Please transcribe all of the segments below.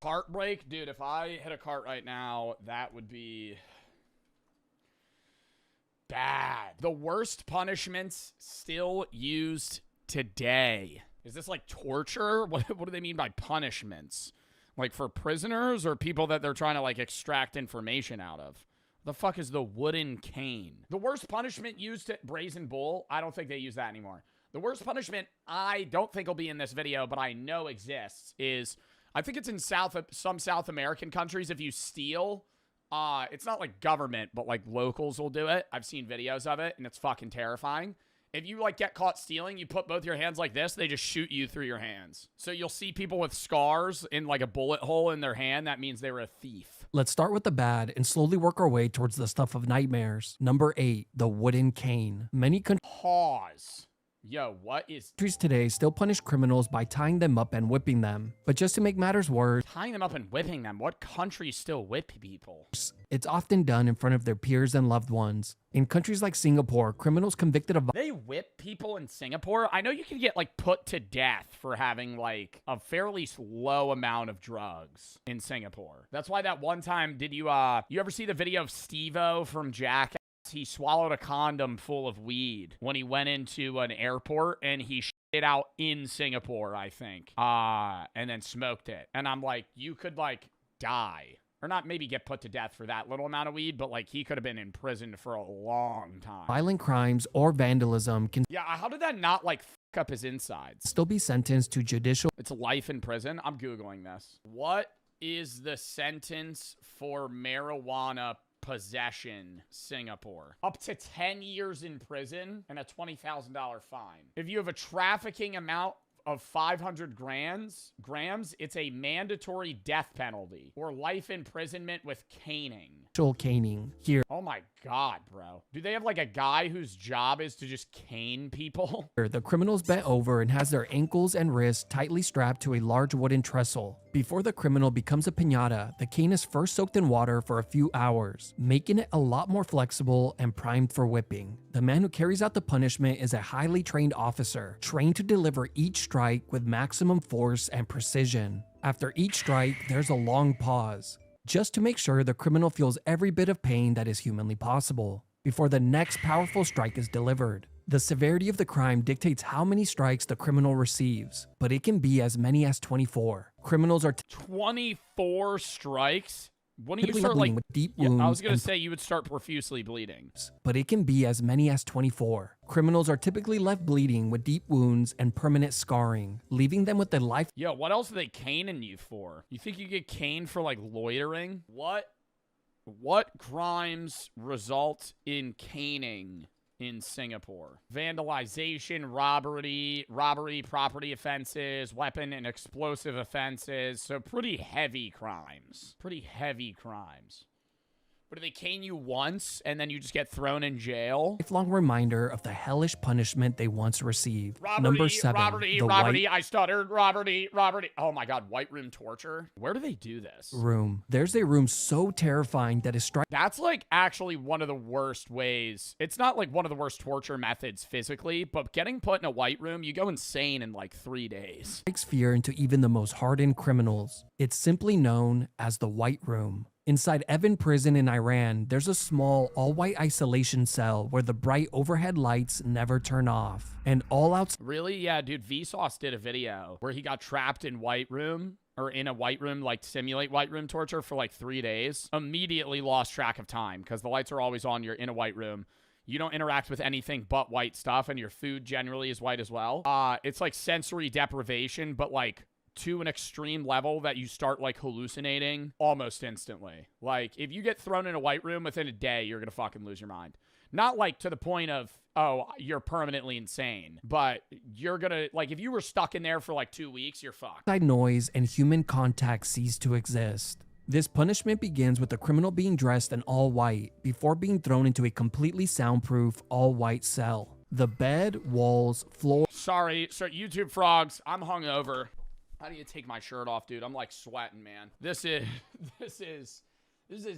Cart break? Dude, if I hit a cart right now, that would be bad. The worst punishments still used today. Is this like torture? What do they mean by punishments? Like for prisoners or people that they're trying to like extract information out of? The fuck is the wooden cane? The worst punishment used at Brazen Bull, I don't think they use that anymore. The worst punishment I don't think will be in this video, but I know exists, is I think it's in some South American countries. If you steal, it's not like government, but like locals will do it. I've seen videos of it, and it's fucking terrifying. If you like get caught stealing, you put both your hands like this, they just shoot you through your hands. So you'll see people with scars in like a bullet hole in their hand. That means they were a thief. Let's start with the bad and slowly work our way towards the stuff of nightmares. Number 8, the wooden cane. Many Pause. Yo, what is... countries today still punish criminals by tying them up and whipping them. But just to make matters worse, tying them up and whipping them? What countries still whip people? it's often done in front of their peers and loved ones. In countries like Singapore, criminals convicted of... They whip people in Singapore? I know you can get, like, put to death for having, like, a fairly low amount of drugs in Singapore. That's why that one time, did you ever see the video of Steve-O from Jackass? He swallowed a condom full of weed when he went into an airport, and he shit it out in Singapore, I think. And then smoked it. And I'm like, you could, like, die. Or not maybe get put to death for that little amount of weed, but, like, he could have been in prison for a long time. Violent crimes or vandalism can... Yeah, how did that not, like, fuck up his insides? Still be sentenced to judicial... It's life in prison? I'm Googling this. What is the sentence for marijuana possession, Singapore? Up to 10 years in prison and a $20,000 fine. If you have a trafficking amount of 500 grams, it's a mandatory death penalty or life imprisonment with caning. Caning here. Oh my God, bro. Do they have like a guy whose job is to just cane people? The criminal's bent over and has their ankles and wrists tightly strapped to a large wooden trestle. Before the criminal becomes a piñata, the cane is first soaked in water for a few hours, making it a lot more flexible and primed for whipping. The man who carries out the punishment is a highly trained officer, trained to deliver each strike with maximum force and precision. After each strike, there's a long pause, just to make sure the criminal feels every bit of pain that is humanly possible before the next powerful strike is delivered. The severity of the crime dictates how many strikes the criminal receives, but it can be as many as 24. Criminals are 24 strikes? When you start like with deep wounds, I was gonna say you would start profusely bleeding. But it can be as many as 24. Criminals are typically left bleeding with deep wounds and permanent scarring, leaving them with a life... Yo, what else are they caning you for? You think you get caned for like loitering? What crimes result in caning in Singapore? Vandalization, robbery, property offenses, weapon and explosive offenses. So pretty heavy crimes. But do they cane you once and then you just get thrown in jail? Lifelong reminder of the hellish punishment they once received. Robbery, Number 7. robbery. I stuttered. Robbery. Oh my God, white room torture. Where do they do this? Room. There's a room so terrifying that is That's like actually one of the worst ways. It's not like one of the worst torture methods physically, but getting put in a white room, you go insane in like 3 days. Strikes fear into even the most hardened criminals. It's simply known as the White Room. Inside Evin Prison in Iran, there's a small, all-white isolation cell where the bright overhead lights never turn off. And all outside... Really? Yeah, dude, Vsauce did a video where he got trapped in white room, or in a white room, like simulate white room torture for like 3 days. Immediately lost track of time because the lights are always on. You're in a white room. You don't interact with anything but white stuff, and your food generally is white as well. It's like sensory deprivation, but like to an extreme level that you start like hallucinating almost instantly. Like if you get thrown in a white room within a day, you're gonna fucking lose your mind. Not like to the point of, oh, you're permanently insane, but you're gonna, like if you were stuck in there for like 2 weeks, you're fucked. Noise and human contact cease to exist. This punishment begins with the criminal being dressed in all white before being thrown into a completely soundproof all white cell. The bed, walls, floor... Sorry, YouTube frogs, I'm hungover. How do you take my shirt off, dude? I'm like sweating, man. This is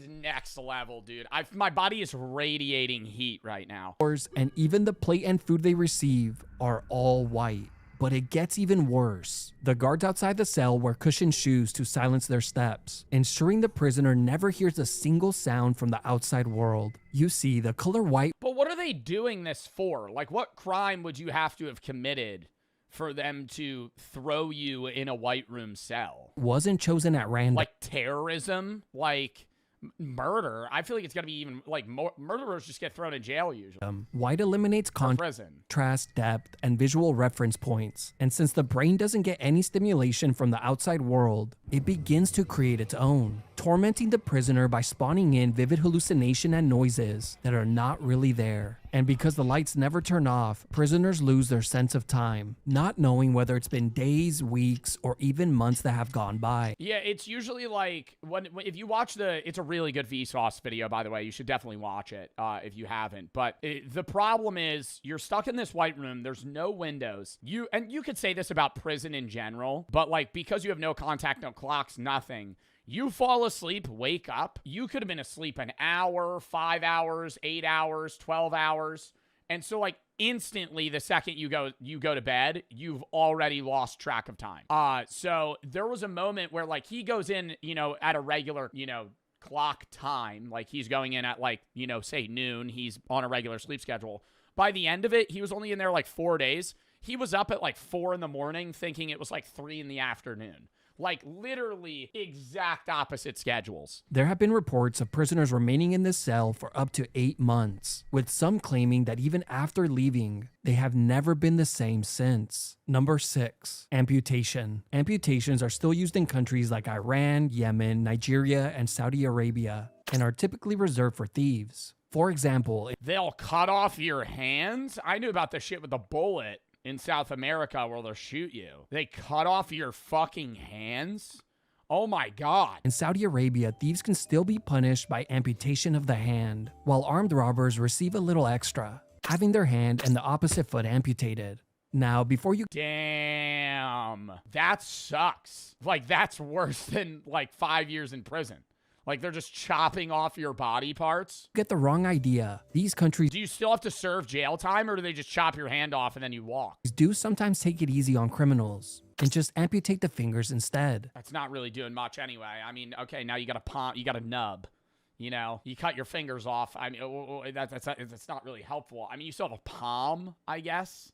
next level, dude. My body is radiating heat right now. And even the plate and food they receive are all white. But it gets even worse. The guards outside the cell wear cushioned shoes to silence their steps, ensuring the prisoner never hears a single sound from the outside world. You see, the color white. But what are they doing this for? Like, what crime would you have to have committed for them to throw you in a white room cell? Wasn't chosen at random. Like terrorism? Like murder? I feel like it's got to be even, like, murderers just get thrown in jail usually. White eliminates contrast, depth, and visual reference points. And since the brain doesn't get any stimulation from the outside world, it begins to create its own, tormenting the prisoner by spawning in vivid hallucination and noises that are not really there. And because the lights never turn off, prisoners lose their sense of time, not knowing whether it's been days, weeks, or even months that have gone by. Yeah, it's usually like, if you watch it's a really good Vsauce video, by the way. You should definitely watch it if you haven't. But the problem is, you're stuck in this white room. There's no windows. You could say this about prison in general, but like, because you have no contact, no clocks, nothing. You fall asleep, wake up. You could have been asleep an hour, 5 hours, 8 hours, 12 hours. And so, like, instantly, the second you go to bed, you've already lost track of time. So there was a moment where, like, he goes in, at a regular, clock time. Like, he's going in at, like, say noon. He's on a regular sleep schedule. By the end of it, he was only in there, like, 4 days. He was up at, like, 4 in the morning thinking it was, like, 3 in the afternoon. Like, literally exact opposite schedules. There have been reports of prisoners remaining in this cell for up to 8 months, with some claiming that even after leaving, they have never been the same since. Number 6, amputation. Amputations are still used in countries like Iran, Yemen, Nigeria, and Saudi Arabia, and are typically reserved for thieves. For example, they'll cut off your hands? I knew about the shit with the bullet in South America where they'll shoot you. They cut off your fucking hands? Oh my God. In Saudi Arabia, thieves can still be punished by amputation of the hand, while armed robbers receive a little extra, having their hand and the opposite foot amputated. Now, before you— Damn. That sucks. Like, that's worse than, like, 5 years in prison. Like, they're just chopping off your body parts. Get the wrong idea. These countries— Do you still have to serve jail time, or do they just chop your hand off and then you walk? Do sometimes take it easy on criminals and just amputate the fingers instead. That's not really doing much anyway. I mean, okay, now you got a palm, you got a nub. You cut your fingers off. I mean, that's not really helpful. I mean, you still have a palm, I guess.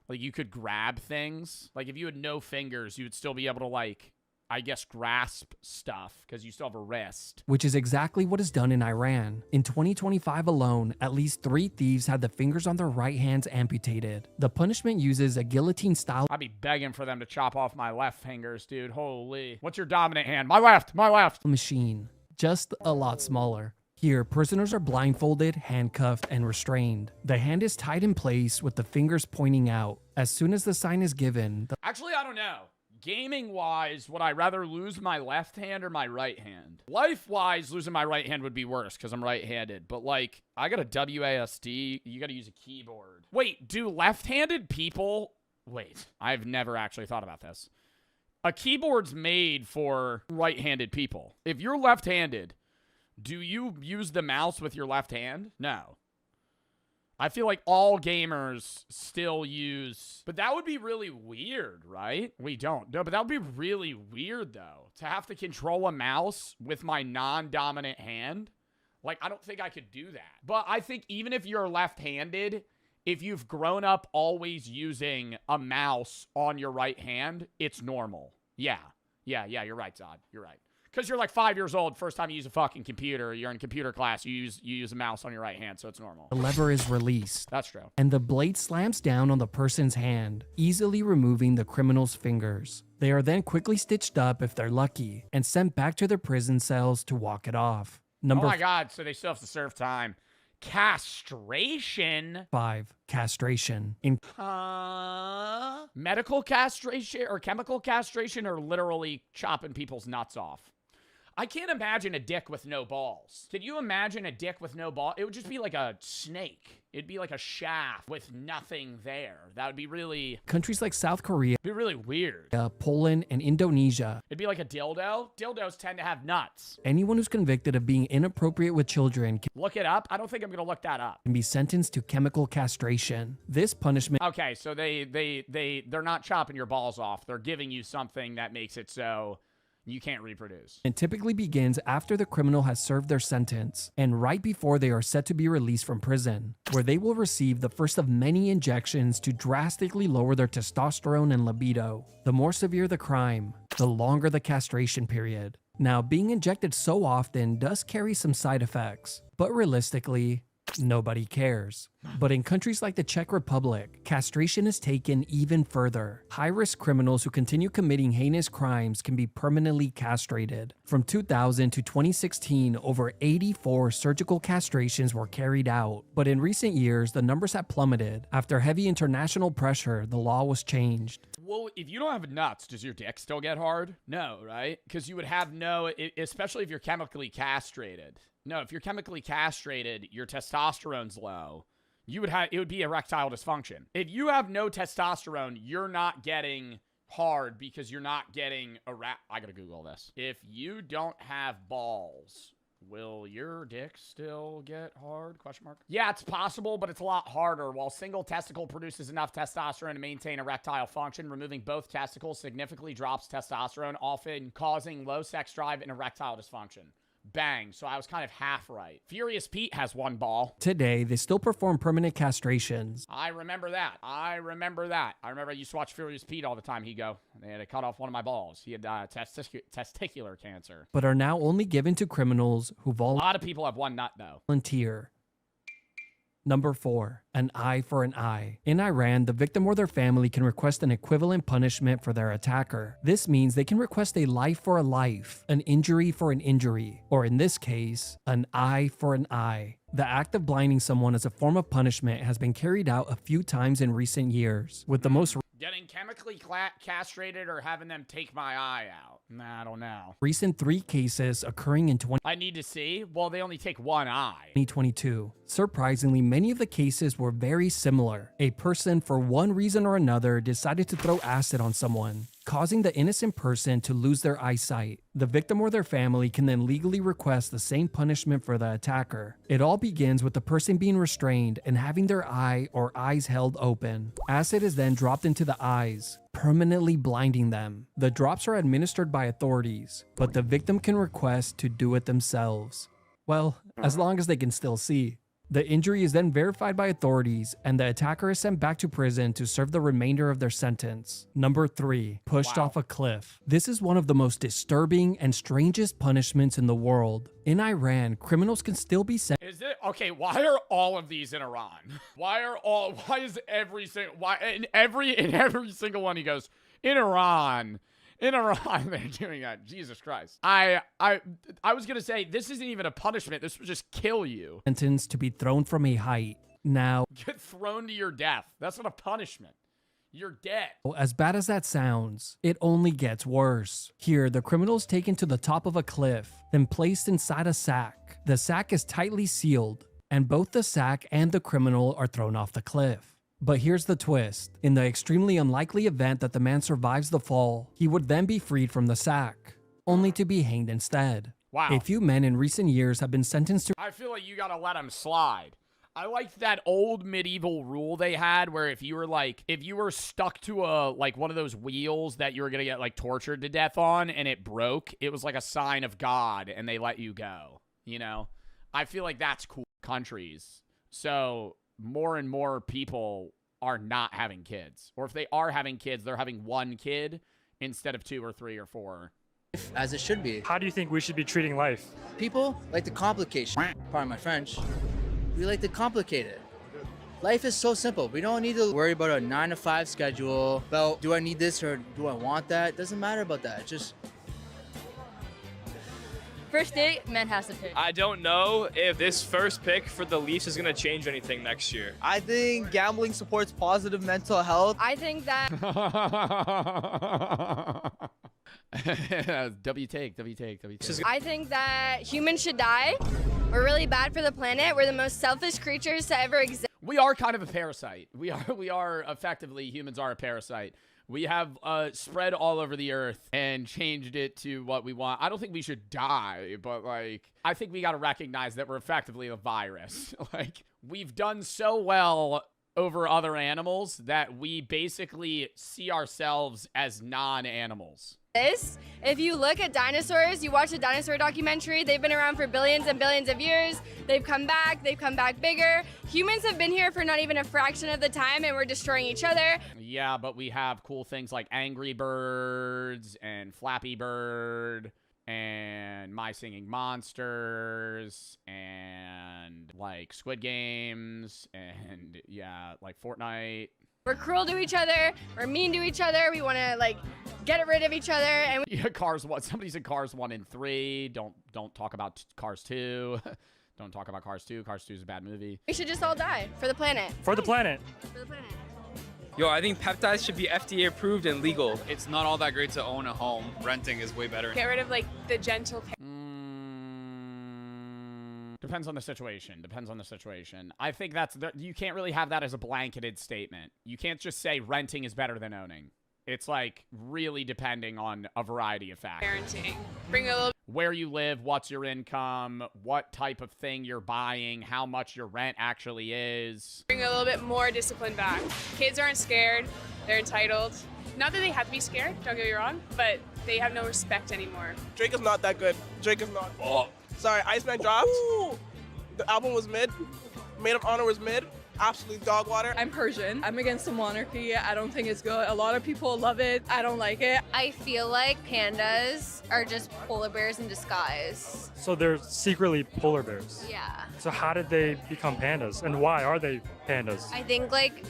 Like, you could grab things. Like, if you had no fingers, you would still be able to, like, I guess, grasp stuff because you still have a wrist. Which is exactly what is done in Iran. In 2025 alone, at least 3 thieves had the fingers on their right hands amputated. The punishment uses a guillotine style— I'd be begging for them to chop off my left fingers, dude. Holy. What's your dominant hand? My left. Machine. Just a lot smaller. Here, prisoners are blindfolded, handcuffed, and restrained. The hand is tied in place with the fingers pointing out. As soon as the sign is given— Actually, I don't know. Gaming-wise, would I rather lose my left hand or my right hand? Life-wise, losing my right hand would be worse because I'm right-handed. But, like, I got a WASD. You got to use a keyboard. Wait, do left-handed people— Wait, I've never actually thought about this. A keyboard's made for right-handed people. If you're left-handed, do you use the mouse with your left hand? No. I feel like all gamers still use, but that would be really weird, right? We don't. No, but that would be really weird, though, to have to control a mouse with my non-dominant hand. Like, I don't think I could do that. But I think even if you're left-handed, if you've grown up always using a mouse on your right hand, it's normal. Yeah, you're right, Zod. You're right. Because you're like 5 years old, first time you use a fucking computer, you're in computer class, you use a mouse on your right hand, so it's normal. The lever is released. That's true. And the blade slams down on the person's hand, easily removing the criminal's fingers. They are then quickly stitched up if they're lucky, and sent back to their prison cells to walk it off. Oh my God, so they still have to serve time. Castration? 5. Castration. Medical castration or chemical castration, or literally chopping people's nuts off? I can't imagine a dick with no balls. Can you imagine a dick with no ball? It would just be like a snake. It'd be like a shaft with nothing there. That would be really... Countries like South Korea, be really weird. Poland, and Indonesia. It'd be like a dildo. Dildos tend to have nuts. Anyone who's convicted of being inappropriate with children can Look it up. I don't think I'm gonna look that up. be sentenced to chemical castration. This punishment Okay, so they're not chopping your balls off. They're giving you something that makes it so you can't reproduce. typically begins after the criminal has served their sentence and right before they are set to be released from prison, where they will receive the first of many injections to drastically lower their testosterone and libido. The more severe the crime, the longer the castration period. Now, being injected so often does carry some side effects, but realistically, nobody cares. But in countries like the Czech Republic, castration is taken even further. High-risk criminals who continue committing heinous crimes can be permanently castrated. From 2000 to 2016, over 84 surgical castrations were carried out. But in recent years, the numbers have plummeted. After heavy international pressure, the law was changed. Well, if you don't have nuts, does your dick still get hard? No, right? Because you would have no, especially if you're chemically castrated. No, if you're chemically castrated, your testosterone's low. It would be erectile dysfunction. If you have no testosterone, you're not getting hard because you're not getting I gotta Google this. If you don't have balls, will your dick still get hard? Question mark. Yeah, it's possible, but it's a lot harder. While single testicle produces enough testosterone to maintain erectile function, removing both testicles significantly drops testosterone, often causing low sex drive and erectile dysfunction. Bang. So I was kind of half right. Furious Pete has one ball. Today, they still perform permanent castrations. I remember that. I remember I used to watch Furious Pete all the time. He'd go, they had to cut off one of my balls. He had testicular cancer. But are now only given to criminals who A lot of people have one nut, though. volunteer. Number 4, an eye for an eye. In Iran, the victim or their family can request an equivalent punishment for their attacker. This means they can request a life for a life, an injury for an injury, or in this case, an eye for an eye. The act of blinding someone as a form of punishment has been carried out a few times in recent years, with the most Getting chemically castrated or having them take my eye out? Nah, I don't know. recent 3 cases occurring in I need to see. Well, they only take one eye. 2022. Surprisingly, many of the cases were very similar. A person, for one reason or another, decided to throw acid on someone, causing the innocent person to lose their eyesight. The victim or their family can then legally request the same punishment for the attacker. It all begins with the person being restrained and having their eye or eyes held open. Acid is then dropped into the eyes, permanently blinding them. The drops are administered by authorities, but the victim can request to do it themselves. Well, as long as they can still see. The injury is then verified by authorities, and the attacker is sent back to prison to serve the remainder of their sentence. Number 3, pushed off a cliff. This is one of the most disturbing and strangest punishments in the world. In Iran, criminals can still be sent. Is it okay? Why are all of these in Iran? Why is every single in every single one he goes in Iran? In Iran, they're doing that. Jesus Christ. I was gonna say this isn't even a punishment. This would just kill you. Sentenced to be thrown from a height. Now, Get thrown to your death. That's not a punishment. You're dead. as bad as that sounds, it only gets worse. Here, the criminal is taken to the top of a cliff, then placed inside a sack. The sack is tightly sealed, and both the sack and the criminal are thrown off the cliff. But here's the twist. In the extremely unlikely event that the man survives the fall, he would then be freed from the sack, only to be hanged instead. Wow. A few men in recent years have been sentenced to I feel like you gotta let him slide. I liked that old medieval rule they had where if you were stuck to one of those wheels that you were gonna get tortured to death on and it broke, it was like a sign of God and they let you go. You know? I feel like that's cool countries. So more and more people are not having kids. Or if they are having kids, they're having one kid instead of 2 or 3 or 4. As it should be. How do you think we should be treating life? People like the complication. Pardon my French. We like to complicate it. Life is so simple. We don't need to worry about a 9 to 5 schedule. About do I need this or do I want that? It doesn't matter about that. Just First date, man has to pick. I don't know if this first pick for the Leafs is going to change anything next year. I think gambling supports positive mental health. I think that W take. I think that humans should die. We're really bad for the planet. We're the most selfish creatures to ever exist. We are kind of a parasite. We are effectively, humans are a parasite. We have spread all over the earth and changed it to what we want. I don't think we should die, but like, I think we got to recognize that we're effectively a virus. Like, we've done so well over other animals that we basically see ourselves as non-animals. If you look at dinosaurs, you watch a dinosaur documentary, they've been around for billions and billions of years. They've come back bigger. Humans have been here for not even a fraction of the time, and we're destroying each other. Yeah, but we have cool things like Angry Birds and Flappy Bird and My Singing Monsters and like Squid Games and yeah, like Fortnite. We're cruel to each other. We're mean to each other. We want to like get rid of each other. And Yeah, Cars 1. Somebody said Cars 1 and 3. Don't talk about Cars 2. Don't talk about Cars 2. Cars 2 is a bad movie. we should just all die for the planet. For the planet. For the planet. Yo, I think peptides should be FDA approved and legal. It's not all that great to own a home. Renting is way better. Get rid of like the gentle Depends on the situation. I think you can't really have that as a blanketed statement. You can't just say renting is better than owning. It's like really depending on a variety of factors. parenting. Bring a little Where you live, what's your income, what type of thing you're buying, how much your rent actually is. bring a little bit more discipline back. Kids aren't scared. They're entitled. Not that they have to be scared, don't get me wrong, but they have no respect anymore. Drake is not that good. Drake is not. Oh. Sorry, Iceman dropped. The album was mid. Maid of Honor was mid. Absolutely dog water. I'm Persian. I'm against the monarchy. I don't think it's good. A lot of people love it. I don't like it. I feel like pandas are just polar bears in disguise. So they're secretly polar bears. Yeah. So how did they become pandas? And why are they pandas? I think like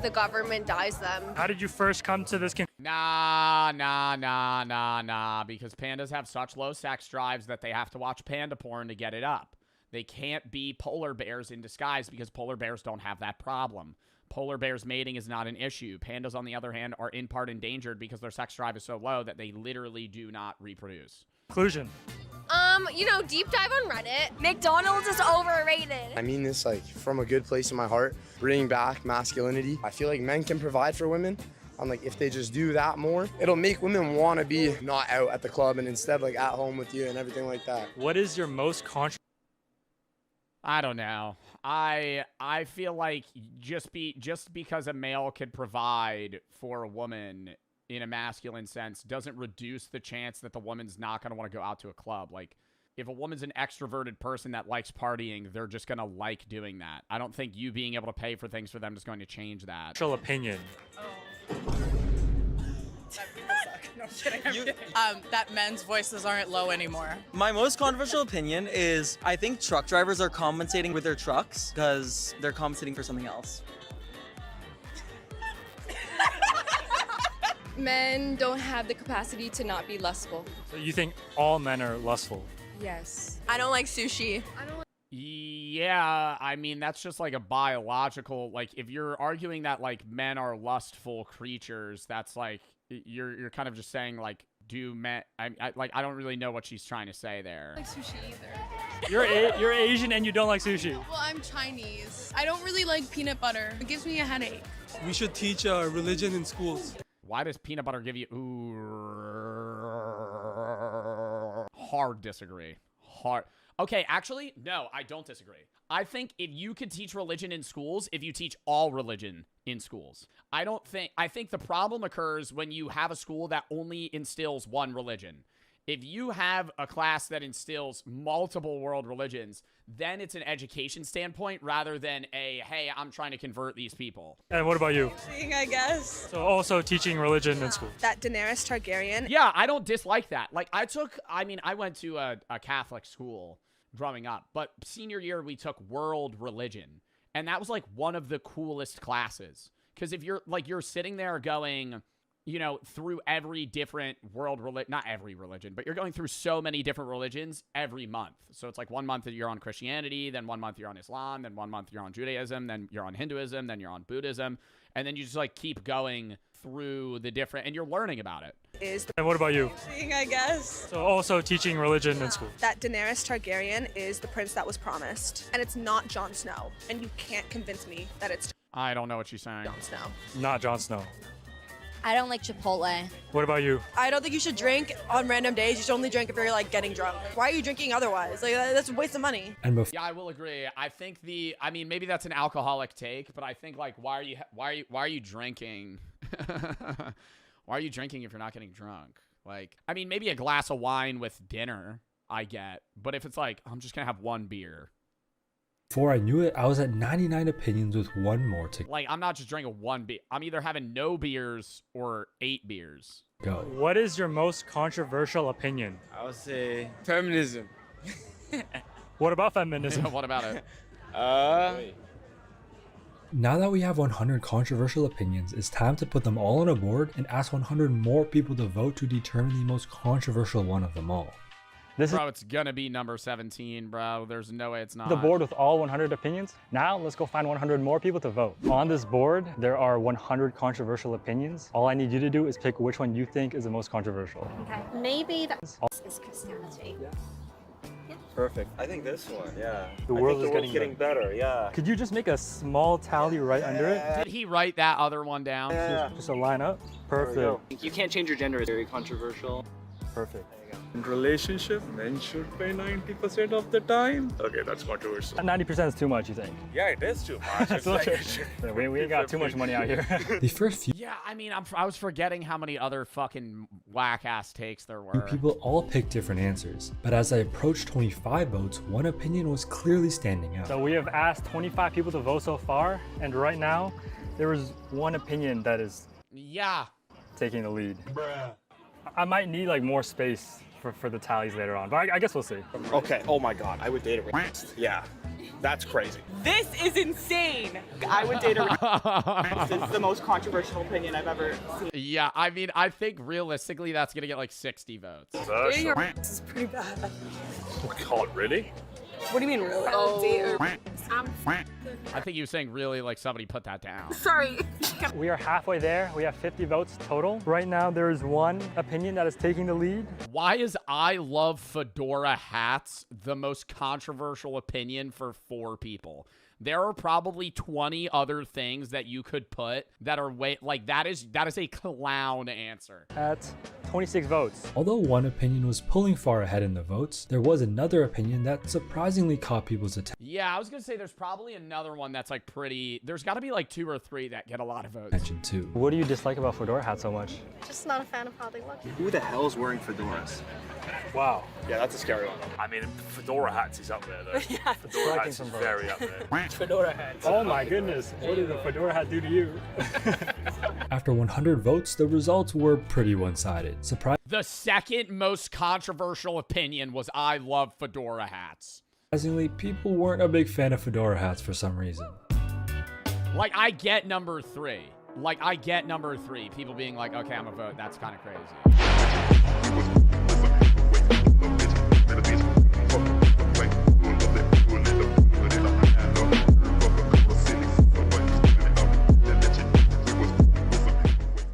the government dyes them. How did you first come to this conclusion? Nah, because pandas have such low sex drives that they have to watch panda porn to get it up. They can't be polar bears in disguise because polar bears don't have that problem. Polar bears mating is not an issue. Pandas, on the other hand, are in part endangered because their sex drive is so low that they literally do not reproduce. Deep dive on Reddit. McDonald's is overrated. I mean this like from a good place in my heart. Bringing back masculinity. I feel like men can provide for women. I'm like, if they just do that more, it'll make women want to be not out at the club and instead like at home with you and everything like that. What is your most I don't know. I feel like just because a male can provide for a woman in a masculine sense doesn't reduce the chance that the woman's not going to want to go out to a club. Like, if a woman's an extroverted person that likes partying, they're just going to like doing that. I don't think you being able to pay for things for them is going to change that. opinion? That men's voices aren't low anymore. My most controversial opinion is I think truck drivers are compensating with their trucks because they're compensating for something else. Men don't have the capacity to not be lustful. So you think all men are lustful? Yes. I don't like sushi. Yeah, I mean, that's just like a biological, like, if you're arguing that, like, men are lustful creatures, that's like, you're kind of just saying, like, do men, I don't really know what she's trying to say there. I don't like sushi either. You're Asian and you don't like sushi. Well, I'm Chinese. I don't really like peanut butter. It gives me a headache. We should teach religion in schools. Why does peanut butter give you, hard disagree. Hard. Okay, actually, no, I don't disagree. I think if you could teach religion in schools, if you teach all religion in schools, I think the problem occurs when you have a school that only instills one religion. If you have a class that instills multiple world religions, then it's an education standpoint rather than hey, I'm trying to convert these people. And what about you? I guess. So also teaching religion in school. That Daenerys Targaryen. Yeah, I don't dislike that. Like, I went to a Catholic school growing up, but senior year we took world religion, and that was like one of the coolest classes, because if you're sitting there going, through every different world religion, not every religion, but you're going through so many different religions every month. So it's like 1 month that you're on Christianity, then 1 month you're on Islam, then 1 month you're on Judaism, then you're on Hinduism, then you're on Buddhism, And then you just like keep going through the different, and you're learning about it. And what about you? I guess. So also teaching religion in school. That Daenerys Targaryen is the prince that was promised, and it's not Jon Snow. And you can't convince me that it's I don't know what she's saying. Jon Snow. Not Jon Snow. I don't like Chipotle. What about you? I don't think you should drink on random days. You should only drink if you're like getting drunk. Why are you drinking otherwise? Like that's a waste of money. And Yeah, I will agree. I think I mean, maybe that's an alcoholic take, but I think like, why are you drinking? Why are you drinking if you're not getting drunk? Like, I mean, maybe a glass of wine with dinner, I get. But if it's like, I'm just gonna have one beer. Before I knew it, I was at 99 opinions with one more to Like, I'm not just drinking one beer. I'm either having no beers or 8 beers. go. What is your most controversial opinion? I would say feminism. What about feminism? What about it? Now that we have 100 controversial opinions, it's time to put them all on a board and ask 100 more people to vote to determine the most controversial one of them all. Bro, it's gonna be number 17, bro. There's no way it's not. The board with all 100 opinions. Now let's go find 100 more people to vote. On this board, there are 100 controversial opinions. All I need you to do is pick which one you think is the most controversial. Okay. Maybe that is Christianity. Perfect. I think this one, yeah. The world is getting better, yeah. Could you just make a small tally right under it? Did he write that other one down? Just a line up. Perfect. You can't change your gender. It's very controversial. Perfect. In relationship, men should pay 90% of the time. Okay, that's controversial. 90% is too much, you think? Yeah, it is too much. It's like, we ain't got too much money out here. The first few Yeah, I mean, I was forgetting how many other fucking whack-ass takes there were. people all picked different answers, but as I approached 25 votes, one opinion was clearly standing out. So we have asked 25 people to vote so far, and right now, there is one opinion that is taking the lead. Bruh. I might need like more space for the tallies later on, but I guess we'll see. Okay, oh my god, I would date a rapist. Yeah, that's crazy. This is insane. I would date a This is the most controversial opinion I've ever seen. Yeah, I mean, I think realistically that's gonna get like 60 votes. Dating a this is pretty bad. Oh god, really? What do you mean, really? I think you were saying really like somebody put that down. Sorry. We are halfway there. We have 50 votes total. Right now, there is one opinion that is taking the lead. Why is I love fedora hats the most controversial opinion for 4 people? There are probably 20 other things that you could put that are that is a clown answer. At 26 votes. Although one opinion was pulling far ahead in the votes, there was another opinion that surprisingly caught people's attention. Yeah, I was gonna say there's probably another one that's like pretty. There's got to be like 2 or 3 that get a lot of votes. Too. What do you dislike about fedora hats so much? Just not a fan of how they look. Who the hell's wearing fedoras? Wow. Yeah, that's a scary one. I mean, fedora hats is up there though. Yeah. Fedora hats is very up there. Fedora hats. Oh my goodness. What did the fedora hat do to you? After 100 votes, the results were pretty one-sided. The second most controversial opinion was I love fedora hats. Surprisingly, people weren't a big fan of fedora hats for some reason. Like, I get number 3. Like, I get number 3. People being like, okay, I'm a vote. That's kind of crazy.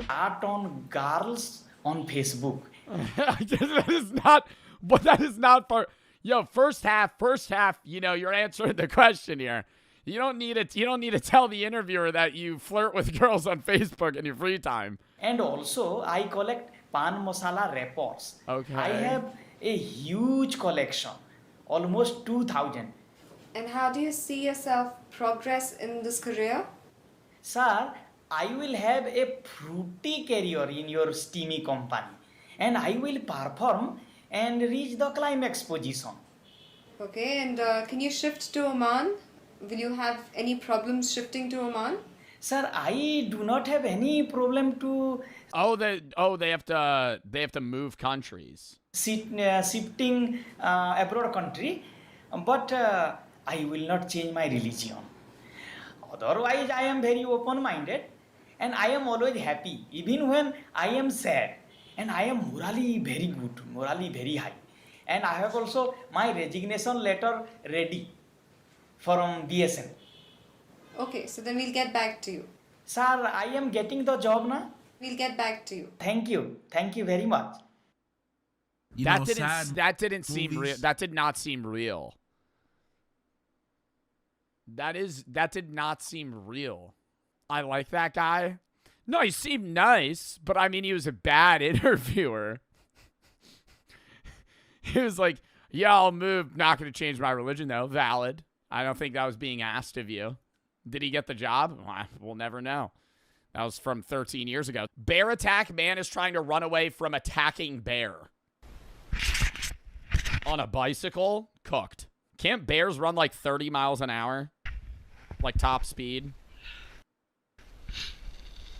Art on girls on Facebook. that is not part. Yo, first half, you know, you're answering the question here. You don't need to tell the interviewer that you flirt with girls on Facebook in your free time. And also, I collect pan masala wrappers. Okay. I have a huge collection, almost 2,000. And how do you see yourself progress in this career? Sir, I will have a fruity career in your steamy company, and I will perform and reach the climax position. Okay, and can you shift to Oman? Will you have any problems shifting to Oman? Sir, I do not have any problem to. They have to move countries. Shifting abroad country, but I will not change my religion. Otherwise, I am very open-minded, and I am always happy, even when I am sad. And I am morally very good, morally very high. And I have also my resignation letter ready from BSN. Okay, so then we'll get back to you. Sir, I am getting the job now. We'll get back to you. Thank you. Thank you very much. That didn't seem real. That did not seem real. That did not seem real. I like that guy. No, he seemed nice, but I mean, he was a bad interviewer. He was like, yeah, I'll move. Not going to change my religion, though. Valid. I don't think that was being asked of you. Did he get the job? We'll never know. That was from 13 years ago. Bear attack. Man is trying to run away from attacking bear. On a bicycle? Cooked. Can't bears run like 30 miles an hour? Like top speed?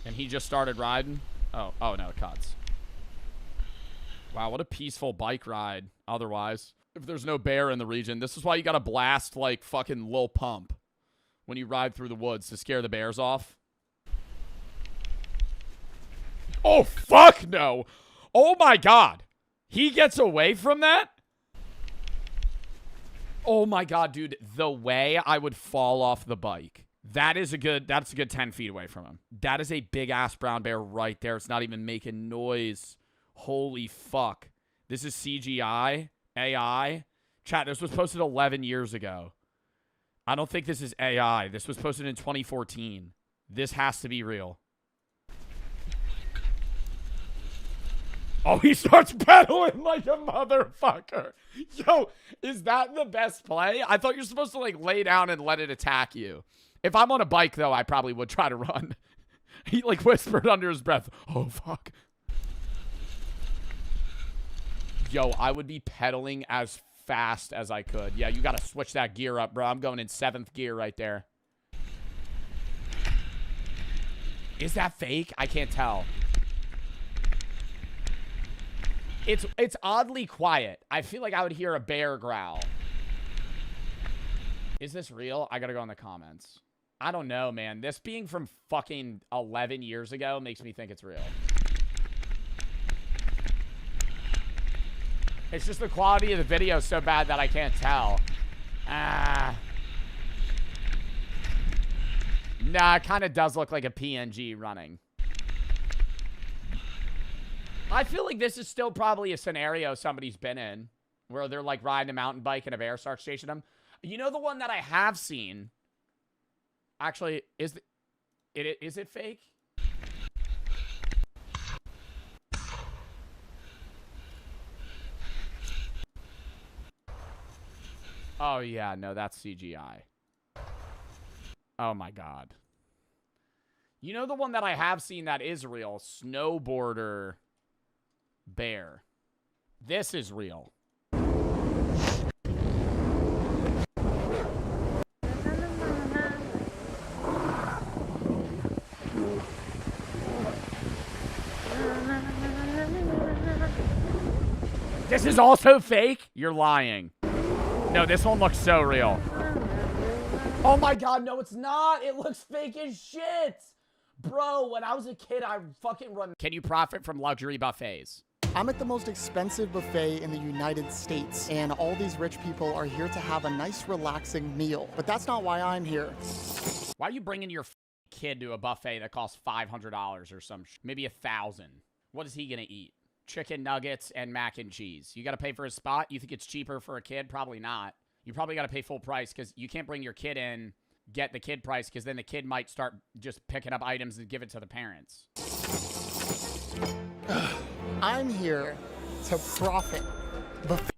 And he just started riding? Oh no, it cuts. Wow, what a peaceful bike ride otherwise. If there's no bear in the region, this is why you gotta blast like fucking Lil Pump when you ride through the woods to scare the bears off. Oh, fuck no. Oh my God. He gets away from that? Oh my God, dude. The way I would fall off the bike. That's a good 10 feet away from him. That is a big ass brown bear right there. It's not even making noise. Holy fuck. This is CGI? AI? Chat, this was posted 11 years ago. I don't think this is AI. This was posted in 2014. This has to be real. Oh, he starts pedaling like a motherfucker. Yo, is that the best play? I thought you're supposed to like lay down and let it attack you. If I'm on a bike, though, I probably would try to run. He like whispered under his breath, oh, fuck. Yo, I would be pedaling as fast as I could. Yeah, you got to switch that gear up, bro. I'm going in 7th gear right there. Is that fake? I can't tell. It's oddly quiet. I feel like I would hear a bear growl. Is this real? I gotta go in the comments. I don't know, man. This being from fucking 11 years ago makes me think it's real. It's just the quality of the video is so bad that I can't tell. Nah, it kind of does look like a PNG running. I feel like this is still probably a scenario somebody's been in where they're like riding a mountain bike and a bear starts chasing them. You know the one that I have seen? Actually, is it fake? Oh yeah, no, that's CGI. Oh my God. You know the one that I have seen that is real? Snowboarder bear. This is real. This is also fake? You're lying. No, this one looks so real. Oh my God, no, it's not. It looks fake as shit. Bro, when I was a kid, I fucking run. Can you profit from luxury buffets? I'm at the most expensive buffet in the United States, and all these rich people are here to have a nice, relaxing meal. But that's not why I'm here. Why are you bringing your kid to a buffet that costs $500 or some maybe $1,000? What is he gonna eat? Chicken nuggets and mac and cheese. You gotta pay for a spot? You think it's cheaper for a kid? Probably not. You probably gotta pay full price because you can't bring your kid in, get the kid price, because then the kid might start just picking up items and give it to the parents. I'm here to profit.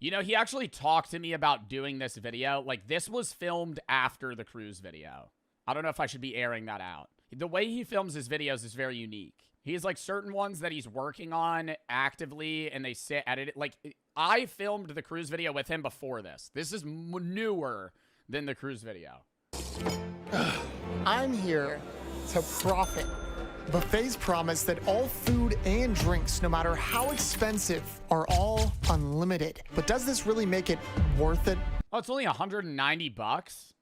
You know, he actually talked to me about doing this video. Like, this was filmed after the cruise video. I don't know if I should be airing that out. The way he films his videos is very unique. He has, like, certain ones that he's working on actively, and they sit, edit it. Like, I filmed the cruise video with him before this. This is newer than the cruise video. I'm here to profit. Buffets promise that all food and drinks, no matter how expensive, are all unlimited. But does this really make it worth it? Oh, it's only 190 bucks?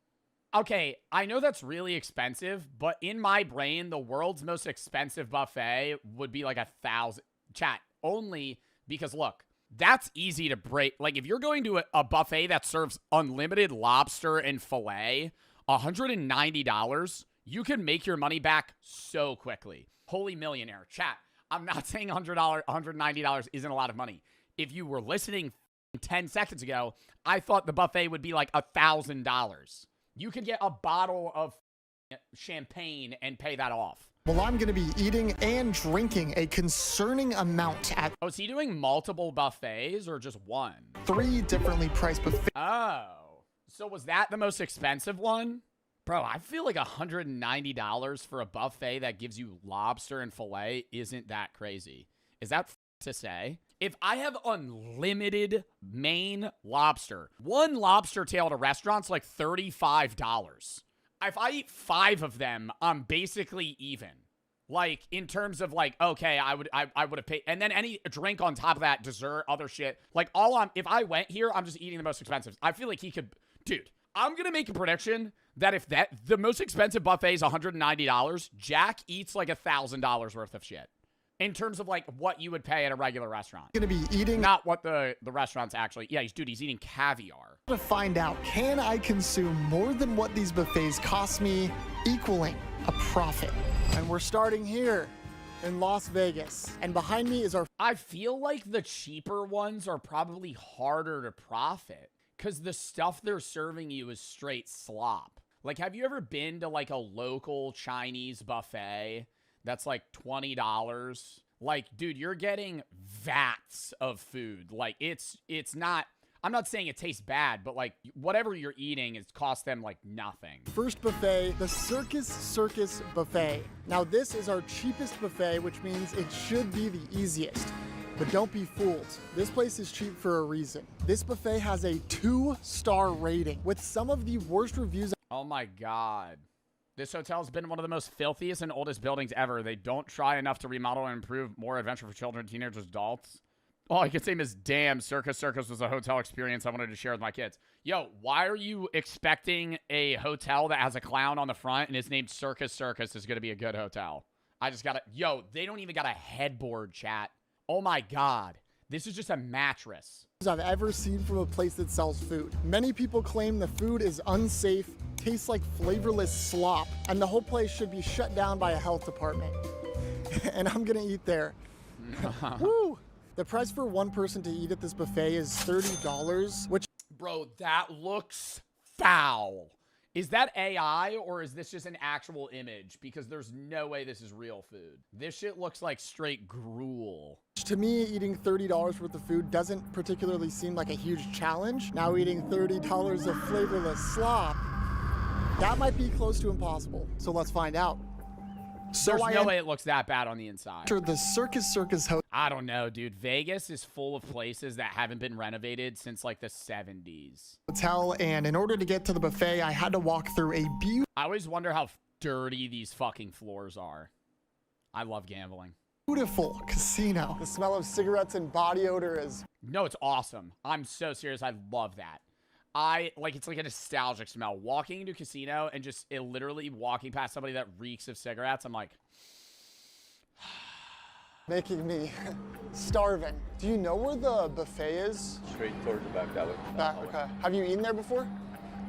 Okay, I know that's really expensive, but in my brain, the world's most expensive buffet would be like 1,000. Chat, only because, look, that's easy to break. Like, if you're going to a buffet that serves unlimited lobster and filet, $190, You can make your money back so quickly. Holy millionaire. Chat, I'm not saying $100, $190 isn't a lot of money. If you were listening 10 seconds ago, I thought the buffet would be like $1,000. You could get a bottle of champagne and pay that off. Well, I'm going to be eating and drinking a concerning amount at Oh, is he doing multiple buffets or just one? 3 differently priced buffets. Oh, so was that the most expensive one? Bro, I feel like $190 for a buffet that gives you lobster and filet isn't that crazy. Is that to say? If I have unlimited Maine lobster, one lobster tail at a restaurant's like $35. If I eat 5 of them, I'm basically even. Like, in terms of like, okay, I would have paid, and then any drink on top of that, dessert, other shit. Like, if I went here, I'm just eating the most expensive. I feel like he could, dude, I'm gonna make a prediction that if the most expensive buffet is $190, Jack eats like $1,000 worth of shit. In terms of like what you would pay at a regular restaurant. Going to be eating. Not what the restaurant's actually. Yeah, he's eating caviar. To find out, can I consume more than what these buffets cost me, equaling a profit? And we're starting here in Las Vegas. And behind me is our. I feel like the cheaper ones are probably harder to profit because the stuff they're serving you is straight slop. Like, have you ever been to like a local Chinese buffet that's like $20? Like, dude, you're getting vats of food. Like, it's not, I'm not saying it tastes bad, but like whatever you're eating, it costs them like nothing. First buffet, the Circus Buffet. Now this is our cheapest buffet, which means it should be the easiest. But don't be fooled. This place is cheap for a reason. This buffet has a 2-star rating with some of the worst reviews. Oh my God. This hotel has been one of the most filthiest and oldest buildings ever. They don't try enough to remodel and improve more adventure for children, teenagers, adults. All I can say is, damn, Circus was a hotel experience I wanted to share with my kids. Yo, why are you expecting a hotel that has a clown on the front and is named Circus is going to be a good hotel? I just got to, yo, they don't even got a headboard, chat. Oh my God. This is just a mattress. I've ever seen from a place that sells food. Many people claim the food is unsafe, tastes like flavorless slop, and the whole place should be shut down by a health department. And I'm gonna eat there. Woo! The price for one person to eat at this buffet is $30, which... Bro, that looks foul. Is that AI or is this just an actual image? Because there's no way this is real food. This shit looks like straight gruel. To me, eating $30 worth of food doesn't particularly seem like a huge challenge. Now eating $30 of flavorless slop, that might be close to impossible. So let's find out. There's no way it looks that bad on the inside. The Circus Hotel. I don't know, dude. Vegas is full of places that haven't been renovated since like the 70s. And in order to get to the buffet, I had to walk through a I always wonder how dirty these fucking floors are. I love gambling. Beautiful casino. The smell of cigarettes and body odor is... No, it's awesome. I'm so serious. I love that. It's like a nostalgic smell. Walking into a casino and just literally walking past somebody that reeks of cigarettes, I'm like... Making me starving. Do you know where the buffet is? Straight towards the back alley. Back, okay. Have you eaten there before?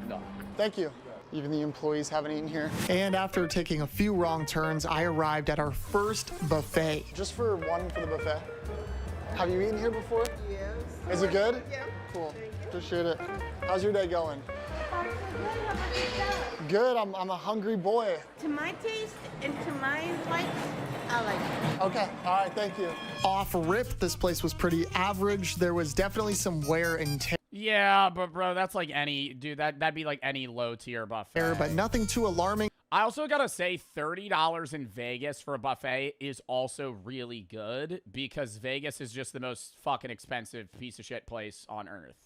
No. Thank you. Even the employees haven't eaten here. And after taking a few wrong turns, I arrived at our first buffet. Just for one for the buffet. Have you eaten here before? Yes. Is it good? Yeah. Cool. Appreciate it. How's your day going? Good. I'm a hungry boy. To my taste and to my likes, I like it. Okay. All right. Thank you. Off rip, this place was pretty average. There was definitely some wear and tear. Yeah, but bro, that's like any, dude, that'd be like any low tier buffet. But nothing too alarming. I also gotta say $30 in Vegas for a buffet is also really good because Vegas is just the most fucking expensive piece of shit place on earth.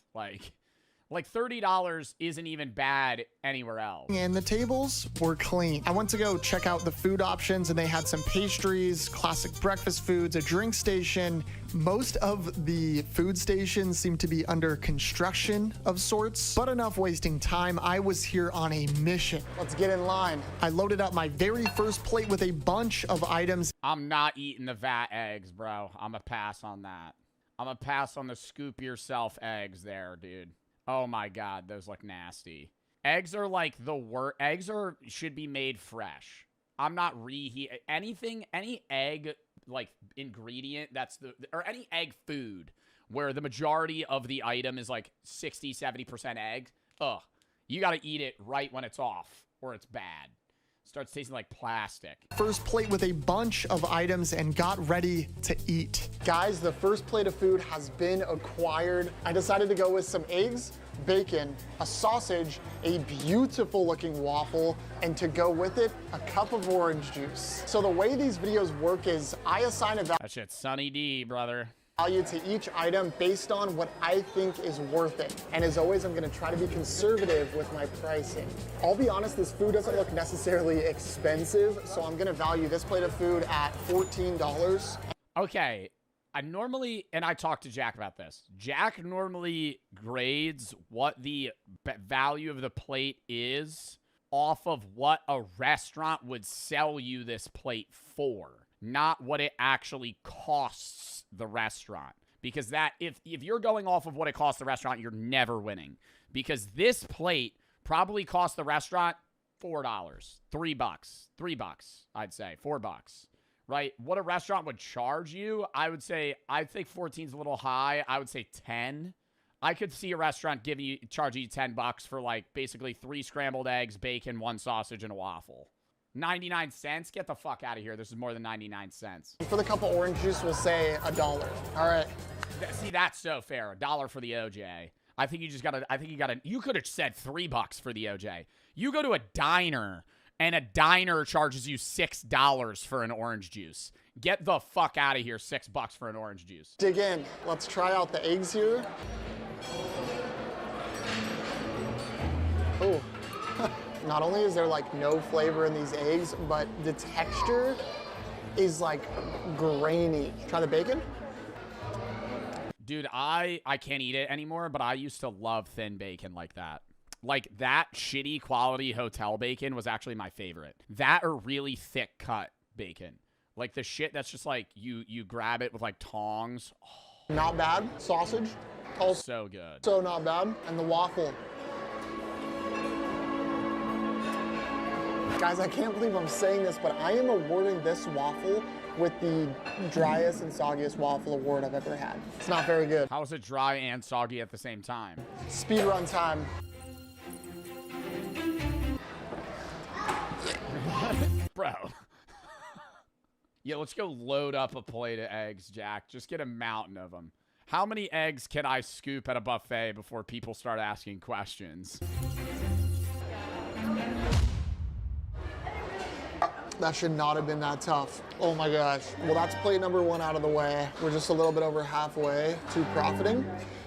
Like $30 isn't even bad anywhere else. And the tables were clean. I went to go check out the food options and they had some pastries, classic breakfast foods, a drink station. Most of the food stations seem to be under construction of sorts, but enough wasting time. I was here on a mission. Let's get in line. I loaded up my very first plate with a bunch of items. I'm not eating the vat eggs, bro. I'm a pass on that. I'm a pass on the scoop yourself eggs there, dude. Oh my God, those look nasty. Eggs are like the worst. Eggs should be made fresh. I'm not any egg like ingredient or any egg food where the majority of the item is like 60-70% egg. Ugh. You got to eat it right when it's off or it's bad. Starts tasting like plastic. First plate with a bunch of items and got ready to eat. Guys, the first plate of food has been acquired. I decided to go with some eggs, bacon, a sausage, a beautiful looking waffle, and to go with it, a cup of orange juice. So the way these videos work is I assign a That shit's Sunny D, brother. value to each item based on what I think is worth it. And as always, I'm gonna try to be conservative with my pricing. I'll be honest, this food doesn't look necessarily expensive, so I'm gonna value this plate of food at $14. Okay, I talked to Jack about this. Jack normally grades what the value of the plate is off of what a restaurant would sell you this plate for, not what it actually costs the restaurant. Because that, if you're going off of what it costs the restaurant, you're never winning. Because this plate probably cost the restaurant $4, $3, I'd say, $4. Right? What a restaurant would charge you, I think 14 is a little high. I would say 10. I could see a restaurant charging you $10 for like basically 3 scrambled eggs, bacon, 1 sausage, and a waffle. 99 cents? Get the fuck out of here. This is more than 99 cents. For the cup of orange juice, we'll say $1. All right. See, that's so fair. $1 for the OJ. I think you could have said $3 for the OJ. You go to a diner and a diner charges you $6 for an orange juice. Get the fuck out of here, $6 for an orange juice. Dig in. Let's try out the eggs here. Oh. Not only is there like no flavor in these eggs, but the texture is like grainy. Try the bacon. Dude, I can't eat it anymore, but I used to love thin bacon like that. Like, that shitty quality hotel bacon was actually my favorite. That or really thick cut bacon. Like the shit that's just like, you grab it with like tongs. Oh. Not bad. Sausage. Also so good. So not bad. And the waffle. Guys, I can't believe I'm saying this, but I am awarding this waffle with the driest and soggiest waffle award I've ever had. It's not very good. How is it dry and soggy at the same time? Speed run time. Bro. Yeah, let's go load up a plate of eggs, Jack. Just get a mountain of them. How many eggs can I scoop at a buffet before people start asking questions? That should not have been that tough. Oh my gosh. Well, that's plate number 1 out of the way. We're just a little bit over halfway to profiting,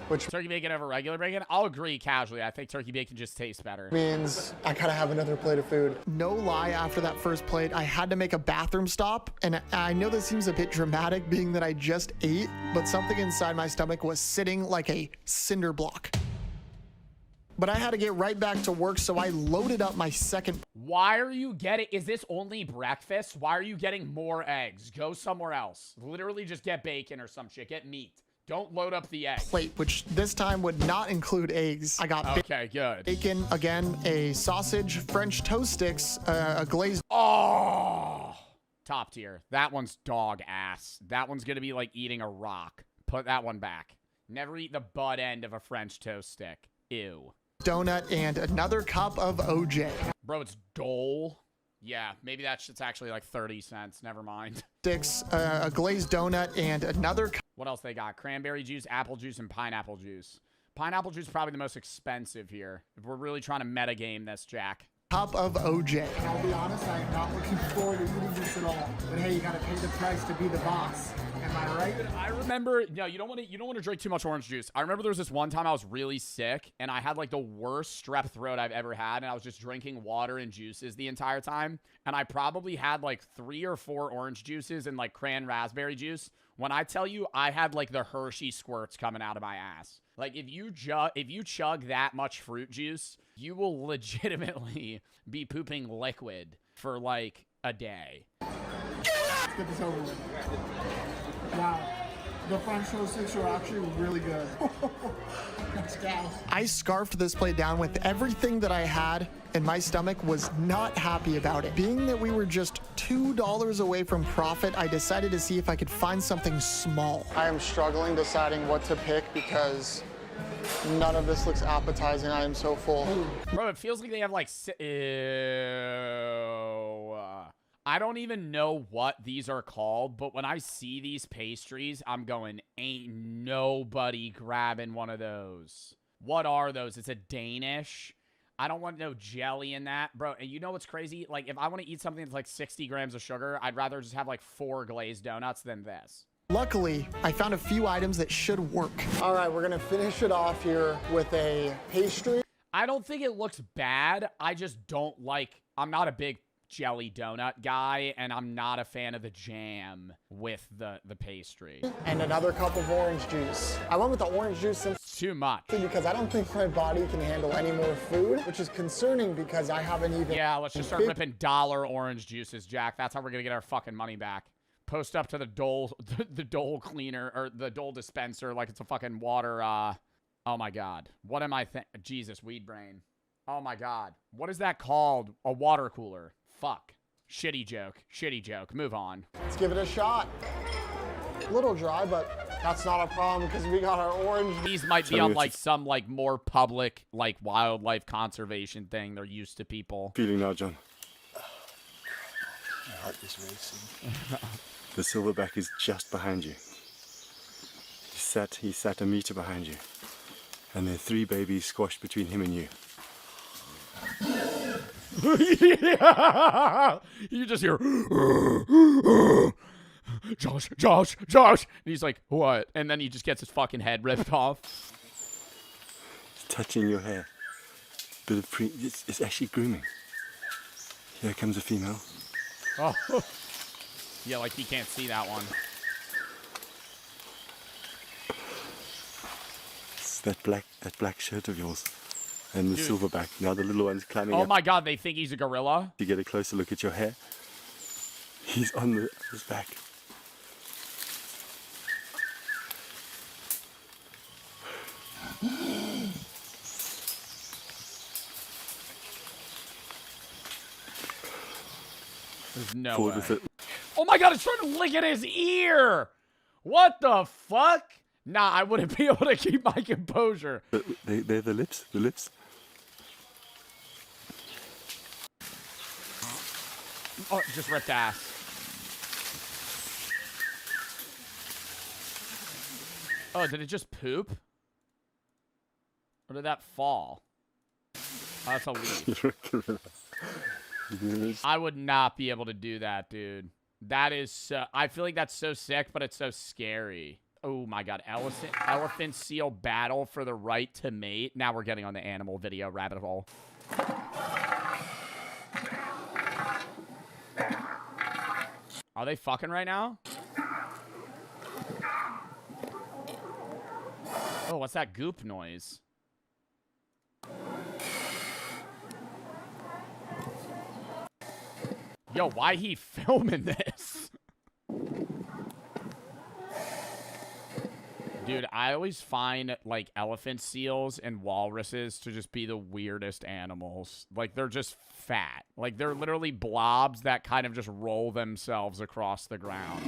which turkey bacon over regular bacon? I'll agree casually. I think turkey bacon just tastes better. means I gotta have another plate of food. No lie, after that first plate, I had to make a bathroom stop. And I know this seems a bit dramatic being that I just ate, but something inside my stomach was sitting like a cinder block. But I had to get right back to work, so I loaded up my second. Why are you getting, is this only breakfast? Why are you getting more eggs? Go somewhere else. Literally just get bacon or some shit. Get meat. Don't load up the eggs. Plate, which this time would not include eggs. I got good. Bacon, again, a sausage, French toast sticks, a glazed. Oh, top tier. That one's dog ass. That one's going to be like eating a rock. Put that one back. Never eat the butt end of a French toast stick. Ew. Donut and another cup of OJ. Bro, it's Dole. Yeah, maybe that shit's actually like 30 cents. Never mind. Sticks, a glazed donut and another cup. What else they got? Cranberry juice, apple juice, and pineapple juice. Pineapple juice is probably the most expensive here. If we're really trying to metagame this, Jack. Cup of OJ. I'll be honest, I am not looking forward to eating this at all. But hey, you gotta pay the price to be the boss. Am I right? I remember, no, you don't want to drink too much orange juice. I remember there was this one time I was really sick and I had like the worst strep throat I've ever had, and I was just drinking water and juices the entire time. And I probably had like 3 or 4 orange juices and like cran raspberry juice. When I tell you, I had like the Hershey squirts coming out of my ass. Like if you chug that much fruit juice, you will legitimately be pooping liquid for like a day. Let's get this over with. Wow, the French toast sticks are actually really good. I scarfed this plate down with everything that I had, and my stomach was not happy about it. Being that we were just $2 away from profit, I decided to see if I could find something small. I am struggling deciding what to pick because none of this looks appetizing. I am so full. Bro, it feels like they have like... I don't even know what these are called, but when I see these pastries, I'm going, ain't nobody grabbing one of those. What are those? It's a Danish. I don't want no jelly in that. Bro, and you know what's crazy? Like, if I want to eat something that's like 60 grams of sugar, I'd rather just have like 4 glazed donuts than this. Luckily, I found a few items that should work. All right, we're gonna finish it off here with a pastry. I don't think it looks bad. I just don't like... I'm not a big jelly donut guy, and I'm not a fan of the jam with the pastry. And another cup of orange juice. I went with the orange juice simply too much because I don't think my body can handle any more food, which is concerning because I haven't even... Yeah, let's just start ripping dollar orange juices, Jack. That's how we're gonna get our fucking money back. Post up to the Dole, the Dole cleaner, or the Dole dispenser like it's a fucking water, oh my God. What am I Jesus, weed brain. Oh my God. What is that called? A water cooler. Fuck. Shitty joke. Shitty joke. Move on. Let's give it a shot. A little dry, but that's not a problem because we got our orange. These might be on like some like more public like wildlife conservation thing. They're used to people. Feeling now, John? My heart is racing. The silverback is just behind you. He sat a meter behind you. And there are 3 babies squashed between him and you. Yeah. You just hear Josh. And he's like, what? And then he just gets his fucking head ripped off. It's touching your hair. Bit of it's actually grooming. Here comes a female. Oh. Yeah, like he can't see that one. It's that black shirt of yours. And the silverback. Now the little one's climbing up. Oh my God, they think he's a gorilla? You get a closer look at your hair. He's on his back. There's no way. Oh my God, it's trying to lick at his ear! What the fuck? Nah, I wouldn't be able to keep my composure. They're the lips, Oh, just ripped ass. Oh, did it just poop? Or did that fall? Oh, that's a leaf. I would not be able to do that, dude. That is so... I feel like that's so sick, but it's so scary. Oh my God. Elephant seal battle for the right to mate. Now we're getting on the animal video rabbit hole. Are they fucking right now? Oh, what's that goop noise? Yo, why he filming this? Dude, I always find, like, elephant seals and walruses to just be the weirdest animals. Like, they're just fat. Like, they're literally blobs that kind of just roll themselves across the ground.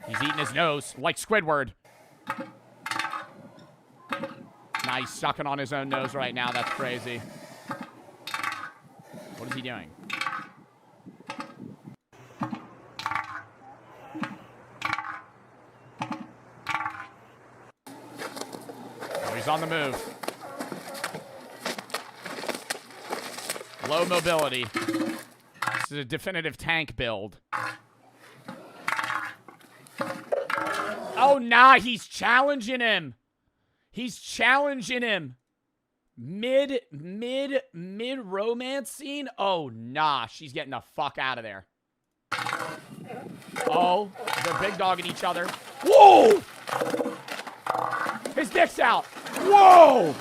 He's eating his nose, like Squidward. Nah, he's sucking on his own nose right now. That's crazy. What is he doing? Oh, he's on the move. Low mobility. This is a definitive tank build. Oh, nah, he's challenging him. He's challenging him. Mid romance scene? Oh, nah, she's getting the fuck out of there. Oh, they're big dogging each other. Whoa! His dick's out. Whoa!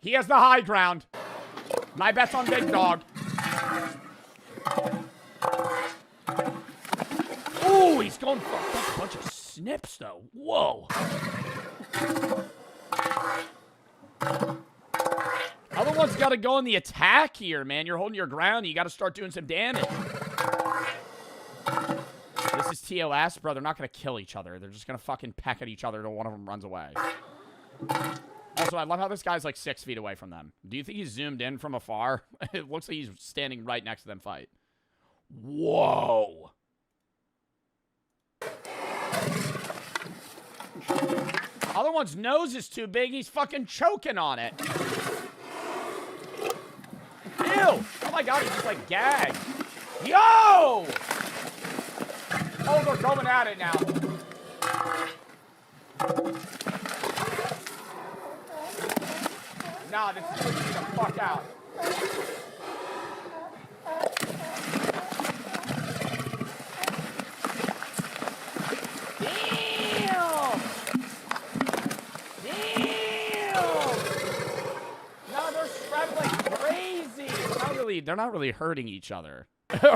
He has the high ground. My bet's on big dog. Oh, that's a bunch of snips, though. Whoa. Other one's got to go in the attack here, man. You're holding your ground. You got to start doing some damage. This is TOS, bro. They're not going to kill each other. They're just going to fucking peck at each other until one of them runs away. Also, I love how this guy's like 6 feet away from them. Do you think he's zoomed in from afar? It looks like he's standing right next to them fight. Whoa. Other one's nose is too big. He's fucking choking on it. Ew. Oh my god, he's just like gagged. Yo! Oh, they're going at it now. Nah, this is freaking the fuck out. Damn! Damn! No, they're scrapping like crazy. They're not really hurting each other.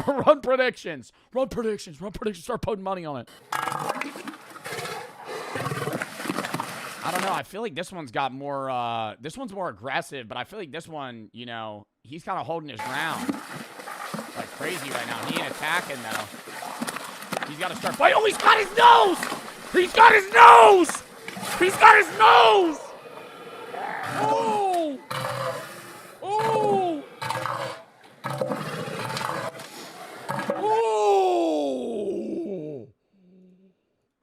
Run predictions. Run predictions. Run predictions. Start putting money on it. I don't know. I feel like this one's got more, this one's more aggressive, but I feel like this one, you know, he's kind of holding his ground. Like crazy right now. He ain't attacking, though. He's got to start fighting. Oh, he's got his nose! He's got his nose! He's got his nose! Oh! Oh! Oh!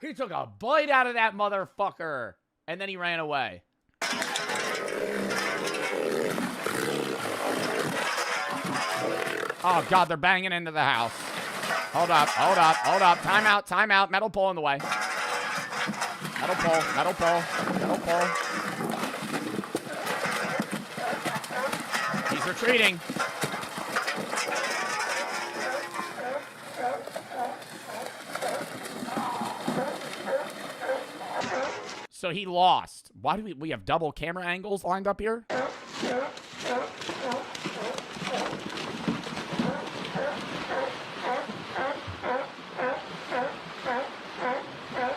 He took a bite out of that motherfucker. And then he ran away. Oh, God, they're banging into the house. Hold up, hold up, hold up. Time out, time out. Metal pole in the way. Metal pole, metal pole, metal pole. He's retreating. So he lost. Why do we have double camera angles lined up here?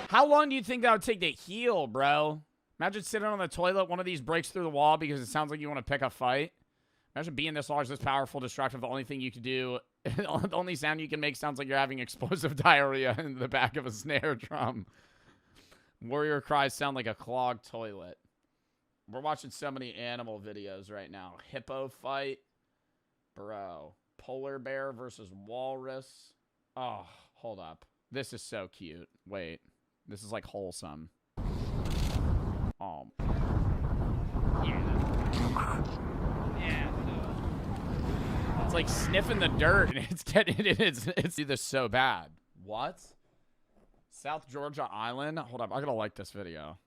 How long do you think that would take to heal, bro? Imagine sitting on the toilet, one of these breaks through the wall because it sounds like you want to pick a fight. Imagine being this large, this powerful, destructive. The only thing you can do, the only sound you can make sounds like you're having explosive diarrhea in the back of a snare drum. Warrior cries sound like a clogged toilet. We're watching so many animal videos right now. Hippo fight. Bro. Polar bear versus walrus. Oh, hold up. This is so cute. Wait. This is like wholesome. Oh. Yeah. Yeah. It's like sniffing the dirt and it's getting it's this so bad. What? South Georgia Island? Hold up, I gotta like this video.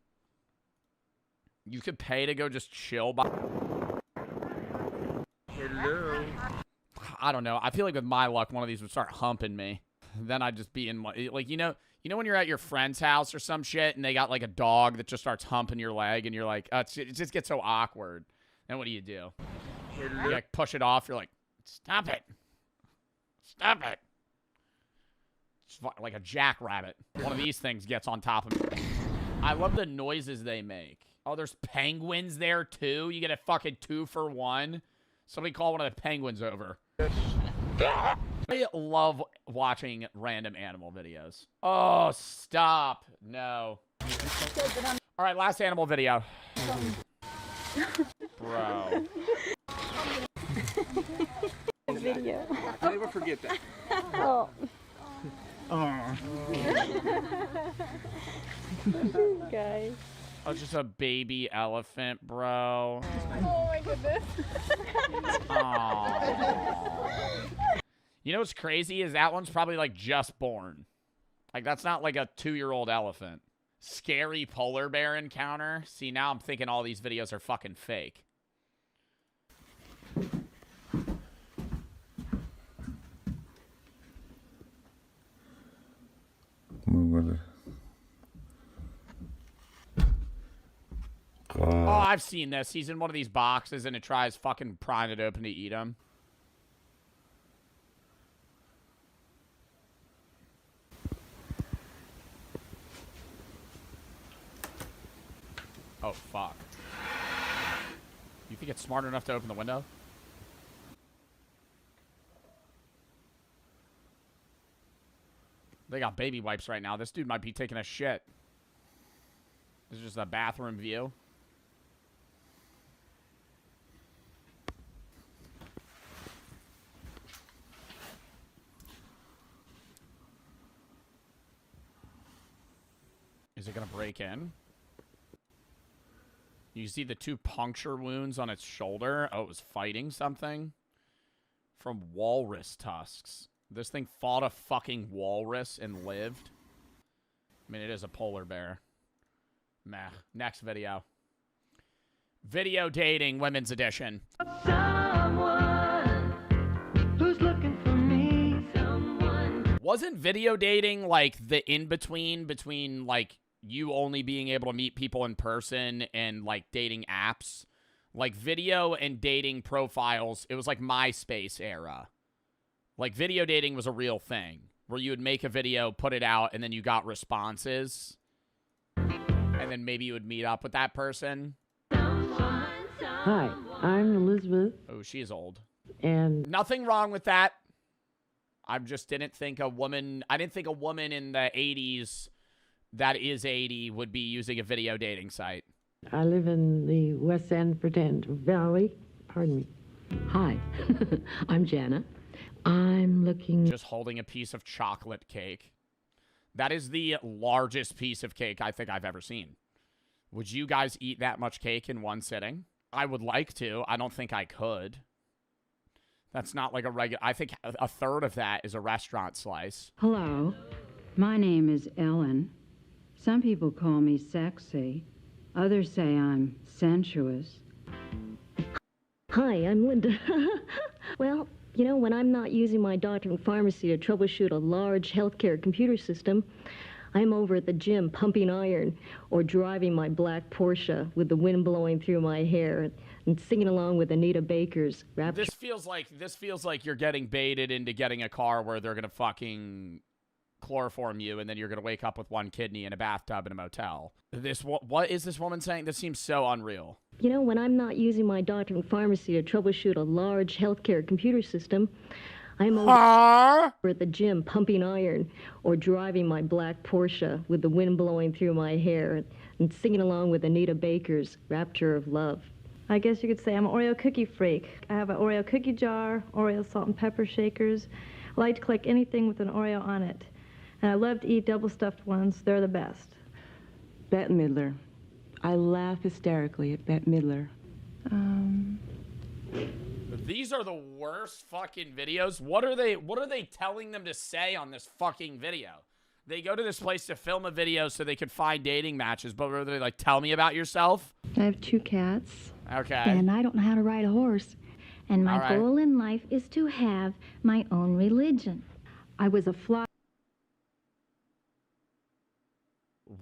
You could pay to go just chill by. Hello. I don't know. I feel like with my luck, one of these would start humping me. Then I'd just be in like you know when you're at your friend's house or some shit and they got like a dog that just starts humping your leg and you're like, it just gets so awkward. Then what do? You like push it off. You're like, stop it, stop it. Like a jackrabbit. One of these things gets on top of me. I love the noises they make. Oh, there's penguins there too. You get a fucking 2 for 1. Somebody call one of the penguins over. I love watching random animal videos. Oh, stop. No. All right, last animal video. Bro. Video. I'll never forget that. Oh. Oh. Guys. Oh, just a baby elephant, bro. Oh my goodness. Aww. You know what's crazy is that one's probably like just born. Like that's not like a 2-year-old elephant. Scary polar bear encounter. See, now I'm thinking all these videos are fucking fake. Oh, I've seen this. He's in one of these boxes and it tries fucking prying it open to eat him. Oh, fuck. You think it's smart enough to open the window? They got baby wipes right now. This dude might be taking a shit. This is just a bathroom view. Is it gonna break in? You see the 2 puncture wounds on its shoulder. Oh, it was fighting something? From walrus tusks. This thing fought a fucking walrus and lived. I mean, it is a polar bear. Meh. Next video. Video dating, women's edition. Someone who's looking for me. Someone. Wasn't video dating like the in-between between like you only being able to meet people in person and like dating apps? Like video and dating profiles, it was like MySpace era. Like video dating was a real thing where you would make a video, put it out, and then you got responses. And then maybe you would meet up with that person. Hi, I'm Elizabeth. Oh, she's old. And nothing wrong with that. I just didn't think a woman in the 80s that is 80 would be using a video dating site. I live in the West End Pretend Valley. Pardon me. Hi, I'm Jana. I'm looking... Just holding a piece of chocolate cake. That is the largest piece of cake I think I've ever seen. Would you guys eat that much cake in one sitting? I would like to. I don't think I could. That's not like a regular... I think a third of that is a restaurant slice. Hello, my name is Ellen. Some people call me sexy. Others say I'm sensuous. Hi, I'm Linda. Well, you know, when I'm not using my doctor and pharmacy to troubleshoot a large healthcare computer system, I'm over at the gym pumping iron or driving my black Porsche with the wind blowing through my hair and singing along with Anita Baker's rap. This feels like you're getting baited into getting a car where they're gonna fucking chloroform you and then you're gonna wake up with one kidney in a bathtub in a motel. What is this woman saying? This seems so unreal. You know, when I'm not using my doctor and pharmacy to troubleshoot a large healthcare computer system, I'm over at the gym pumping iron or driving my black Porsche with the wind blowing through my hair and singing along with Anita Baker's Rapture of Love. I guess you could say I'm an Oreo cookie freak. I have an Oreo cookie jar, Oreo salt and pepper shakers. I like to collect anything with an Oreo on it. And I love to eat double stuffed ones. They're the best. Bette Midler. I laugh hysterically at Bette Midler. These are the worst fucking videos. What are they telling them to say on this fucking video? They go to this place to film a video so they could find dating matches, but are they like, tell me about yourself? I have 2 cats. Okay. And I don't know how to ride a horse. And my All right. goal in life is to have my own religion. I was a fly.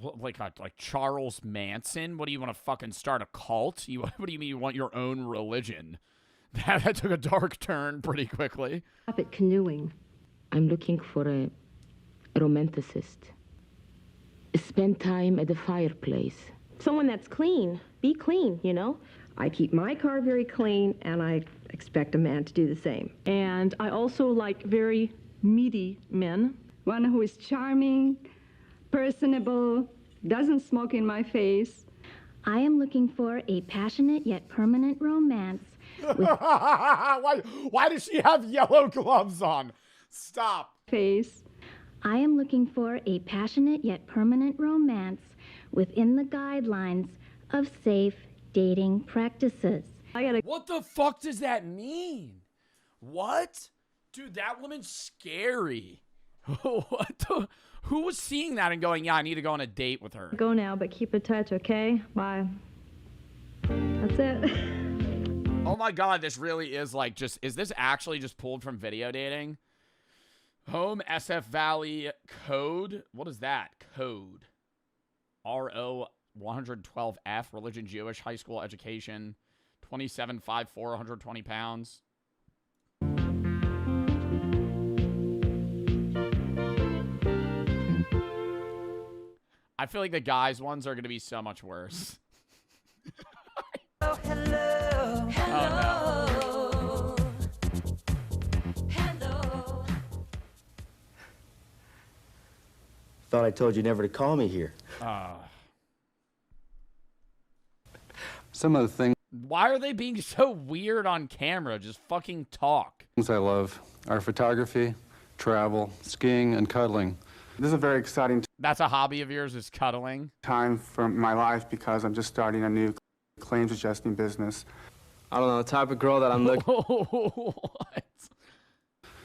What, like Charles Manson? What do you want to fucking start a cult? What do you mean you want your own religion? That took a dark turn pretty quickly. Stop it canoeing. I'm looking for a romanticist. Spend time at the fireplace. Someone that's clean. Be clean, you know? I keep my car very clean, and I expect a man to do the same. And I also like very meaty men. One who is charming, personable, doesn't smoke in my face. I am looking for a passionate yet permanent romance. Why does she have yellow gloves on? Stop. Face. I am looking for a passionate yet permanent romance within the guidelines of safe dating practices. What the fuck does that mean? What? Dude, that woman's scary. Who was seeing that and going, yeah, I need to go on a date with her? Go now, but keep in touch, okay? Bye. That's it. Oh my god, this really is like is this actually just pulled from video dating? Home SF Valley code? What is that? Code. RO 112F, religion Jewish, high school education, 27.54, 120 pounds. I feel like the guys' ones are going to be so much worse. Oh, Thought I told you never to call me here. Some of the things Why are they being so weird on camera? Just fucking talk. I love are photography, travel, skiing, and cuddling. This is a very exciting That's a hobby of yours, is cuddling? time for my life because I'm just starting a new claims adjusting business. I don't know, the type of girl that I'm looking What?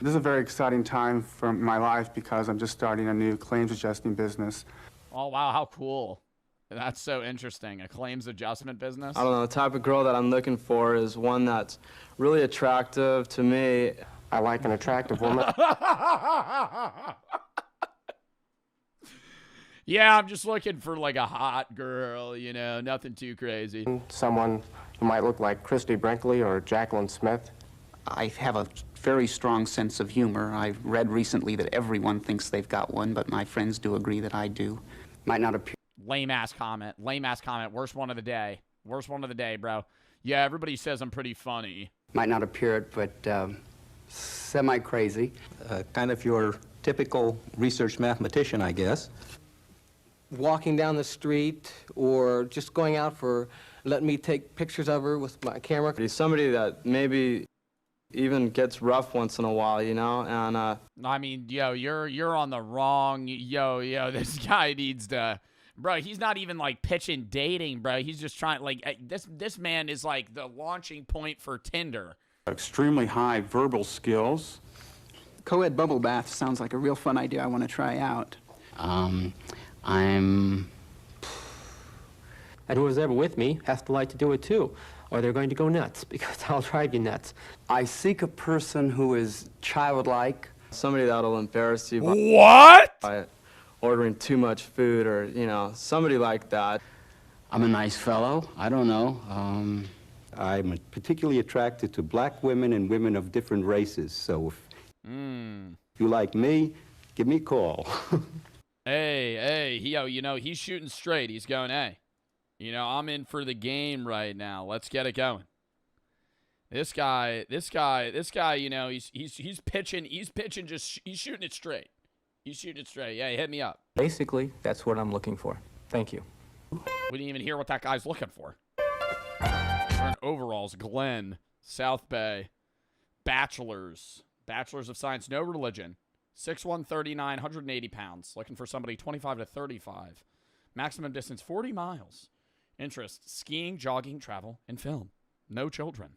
This is a very exciting time for my life because I'm just starting a new claims adjusting business. Oh, wow, how cool. That's so interesting. A claims adjustment business? I don't know, the type of girl that I'm looking for is one that's really attractive to me. I like an attractive woman. Yeah, I'm just looking for like a hot girl, you know, nothing too crazy. Someone who might look like Christy Brinkley or Jacqueline Smith. I have a very strong sense of humor. I've read recently that everyone thinks they've got one, but my friends do agree that I do. Might not appear. Lame ass comment. Lame ass comment. Worst one of the day. Worst one of the day, bro. Yeah, everybody says I'm pretty funny. Might not appear it, but semi-crazy. Kind of your typical research mathematician, I guess. Walking down the street or just going out for letting me take pictures of her with my camera. He's somebody that maybe even gets rough once in a while, you know, and I mean, yo, you're on the wrong. Yo, this guy needs to. Bro, he's not even like pitching dating, bro. He's just trying like this man is like the launching point for Tinder. Extremely high verbal skills. Co-ed bubble bath sounds like a real fun idea I want to try out. And whoever's ever with me has to like to do it too, or they're going to go nuts, because I'll drive you nuts. I seek a person who is childlike. somebody that'll embarrass you by ordering too much food, or, you know, somebody like that. I'm a nice fellow. I don't know. I'm particularly attracted to black women and women of different races. So if you like me, give me a call. Hey, yo, you know, he's shooting straight. He's going, hey, you know, I'm in for the game right now. Let's get it going. This guy, you know, he's pitching, he's shooting it straight. He's shooting it straight. Yeah, hit me up. Basically, that's what I'm looking for. Thank you. We didn't even hear what that guy's looking for. Wearing overalls, Glenn, South Bay, bachelors of science, no religion, 6'1", 39, 180 pounds. Looking for somebody 25 to 35. Maximum distance 40 miles. Interest: skiing, jogging, travel, and film. No children.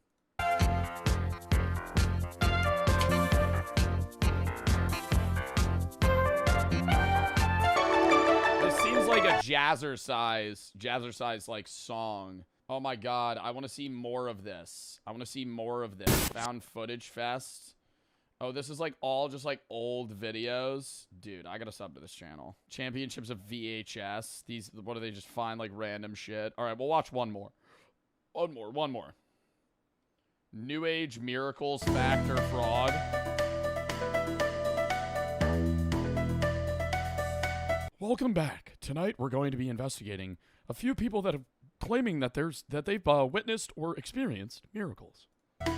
Like a jazzercise like song. Oh my god, I want to see more of this. Found footage fest. Oh, this is like all just like old videos. Dude, I gotta sub to this channel. Championships of VHS. These, what do they just find like random shit? All right, we'll watch one more. One more. New Age Miracles Factor Fraud. Welcome back. Tonight we're going to be investigating a few people that have claiming that they've witnessed or experienced miracles. Ooh,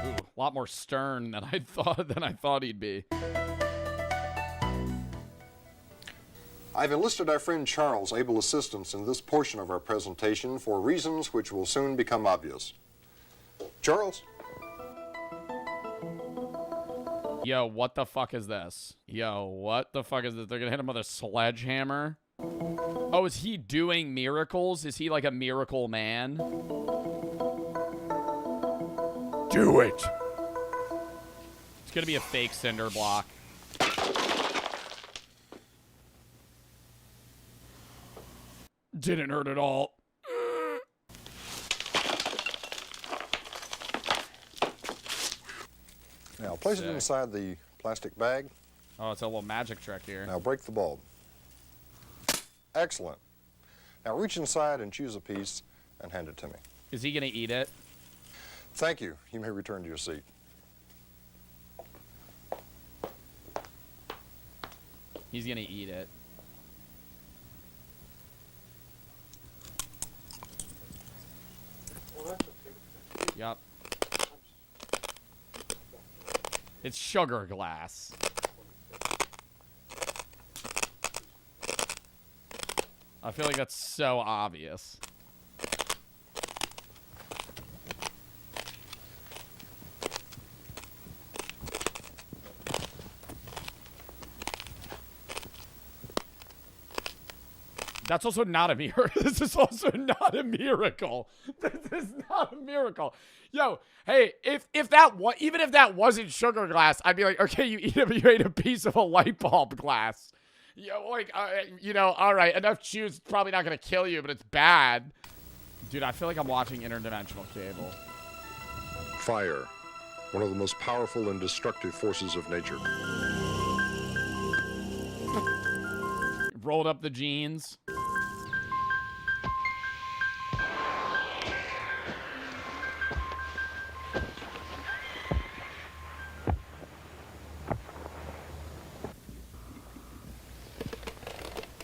a lot more stern than I thought he'd be. I've enlisted our friend Charles' able assistance in this portion of our presentation for reasons which will soon become obvious. Charles? Yo, what the fuck is this? They're gonna hit him with a sledgehammer? Oh, is he doing miracles? Is he like a miracle man? Do it! It's gonna be a fake cinder block. Didn't hurt at all. Now place it inside the plastic bag. Oh, it's a little magic trick here. Now break the bulb. Excellent. Now reach inside and choose a piece and hand it to me. Is he gonna eat it? Thank you. You may return to your seat. He's gonna eat it. Yup. It's sugar glass. I feel like that's so obvious. That's also not a miracle. This is also not a miracle. This is not a miracle. Yo, hey, if that was, even if that wasn't sugar glass, I'd be like, okay, you ate a piece of a light bulb glass. Yo, like, you know, all right, enough chew's probably not gonna kill you, but it's bad. Dude, I feel like I'm watching interdimensional cable. Fire, one of the most powerful and destructive forces of nature. Rolled up the jeans.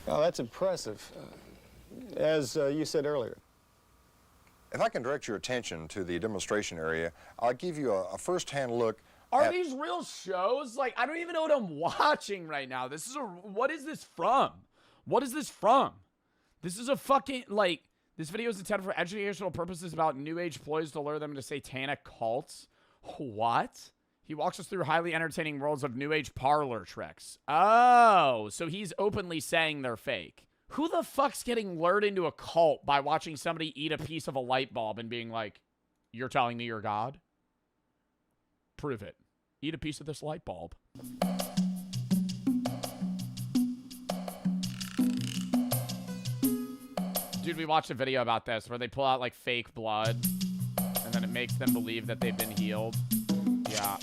Oh, that's impressive. As you said earlier. If I can direct your attention to the demonstration area, I'll give you a first-hand look. Are these real shows? Like, I don't even know what I'm watching right now. This is what is this from? What is this from? This is a fucking, like, this video is intended for educational purposes about New Age ploys to lure them into satanic cults. What? He walks us through highly entertaining worlds of New Age parlor tricks. Oh, so he's openly saying they're fake. Who the fuck's getting lured into a cult by watching somebody eat a piece of a light bulb and being like, you're telling me you're God? Prove it. Eat a piece of this light bulb. Dude, we watched a video about this where they pull out like fake blood and then it makes them believe that they've been healed. Yeah.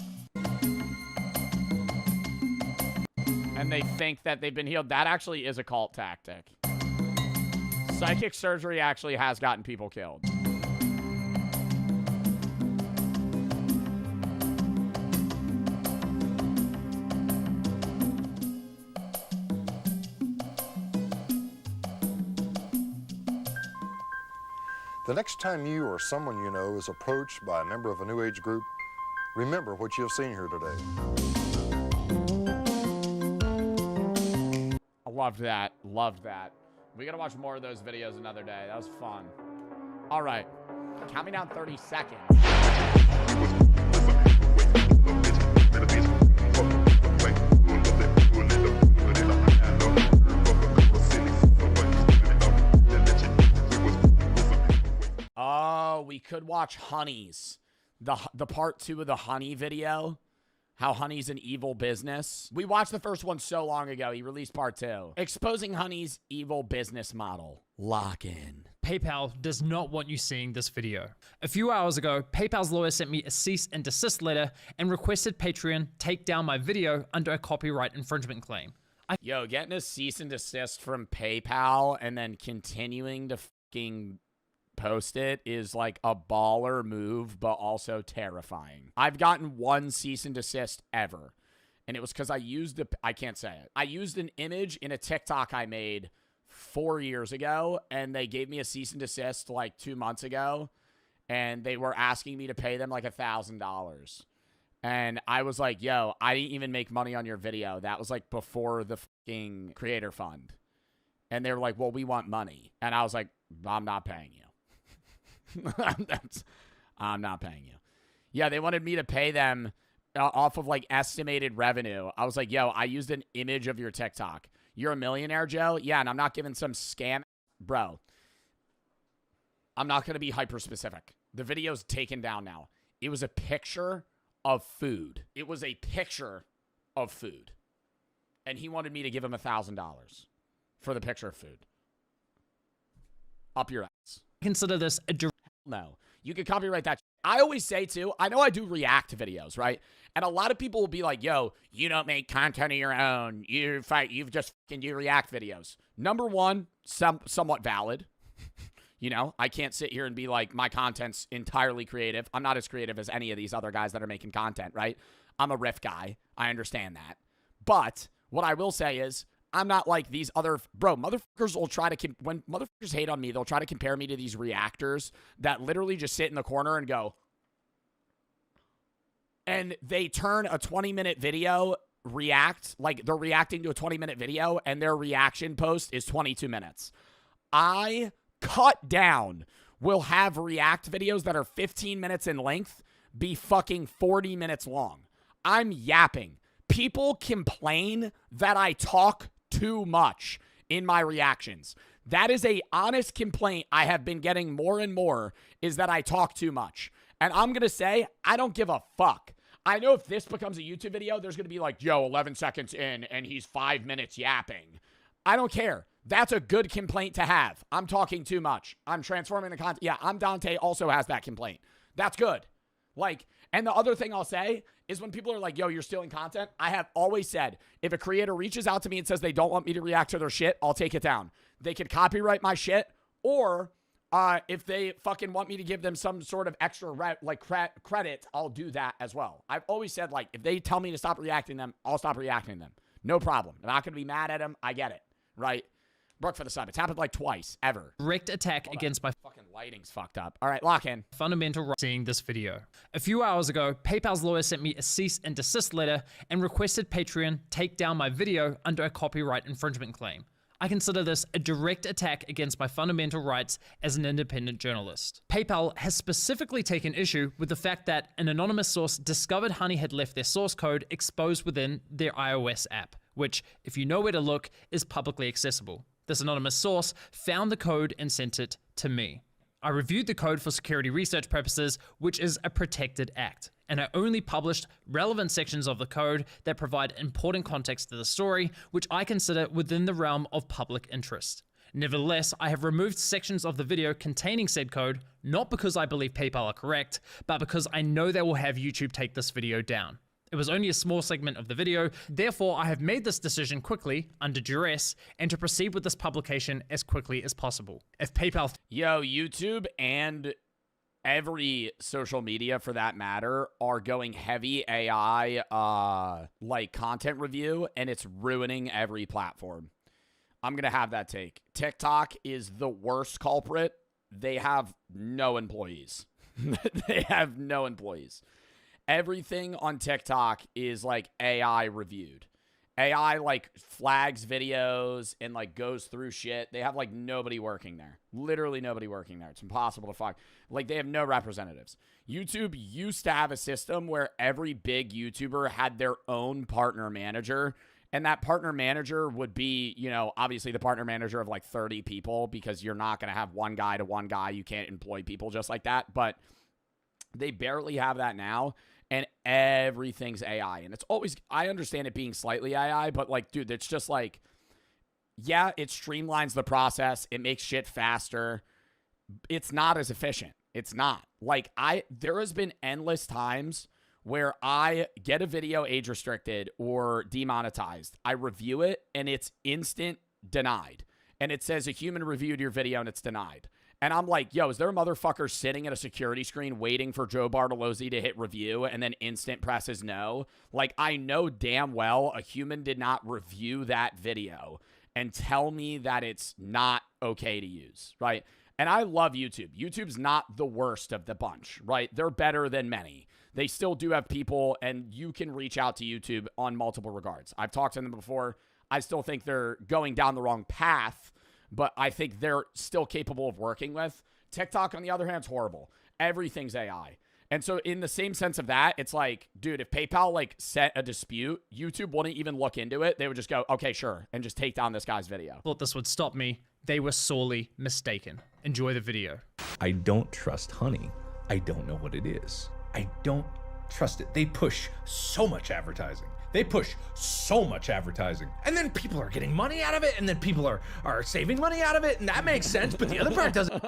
And they think that they've been healed. That actually is a cult tactic. Psychic surgery actually has gotten people killed. The next time you or someone you know is approached by a member of a New Age group, remember what you have seen here today. I loved that. Loved that. We gotta watch more of those videos another day. That was fun. All right. Count me down 30 seconds. Oh, we could watch Honeys. The part 2 of the Honey video. How Honey's an evil business. We watched the first one so long ago. He released part 2. Exposing Honey's evil business model. Lock in. PayPal does not want you seeing this video. A few hours ago, PayPal's lawyer sent me a cease and desist letter and requested Patreon take down my video under a copyright infringement claim. Yo, getting a cease and desist from PayPal and then continuing to fucking post it is like a baller move, but also terrifying. I've gotten one cease and desist ever, and it was because I used I can't say it. I used an image in a TikTok I made 4 years ago, and they gave me a cease and desist like 2 months ago, and they were asking me to pay them like $1,000. And I was like, yo, I didn't even make money on your video. That was like before the fucking creator fund. And they were like, well, we want money. And I was like, I'm not paying you. I'm not paying you. Yeah, they wanted me to pay them off of like estimated revenue. I was like, yo, I used an image of your TikTok. You're a millionaire, Joe? Yeah, and I'm not giving some scam. Bro, I'm not going to be hyper specific. The video's taken down now. It was a picture of food. It was a picture of food. And he wanted me to give him $1,000 for the picture of food. Up your ass. Consider this a no. You can copyright that. I always say, too, I know I do react videos, right? And a lot of people will be like, yo, you don't make content of your own. You've just fucking do react videos. Number one, somewhat valid. You know, I can't sit here and be like, my content's entirely creative. I'm not as creative as any of these other guys that are making content, right? I'm a riff guy. I understand that. But what I will say is, I'm not like these other, bro, motherfuckers will try to, when motherfuckers hate on me, they'll try to compare me to these reactors that literally just sit in the corner and go, and they turn a 20-minute video like they're reacting to a 20-minute video and their reaction post is 22 minutes. I cut down will have react videos that are 15 minutes in length be fucking 40 minutes long. I'm yapping. People complain that I talk too much in my reactions. That is a honest complaint I have been getting more and more, is that I talk too much. And I'm going to say, I don't give a fuck. I know if this becomes a YouTube video, there's going to be like, yo, 11 seconds in and he's 5 minutes yapping. I don't care. That's a good complaint to have. I'm talking too much. I'm transforming the content. Yeah, I'm Dante also has that complaint. That's good. Like, and the other thing I'll say is when people are like, yo, you're stealing content, I have always said, if a creator reaches out to me and says they don't want me to react to their shit, I'll take it down. They could copyright my shit, or if they fucking want me to give them some sort of extra credit, I'll do that as well. I've always said, like, if they tell me to stop reacting to them, I'll stop reacting to them. No problem. I'm not going to be mad at them. I get it, right? Brooke for the sub. It's happened like twice, ever. Direct attack against my fucking lighting's fucked up. All right, lock in. Fundamental right. Seeing this video. A few hours ago, PayPal's lawyer sent me a cease and desist letter and requested Patreon take down my video under a copyright infringement claim. I consider this a direct attack against my fundamental rights as an independent journalist. PayPal has specifically taken issue with the fact that an anonymous source discovered Honey had left their source code exposed within their iOS app, which, if you know where to look, is publicly accessible. This anonymous source found the code and sent it to me. I reviewed the code for security research purposes, which is a protected act, and I only published relevant sections of the code that provide important context to the story, which I consider within the realm of public interest. Nevertheless, I have removed sections of the video containing said code, not because I believe PayPal are correct, but because I know they will have YouTube take this video down. It was only a small segment of the video, therefore I have made this decision quickly, under duress, and to proceed with this publication as quickly as possible. If PayPal... Yo, YouTube and every social media for that matter are going heavy AI like content review, and it's ruining every platform. I'm going to have that take. TikTok is the worst culprit. They have no employees. They have no employees. Everything on TikTok is like AI reviewed. AI like flags videos and like goes through shit. They have like nobody working there. Literally nobody working there. It's impossible to find. Like they have no representatives. YouTube used to have a system where every big YouTuber had their own partner manager. And that partner manager would be, you know, obviously the partner manager of like 30 people, because you're not going to have one guy to one guy. You can't employ people just like that. But they barely have that now. And everything's AI. And it's always, I understand it being slightly AI, but like, dude, it's just like, yeah, it streamlines the process. It makes shit faster. It's not as efficient. It's not. Like, there has been endless times where I get a video age restricted or demonetized. I review it and it's instant denied. And it says a human reviewed your video and it's denied. And I'm like, yo, is there a motherfucker sitting at a security screen waiting for Joe Bartolozzi to hit review and then instant presses no? Like, I know damn well a human did not review that video and tell me that it's not okay to use, right? And I love YouTube. YouTube's not the worst of the bunch, right? They're better than many. They still do have people, and you can reach out to YouTube on multiple regards. I've talked to them before. I still think they're going down the wrong path, but I think they're still capable of working with. TikTok, on the other hand, is horrible. Everything's AI. And so in the same sense of that, it's like, dude, if PayPal like set a dispute, YouTube wouldn't even look into it. They would just go, okay, sure, and just take down this guy's video. Thought this would stop me. They were sorely mistaken. Enjoy the video. I don't trust Honey. I don't know what it is. I don't trust it. They push so much advertising. They push so much advertising, and then people are getting money out of it, and then people are saving money out of it, and that makes sense, but the other part doesn't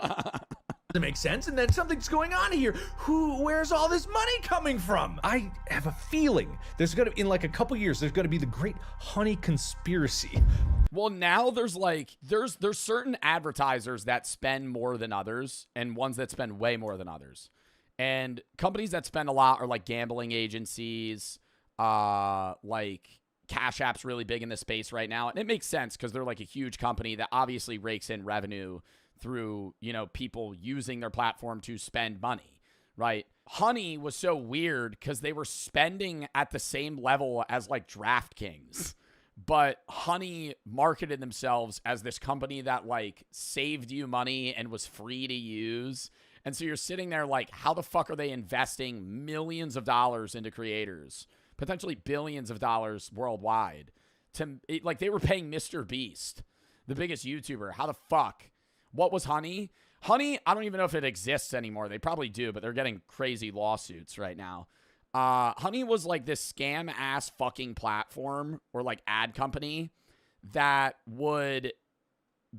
make sense, and then something's going on here. Where's all this money coming from? I have a feeling there's gonna, in like a couple years, there's gonna be the great Honey conspiracy. Well, now there's like, there's certain advertisers that spend more than others, and ones that spend way more than others. And companies that spend a lot are like gambling agencies, like Cash App's really big in this space right now. And it makes sense because they're like a huge company that obviously rakes in revenue through, you know, people using their platform to spend money, right? Honey was so weird because they were spending at the same level as like DraftKings. But Honey marketed themselves as this company that like saved you money and was free to use. And so you're sitting there like, how the fuck are they investing millions of dollars into creators, potentially billions of dollars worldwide? Like they were paying Mr. Beast, the biggest YouTuber. How the fuck? What was Honey? Honey, I don't even know if it exists anymore. They probably do, but they're getting crazy lawsuits right now. Honey was like this scam ass fucking platform or like ad company that would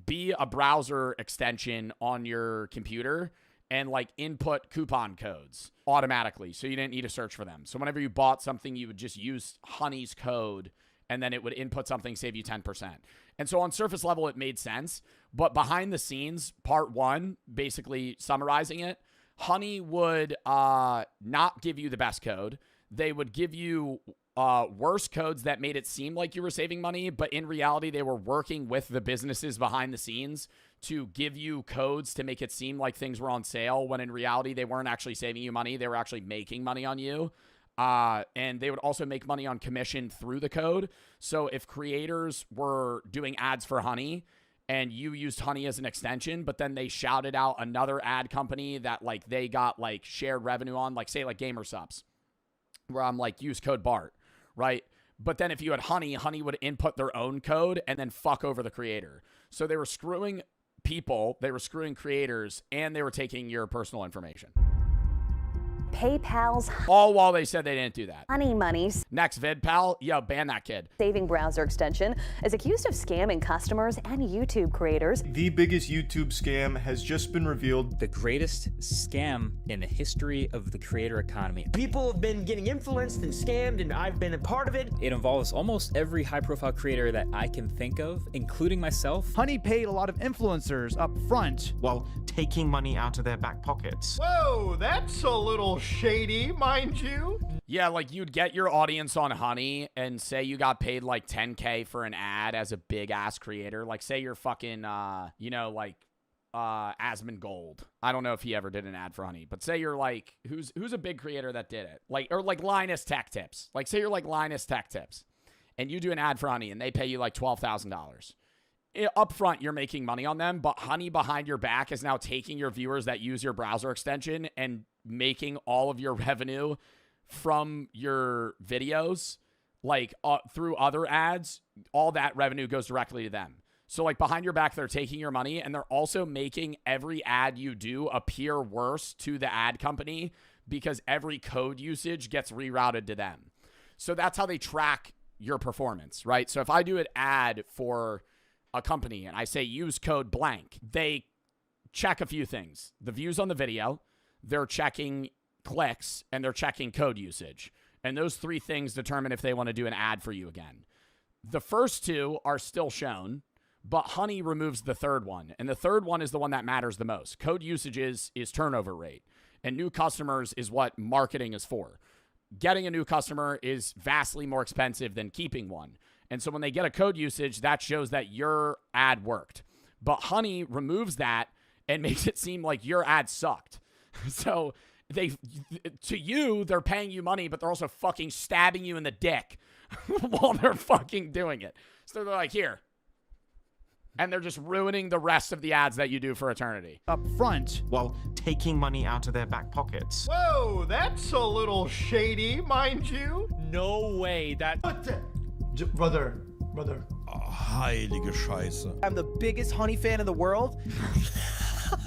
be a browser extension on your computer and like input coupon codes automatically. So you didn't need to search for them. So whenever you bought something, you would just use Honey's code and then it would input something, save you 10%. And so on surface level, it made sense. But behind the scenes, part one, basically summarizing it, Honey would not give you the best code. They would give you worse codes that made it seem like you were saving money, but in reality, they were working with the businesses behind the scenes to give you codes to make it seem like things were on sale, when in reality, they weren't actually saving you money. They were actually making money on you. And they would also make money on commission through the code. So if creators were doing ads for Honey, and you used Honey as an extension, but then they shouted out another ad company that like they got like shared revenue on, like say like Gamer Subs, where I'm like, use code BART, right? But then if you had Honey, Honey would input their own code and then fuck over the creator. So they were screwing people, they were screwing creators, and they were taking your personal information. PayPal's all while they said they didn't do that. Honey Money's next vid, pal. Yo, ban that kid. Saving browser extension is accused of scamming customers and YouTube creators. The biggest YouTube scam has just been revealed. The greatest scam in the history of the creator economy. People have been getting influenced and scammed, and I've been a part of it. It involves almost every high-profile creator that I can think of, including myself. Honey paid a lot of influencers up front while taking money out of their back pockets. Whoa, that's a little shady, mind you. Yeah, like you'd get your audience on Honey and say you got paid like 10K for an ad as a big ass creator. Like say you're fucking, you know, like Asmongold. I don't know if he ever did an ad for Honey, but say you're like, who's a big creator that did it? Like, or like Linus Tech Tips. Like say you're like Linus Tech Tips and you do an ad for Honey and they pay you like $12,000. Up front, you're making money on them, but Honey behind your back is now taking your viewers that use your browser extension and making all of your revenue from your videos, like through other ads. All that revenue goes directly to them. So like behind your back, they're taking your money and they're also making every ad you do appear worse to the ad company because every code usage gets rerouted to them. So that's how they track your performance, right? So if I do an ad for a company and I say use code blank, they check a few things: the views on the video, they're checking clicks, and they're checking code usage. And those three things determine if they want to do an ad for you again. The first two are still shown, but Honey removes the third one. And the third one is the one that matters the most. Code usage is turnover rate, and new customers is what marketing is for. Getting a new customer is vastly more expensive than keeping one. And so when they get a code usage, that shows that your ad worked. But Honey removes that and makes it seem like your ad sucked. So to you, they're paying you money, but they're also fucking stabbing you in the dick while they're fucking doing it. So they're like, here. And they're just ruining the rest of the ads that you do for eternity. Up front while taking money out of their back pockets. Whoa, that's a little shady, mind you. No way, that... Brother. Heilige Scheiße. I'm the biggest Honey fan in the world.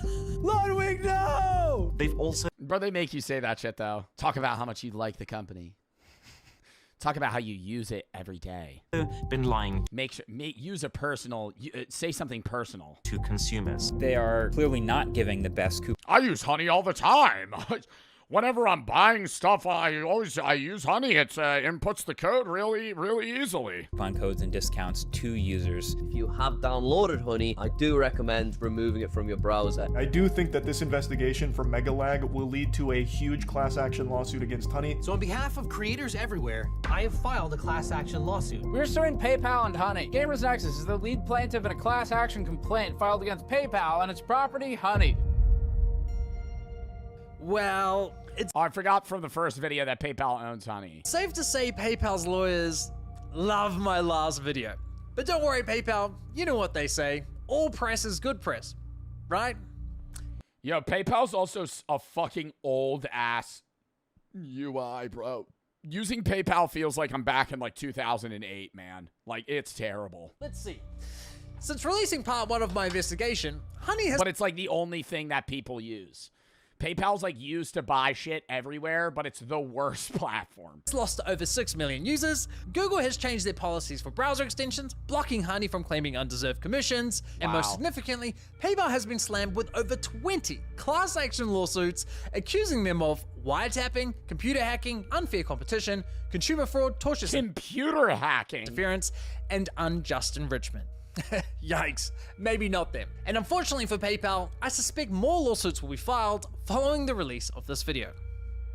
Ludwig, no! They've also... Bro, they make you say that shit, though. Talk about how much you like the company. Talk about how you use it every day. Been lying. Use a personal... say something personal. To consumers. They are clearly not giving the best coupon. I use Honey all the time. Whenever I'm buying stuff, I use Honey. It inputs the code really easily. Coupon codes and discounts to users. If you have downloaded Honey, I do recommend removing it from your browser. I do think that this investigation from Megalag will lead to a huge class action lawsuit against Honey. So on behalf of creators everywhere, I have filed a class action lawsuit. We're suing PayPal and Honey. Gamers Nexus is the lead plaintiff in a class action complaint filed against PayPal and its property, Honey. Well, it's I forgot from the first video that PayPal owns Honey. safe to say PayPal's lawyers love my last video. But don't worry, PayPal, you know what they say. All press is good press, right? Yo, PayPal's also a fucking old-ass UI, bro. Using PayPal feels like I'm back in, like, 2008, man. Like, it's terrible. Let's see. Since releasing part 1 of my investigation, Honey has... But it's, like, the only thing that people use. PayPal's, like, used to buy shit everywhere, but it's the worst platform. It's lost over 6 million users. Google has changed their policies for browser extensions, blocking Honey from claiming undeserved commissions. And most significantly, PayPal has been slammed with over 20 class action lawsuits accusing them of wiretapping, computer hacking, unfair competition, consumer fraud, tortious computer hacking, interference, and unjust enrichment. Yikes, maybe not them. And unfortunately for PayPal, I suspect more lawsuits will be filed following the release of this video.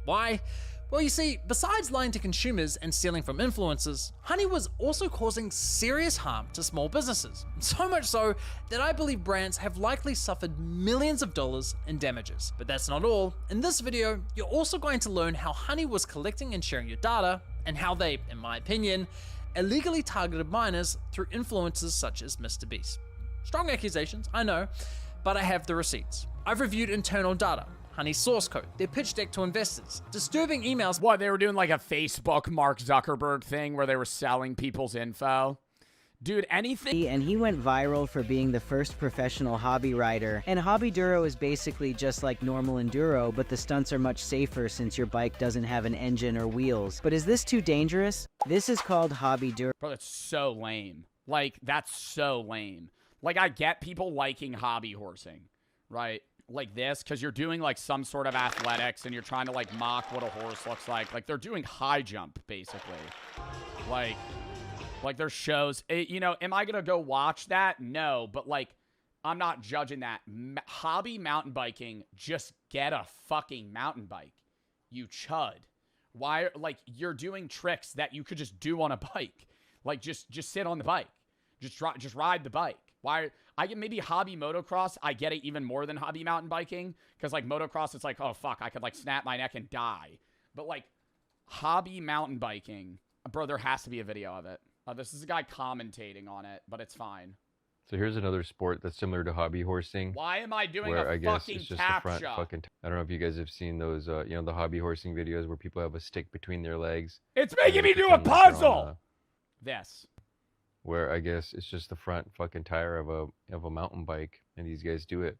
Why? Well, you see, besides lying to consumers and stealing from influencers, Honey was also causing serious harm to small businesses. So much so that I believe brands have likely suffered millions of dollars in damages. But that's not all. In this video, you're also going to learn how Honey was collecting and sharing your data, and how they, in my opinion, illegally targeted minors through influencers such as Mr. Beast. Strong accusations, I know, but I have the receipts. I've reviewed internal data, Honey's source code, their pitch deck to investors, disturbing emails. What, they were doing like a Facebook Mark Zuckerberg thing where they were selling people's info? Dude, anything. And he went viral for being the first professional hobby rider. And hobby duro is basically just like normal enduro, but the stunts are much safer since your bike doesn't have an engine or wheels. But is this too dangerous? This is called hobby duro. Bro, that's so lame. Like, that's so lame. Like, I get people liking hobby horsing, right? Like this, because you're doing like some sort of athletics and you're trying to like mock what a horse looks like. Like, they're doing high jump, basically. Like there's shows, you know, am I going to go watch that? No, but like, I'm not judging that. Hobby mountain biking, just get a fucking mountain bike, you chud. Why, like, you're doing tricks that you could just do on a bike. Like, just sit on the bike. Just ride the bike. Why, I get maybe hobby motocross, I get it even more than hobby mountain biking, because like motocross, it's like, oh fuck, I could like snap my neck and die. But like, hobby mountain biking, bro, there has to be a video of it. This is a guy commentating on it, but it's fine. So here's another sport that's similar to hobby horsing. Why am I doing where a I guess fucking it's just the front captcha? fucking. I don't know if you guys have seen those, you know, the hobby horsing videos where people have a stick between their legs. It's making me do a puzzle. This. Where I guess it's just the front fucking tire of a mountain bike, and these guys do it.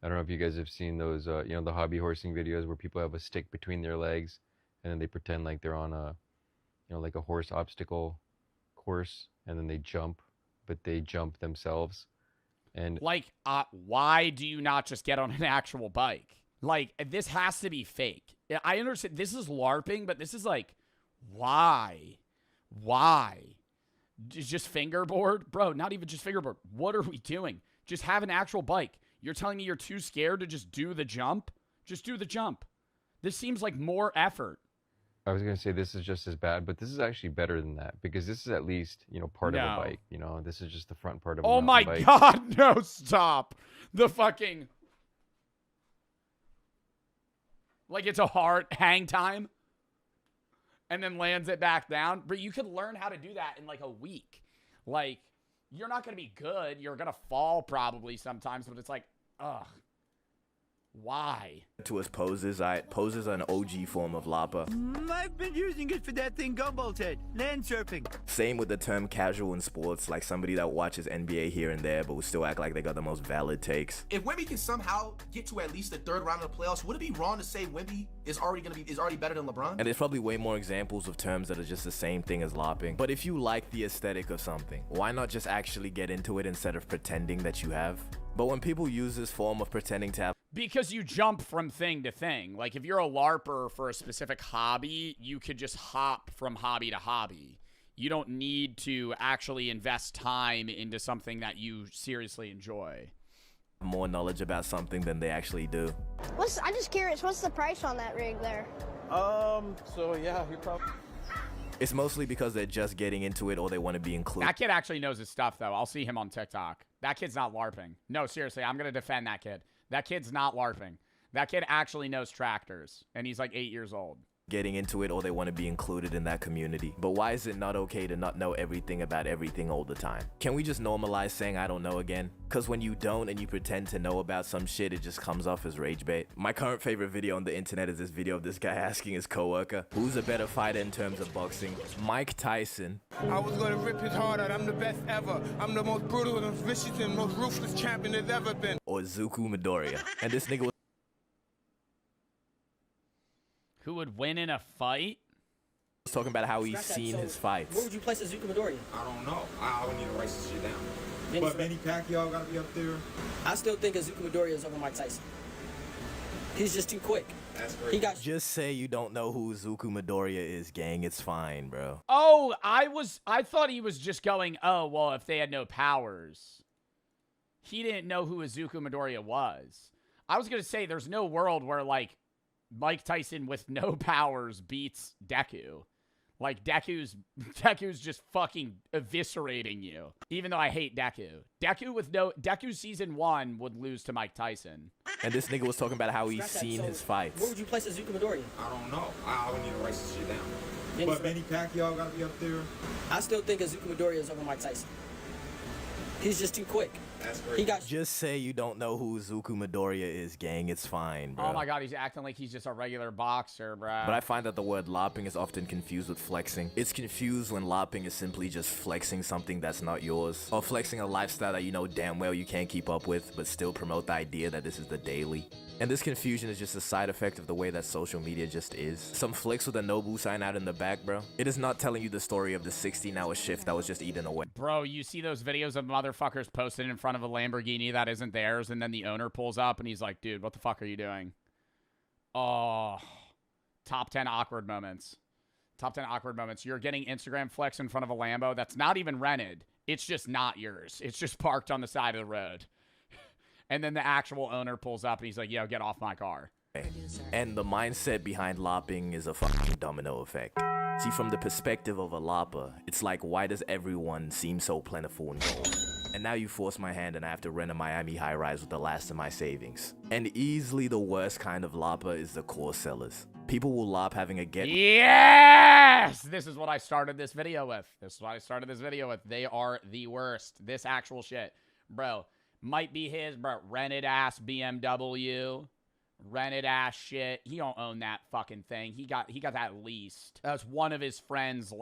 I don't know if you guys have seen those, you know, the hobby horsing videos where people have a stick between their legs, and then they pretend like they're on a, you know, like a horse obstacle course, and then they jump, but they jump themselves. And like, why do you not just get on an actual bike? Like, this has to be fake. I understand this is LARPing, but this is like, why? Just fingerboard? Bro, not even just fingerboard. What are we doing? Just have an actual bike. You're telling me you're too scared to just do the jump? Just do the jump. This seems like more effort. I was going to say this is just as bad, but this is actually better than that, because this is at least, you know, part of a bike, you know. This is just the front part of a mountain bike. Oh my God, no, stop. The fucking, like, it's a hard hang time and then lands it back down. But you could learn how to do that in like a week. Like, you're not going to be good. You're going to fall probably sometimes, but it's like, ugh. Why? To his poses, poses are an OG form of LAPA. I've been using it for that thing Gumball's head, land surfing. Same with the term casual in sports, like somebody that watches NBA here and there, but will still act like they got the most valid takes. If Wemby can somehow get to at least the third round of the playoffs, would it be wrong to say Wemby is already better than LeBron? And there's probably way more examples of terms that are just the same thing as LAPing. But if you like the aesthetic of something, why not just actually get into it instead of pretending that you have? But when people use this form of pretending to have... Because you jump from thing to thing. Like, if you're a LARPer for a specific hobby, you could just hop from hobby to hobby. You don't need to actually invest time into something that you seriously enjoy. More knowledge about something than they actually do. I'm just curious, what's the price on that rig there? So yeah, you probably... It's mostly because they're just getting into it or they want to be included. That kid actually knows his stuff, though. I'll see him on TikTok. That kid's not LARPing. No, seriously, I'm going to defend that kid. That kid's not LARPing. That kid actually knows tractors, and he's like 8 years old. Getting into it, or they want to be included in that community. But why is it not okay to not know everything about everything all the time? Can we just normalize saying I don't know again? Because when you don't and you pretend to know about some shit, it just comes off as rage bait. My current favorite video on the internet is this video of this guy asking his coworker, who's a better fighter in terms of boxing, Mike Tyson? I was gonna rip his heart out. I'm the best ever. I'm the most brutal and vicious and most ruthless champion there's ever been. Or Zuku Midoriya. And this nigga was Who would win in a fight? talking about how he's seen his fights. Where would you place a Zuka Midoriya? I don't know. I would need to write this shit down. But Manny Pacquiao gotta be up there. I still think a Zuka Midoriya is over Mike Tyson. He's just too quick. That's great. He got. Just say you don't know who Zuku Midoriya is, gang. It's fine, bro. Oh, I thought he was just going, oh, well, if they had no powers. He didn't know who Izuku Midoriya was. I was going to say there's no world where, like, Mike Tyson with no powers beats Deku. Like, Deku's just fucking eviscerating you. Even though I hate Deku. Deku season 1 would lose to Mike Tyson. And this nigga was talking about how he's seen his fights. Where would you place a Zuka Midoriya? I don't know. I would need to write this shit down. But Manny Pacquiao gotta be up there. I still think a Zuka Midoriya is over Mike Tyson. He's just too quick. That's great. He got. Just say you don't know who Zuku Midoriya is, gang. It's fine, bro. Oh my god, he's acting like he's just a regular boxer, bro. But I find that the word lopping is often confused with flexing. It's confused when lopping is simply just flexing something that's not yours. Or flexing a lifestyle that you know damn well you can't keep up with, but still promote the idea that this is the daily. And this confusion is just a side effect of the way that social media just is. Some flicks with a Nobu sign out in the back, bro. It is not telling you the story of the 16-hour shift that was just eaten away. Bro, you see those videos of motherfuckers posted in front of a Lamborghini that isn't theirs, and then the owner pulls up and he's like, dude, what the fuck are you doing? Oh, top 10 awkward moments. Top 10 awkward moments. You're getting Instagram flex in front of a Lambo that's not even rented. It's just not yours. It's just parked on the side of the road. And then the actual owner pulls up and he's like, yo, get off my car. And the mindset behind lopping is a fucking domino effect. See, from the perspective of a lopper, it's like, why does everyone seem so plentiful and gold? And now you force my hand and I have to rent a Miami high-rise with the last of my savings. And easily the worst kind of lopper is the core sellers. People will lop having a get. Yes! This is what I started this video with. They are the worst. This actual shit. Bro. Might be his, bro. Rented ass BMW. Rented ass shit. He don't own that fucking thing. He got that leased. That's one of his friends'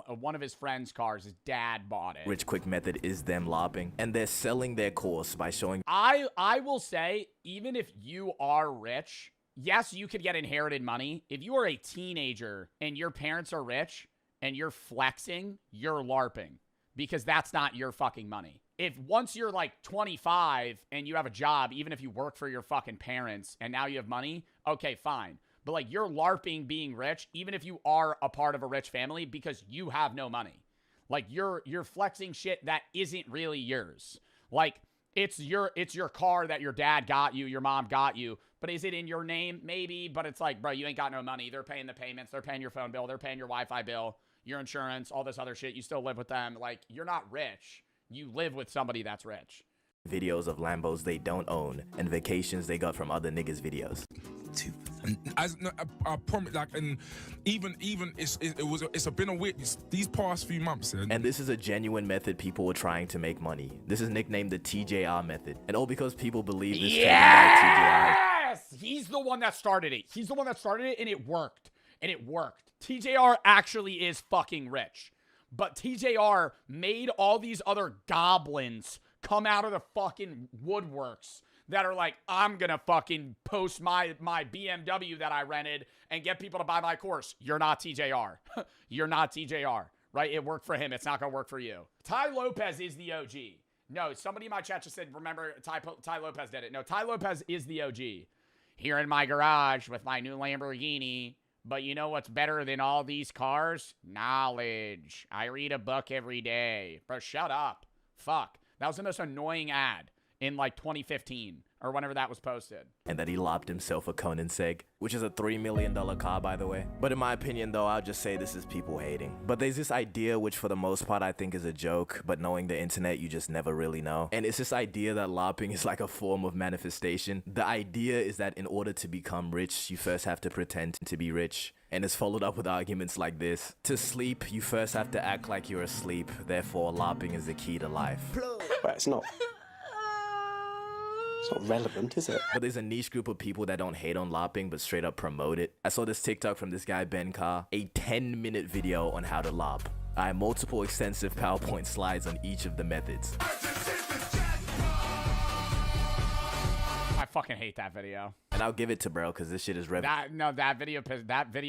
cars. His dad bought it. Rich quick method is them lopping. And they're selling their course by showing. I will say, even if you are rich, yes, you could get inherited money. If you are a teenager and your parents are rich and you're flexing, you're LARPing. Because that's not your fucking money. If once you're like 25 and you have a job, even if you work for your fucking parents and now you have money, okay, fine. But like you're LARPing being rich, even if you are a part of a rich family because you have no money. Like you're flexing shit that isn't really yours. Like it's your car that your dad got you, your mom got you, but is it in your name? Maybe, but it's like, bro, you ain't got no money. They're paying the payments, they're paying your phone bill, they're paying your Wi-Fi bill, your insurance, all this other shit. You still live with them. Like you're not rich. You live with somebody that's rich. Videos of Lambos they don't own and vacations they got from other niggas' videos. I promise, like, and even it's been a witness these past few months. And this is a genuine method people were trying to make money. This is nicknamed the TJR method, and all because people believe this. Yes, he's the one that started it. And it worked. TJR actually is fucking rich. But TJR made all these other goblins come out of the fucking woodworks that are like, I'm gonna fucking post my BMW that I rented and get people to buy my course. You're not TJR. You're not TJR, right? It worked for him. It's not gonna work for you. Ty Lopez is the OG. No, somebody in my chat just said, remember, Ty Lopez did it. No, Ty Lopez is the OG. Here in my garage with my new Lamborghini. But you know what's better than all these cars? Knowledge. I read a book every day. Bro, shut up. Fuck. That was the most annoying ad. in like 2015 or whenever that was posted. And that he lopped himself a Koenigsegg, which is a $3 million car, by the way. But in my opinion, though, I'll just say this is people hating. But there's this idea, which for the most part I think is a joke, but knowing the internet, you just never really know. And it's this idea that lopping is like a form of manifestation. The idea is that in order to become rich, you first have to pretend to be rich. And it's followed up with arguments like this. To sleep, you first have to act like you're asleep. Therefore, lopping is the key to life. But it's not relevant, is it? But there's a niche group of people that don't hate on lopping, but straight up promote it. I saw this TikTok from this guy, Ben Carr, a 10-minute video on how to lop. I have multiple extensive PowerPoint slides on each of the methods. I fucking hate that video. And I'll give it to bro, because this shit is that video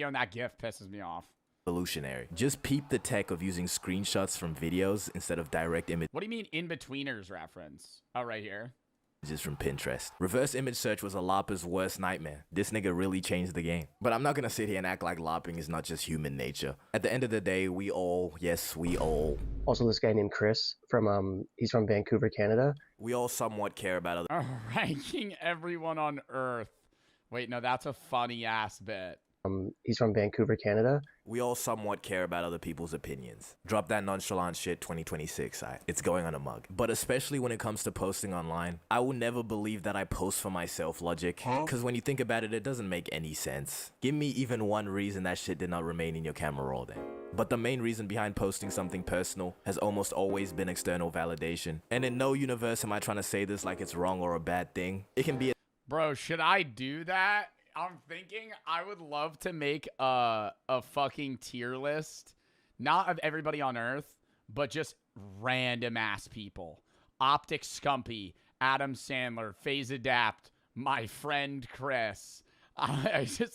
and that GIF pisses me off. Revolutionary. Just peep the tech of using screenshots from videos instead of direct images. What do you mean in-betweeners reference? Oh, right here. Just from Pinterest. Reverse image search was a lopper's worst nightmare. This nigga really changed the game. But I'm not gonna sit here and act like lopping is not just human nature. At the end of the day, we all, yes, we all. Also, this guy named Chris he's from Vancouver, Canada. We all somewhat care about other. Ranking everyone on Earth. Wait, no, that's a funny ass bit. He's from Vancouver, Canada. We all somewhat care about other people's opinions. Drop that nonchalant shit 2026, it's going on a mug. But especially when it comes to posting online, I will never believe that I post for myself logic. Because when you think about it, it doesn't make any sense. Give me even one reason that shit did not remain in your camera roll then. But the main reason behind posting something personal has almost always been external validation. And in no universe am I trying to say this like it's wrong or a bad thing. It can be a— Bro, should I do that? I'm thinking I would love to make a fucking tier list, not of everybody on Earth, but just random ass people. Optic Scumpy, Adam Sandler, Phase Adapt, my friend Chris. I just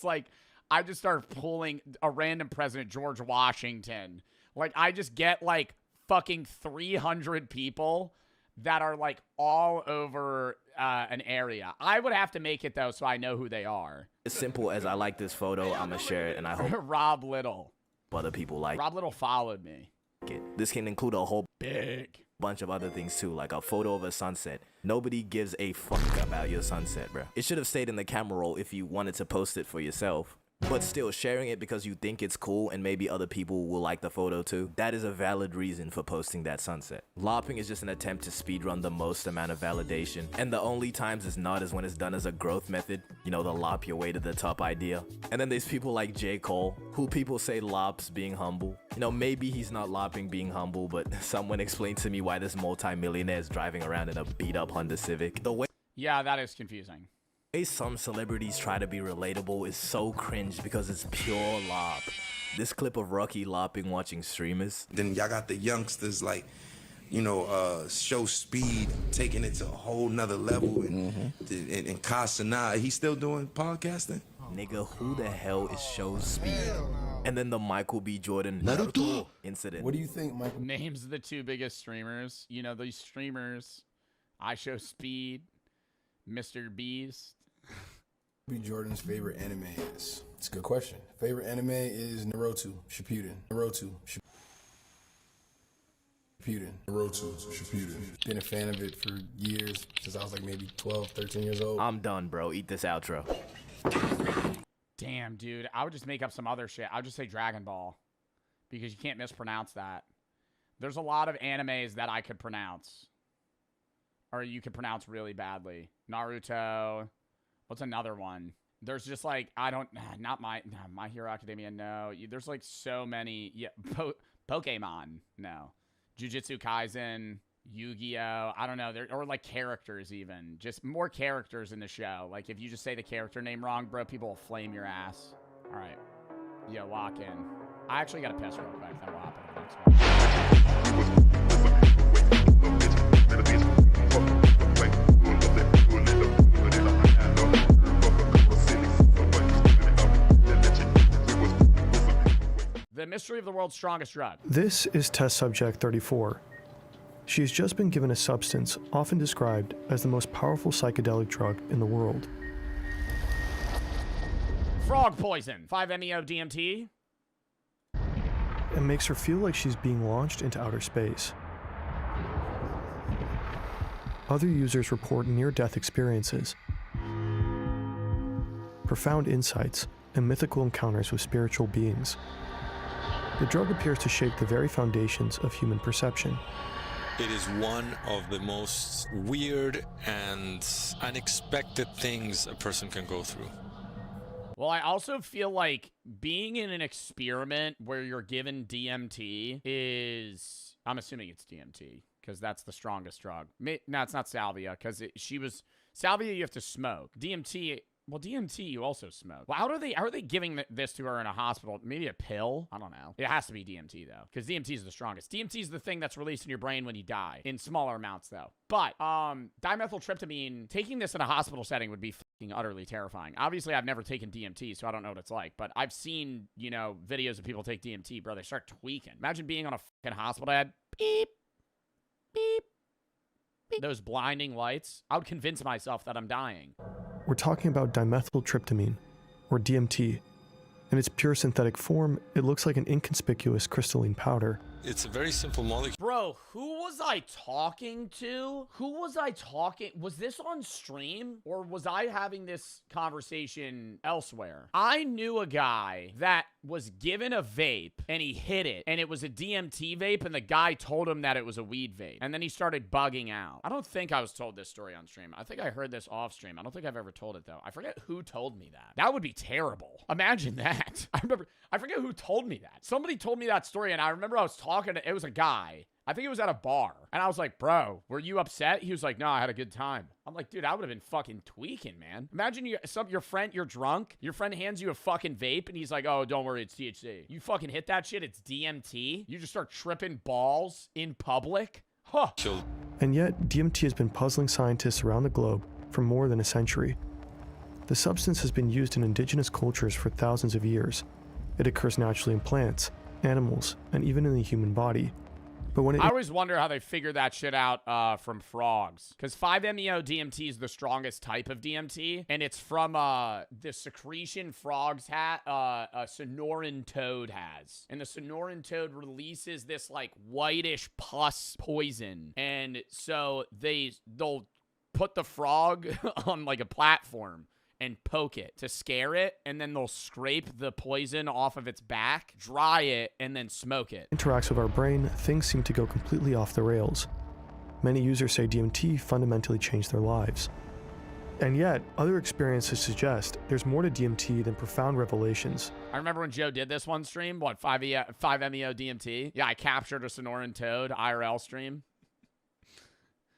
start pulling a random president, George Washington. Like, I just get like fucking 300 people that are like all over an area. I would have to make it though, so I know who they are. As simple as I like this photo, I'm gonna share it, and I hope Rob Little. Other people like. Rob Little followed me. This can include a whole big bunch of other things too, like a photo of a sunset. Nobody gives a fuck about your sunset, bro. It should have stayed in the camera roll if you wanted to post it for yourself. But still, sharing it because you think it's cool and maybe other people will like the photo too, that is a valid reason for posting that sunset. Lopping is just an attempt to speedrun the most amount of validation, and the only times it's not is when it's done as a growth method, you know, the lop your way to the top idea. And then there's people like J. Cole, who people say lops being humble. You know, maybe he's not lopping being humble, but someone explained to me why this multi-millionaire is driving around in a beat-up Honda Civic. The way— Yeah, that is confusing. Some celebrities try to be relatable is so cringe because it's pure lop. This clip of Rocky lopping watching streamers. Then y'all got the youngsters like, you know, Show Speed taking it to a whole nother level. And Kasana, he's still doing podcasting? Nigga, who the hell is Show Speed? And then the Michael B. Jordan Naruto incident. What do you think, Michael? Names the two biggest streamers. You know, these streamers. I Show Speed, Mr. Beast. B. Jordan's favorite anime is? It's a good question. Favorite anime is Naruto Shippuden. Naruto Shippuden. Been a fan of it for years, since I was like maybe 12, 13 years old. I'm done, bro. Eat this outro. Damn, dude. I would just make up some other shit. I would just say Dragon Ball. Because you can't mispronounce that. There's a lot of animes that I could pronounce. Or you could pronounce really badly. Naruto. What's another one? There's just like, not My Hero Academia, no. There's like so many. Yeah, Pokemon, no. Jujutsu Kaisen, Yu-Gi-Oh, I don't know. Or like characters even. Just more characters in the show. Like if you just say the character name wrong, bro, people will flame your ass. All right. Yeah, lock in. I actually got to piss real quick. Then we'll hop into the next one. The mystery of the world's strongest drug. This is test subject 34. She has just been given a substance often described as the most powerful psychedelic drug in the world. Frog poison, 5-MeO-DMT. It makes her feel like she's being launched into outer space. Other users report near-death experiences, profound insights, and mythical encounters with spiritual beings. The drug appears to shake the very foundations of human perception. It is one of the most weird and unexpected things a person can go through. Well, I also feel like being in an experiment where you're given DMT is... I'm assuming it's DMT, because that's the strongest drug. No, it's not salvia, because salvia you have to smoke. DMT... Well, DMT, you also smoke. Well, how are they giving this to her in a hospital? Maybe a pill? I don't know. It has to be DMT, though, because DMT is the strongest. DMT is the thing that's released in your brain when you die, in smaller amounts, though. But dimethyltryptamine, taking this in a hospital setting would be fucking utterly terrifying. Obviously, I've never taken DMT, so I don't know what it's like. But I've seen, videos of people take DMT, bro. They start tweaking. Imagine being on a fucking hospital bed. Beep, beep. Those blinding lights, I would convince myself that I'm dying. We're talking about dimethyltryptamine, or DMT. In its pure synthetic form, it looks like an inconspicuous crystalline powder. It's a very simple molecule. Bro, who was I talking to? Was this on stream? Or was I having this conversation elsewhere? I knew a guy that was given a vape and he hit it and it was a DMT vape and the guy told him that it was a weed vape. And then he started bugging out. I don't think I was told this story on stream. I think I heard this off stream. I don't think I've ever told it though. I forget who told me that. That would be terrible. Imagine that. I forget who told me that. Somebody told me that story and I remember I was talking to, it was a guy. I think it was at a bar. And I was like, bro, were you upset? He was like, no, I had a good time. I'm like, dude, I would have been fucking tweaking, man. Imagine your friend, you're drunk. Your friend hands you a fucking vape and he's like, oh, don't worry, it's THC. You fucking hit that shit, it's DMT. You just start tripping balls in public. Huh. And yet, DMT has been puzzling scientists around the globe for more than a century. The substance has been used in indigenous cultures for thousands of years. It occurs naturally in plants, animals, and even in the human body. But when I always wonder how they figure that shit out from frogs. Because 5-MeO-DMT is the strongest type of DMT. And it's from the secretion frogs a Sonoran toad has. And the Sonoran toad releases this like whitish pus poison. And so they'll put the frog on like a platform and poke it to scare it, and then they'll scrape the poison off of its back, dry it, and then smoke it. Interacts with our brain, things seem to go completely off the rails. Many users say DMT fundamentally changed their lives. And yet, other experiences suggest there's more to DMT than profound revelations. I remember when Joe did this one stream, 5-MeO-DMT? Yeah, I captured a Sonoran toad IRL stream.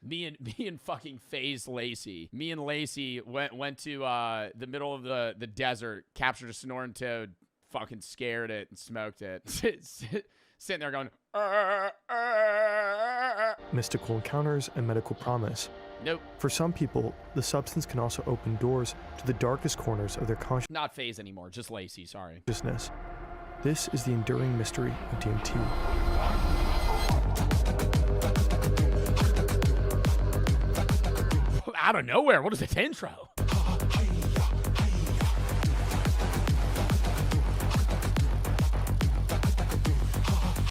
Me and fucking FaZe Lacey. Me and Lacey went to the middle of the desert, captured a Sonoran toad, fucking scared it, and smoked it. Sitting there going, Mystical encounters and medical promise. Nope. For some people, the substance can also open doors to the darkest corners of their consciousness. Not FaZe anymore, just Lacey, sorry. This is the enduring mystery of DMT. Out of nowhere, what is this intro?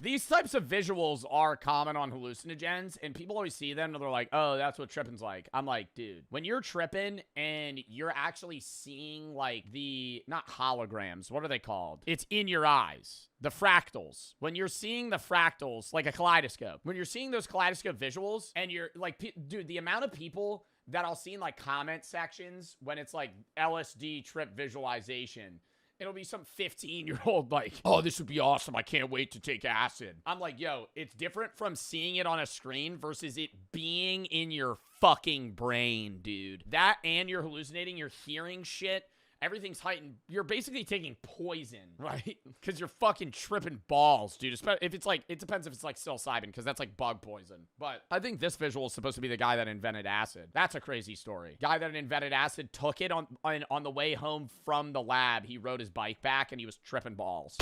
These types of visuals are common on hallucinogens, and people always see them and they're like, oh, that's what tripping's like. I'm like, dude, when you're tripping and you're actually seeing like not holograms, what are they called? It's in your eyes. The fractals. When you're seeing the fractals, like a kaleidoscope, when you're seeing those kaleidoscope visuals and you're like, dude, the amount of people that I'll see in like comment sections when it's like LSD trip visualization, it'll be some 15-year-old like, oh, this would be awesome. I can't wait to take acid. I'm like, yo, it's different from seeing it on a screen versus it being in your fucking brain, dude. That and you're hallucinating, you're hearing shit. Everything's heightened. You're basically taking poison, right? Because you're fucking tripping balls, dude. If it's like, it depends if it's like psilocybin, because that's like bug poison. But I think this visual is supposed to be the guy that invented acid. That's a crazy story. Guy that invented acid took it on the way home from the lab. He rode his bike back and he was tripping balls.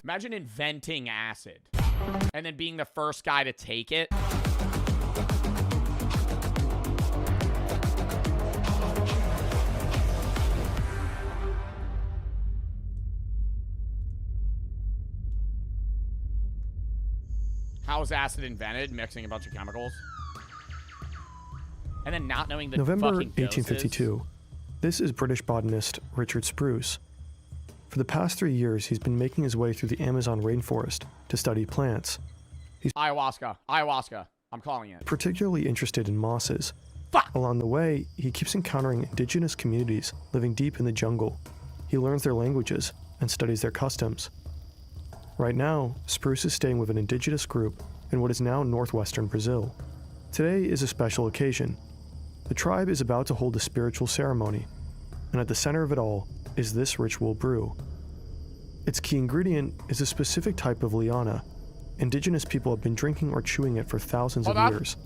Imagine inventing acid and then being the first guy to take it. How was acid invented? Mixing a bunch of chemicals. And then not knowing the November fucking doses. 1852. This is British botanist Richard Spruce. For the past 3 years, he's been making his way through the Amazon rainforest to study plants. He's Ayahuasca. I'm calling it. particularly interested in mosses. Along the way, he keeps encountering indigenous communities living deep in the jungle. He learns their languages and studies their customs. Right now, Spruce is staying with an indigenous group in what is now northwestern Brazil. Today is a special occasion. The tribe is about to hold a spiritual ceremony, and at the center of it all is this ritual brew. Its key ingredient is a specific type of liana. Indigenous people have been drinking or chewing it for thousands of years.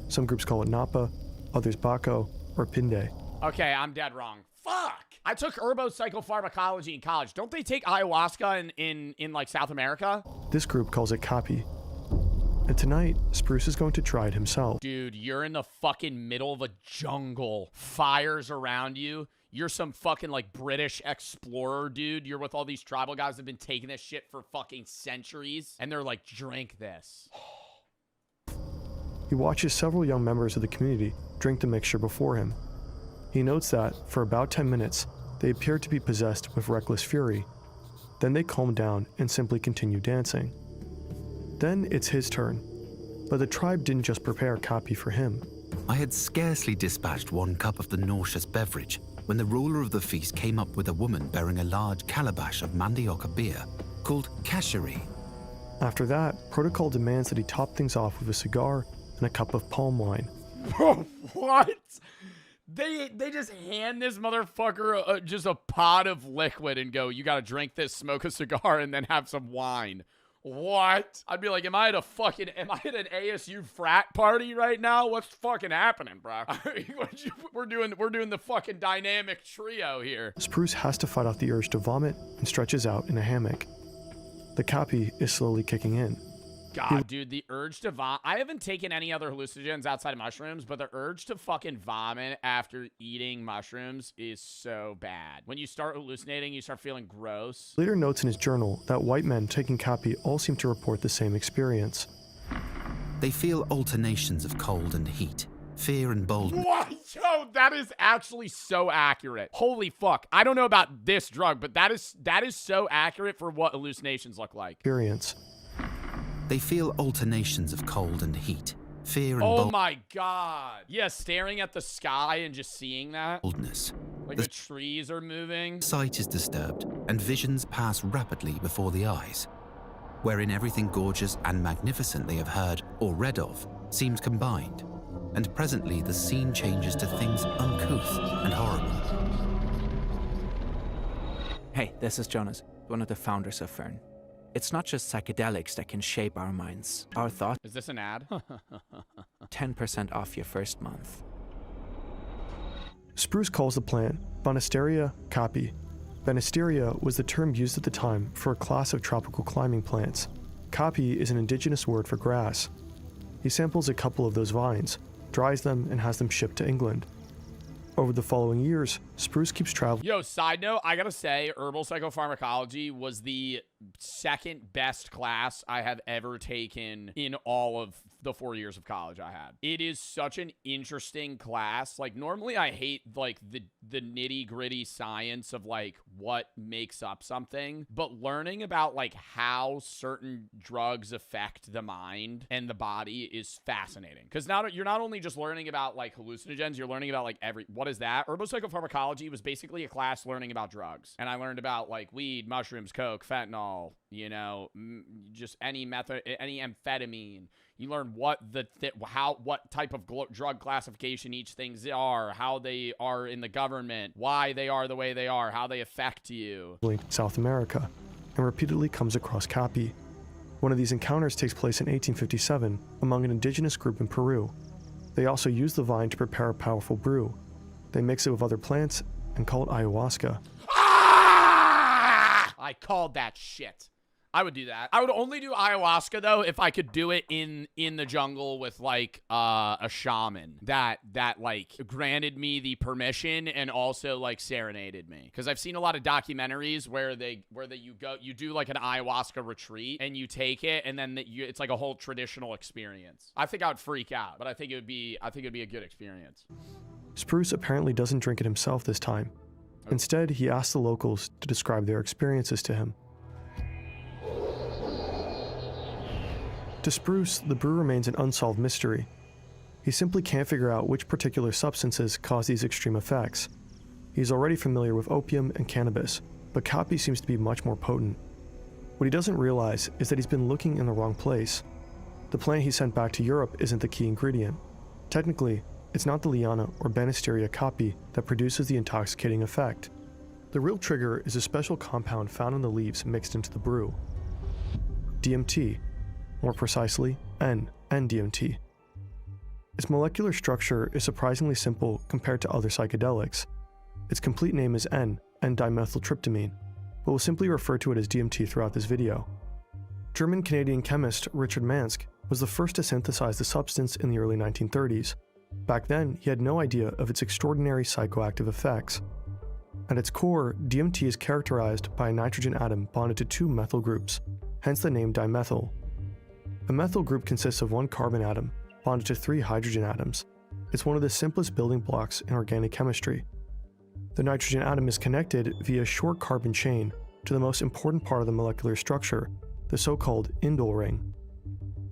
Some groups call it napa, others baco, or pinde. Okay, I'm dead wrong. Fuck! I took herbopsychopharmacology in college. Don't they take ayahuasca in like South America? This group calls it kapi. And tonight, Spruce is going to try it himself. Dude, you're in the fucking middle of a jungle. Fires around you. You're some fucking like British explorer, dude. You're with all these tribal guys that have been taking this shit for fucking centuries. And they're like, drink this. He watches several young members of the community drink the mixture before him. He notes that, for about 10 minutes, they appear to be possessed with reckless fury. Then they calm down and simply continue dancing. Then it's his turn. But the tribe didn't just prepare kapi for him. I had scarcely dispatched 1 cup of the nauseous beverage when the ruler of the feast came up with a woman bearing a large calabash of mandioca beer called kashiri. After that, protocol demands that he top things off with a cigar and a cup of palm wine. Bro, what? They just hand this motherfucker just a pot of liquid and go, you gotta drink this, smoke a cigar, and then have some wine. What? I'd be like, am I at an ASU frat party right now? What's fucking happening, bro? we're doing the fucking dynamic trio here. Spruce has to fight off the urge to vomit and stretches out in a hammock. The kapi is slowly kicking in. God, dude, the urge to vomit. I haven't taken any other hallucinogens outside of mushrooms, but the urge to fucking vomit after eating mushrooms is so bad. When you start hallucinating, you start feeling gross. Later notes in his journal that white men taking kapi all seem to report the same experience. They feel alternations of cold and heat, fear and boldness. What? Yo, that is actually so accurate. Holy fuck. I don't know about this drug, but that is so accurate for what hallucinations look like. Experience. They feel alternations of cold and heat, fear and oh my god. Yeah, staring at the sky and just seeing that. boldness. Like the trees are moving. Sight is disturbed, and visions pass rapidly before the eyes, wherein everything gorgeous and magnificent they have heard or read of seems combined, and presently the scene changes to things uncouth and horrible. Hey, this is Jonas, one of the founders of Fern. It's not just psychedelics that can shape our minds, our thoughts. Is this an ad? 10% off your first month. Spruce calls the plant Banisteria kapi. Banisteria was the term used at the time for a class of tropical climbing plants. Kapi is an indigenous word for grass. He samples a couple of those vines, dries them, and has them shipped to England. Over the following years, Spruce keeps traveling. Yo, side note, I gotta say, herbal psychopharmacology was the second best class I have ever taken in all of the 4 years of college I had. It is such an interesting class. Like, normally I hate, like, the nitty-gritty science of, like, what makes up something. But learning about, like, how certain drugs affect the mind and the body is fascinating. Because now you're not only just learning about, like, hallucinogens, you're learning about, like, what is that? Herbal psychopharmacology was basically a class learning about drugs. And I learned about, like, weed, mushrooms, coke, fentanyl, you know, just any amphetamine. You learn what what type of drug classification each things are, how they are in the government, why they are the way they are, how they affect you. South America, and repeatedly comes across kapi. One of these encounters takes place in 1857 among an indigenous group in Peru. They also use the vine to prepare a powerful brew. They mix it with other plants and call it ayahuasca. Ah! I called that shit. I would do that. I would only do ayahuasca though if I could do it in the jungle with like a shaman that like granted me the permission and also like serenaded me. Because I've seen a lot of documentaries where you do like an ayahuasca retreat and you take it and then it's like a whole traditional experience. I think I would freak out, but I think it'd be a good experience. Spruce apparently doesn't drink it himself this time. Instead, he asks the locals to describe their experiences to him. To Spruce, the brew remains an unsolved mystery. He simply can't figure out which particular substances cause these extreme effects. He's already familiar with opium and cannabis, but copy seems to be much more potent. What he doesn't realize is that he's been looking in the wrong place. The plant he sent back to Europe isn't the key ingredient. Technically, it's not the liana or Banisterium copy that produces the intoxicating effect. The real trigger is a special compound found in the leaves mixed into the brew. DMT. More precisely, N-DMT. Its molecular structure is surprisingly simple compared to other psychedelics. Its complete name is N-dimethyltryptamine, but we'll simply refer to it as DMT throughout this video. German-Canadian chemist Richard Manske was the first to synthesize the substance in the early 1930s. Back then, he had no idea of its extraordinary psychoactive effects. At its core, DMT is characterized by a nitrogen atom bonded to two methyl groups, hence the name dimethyl. A methyl group consists of one carbon atom, bonded to 3 hydrogen atoms. It's one of the simplest building blocks in organic chemistry. The nitrogen atom is connected via a short carbon chain to the most important part of the molecular structure, the so-called indole ring.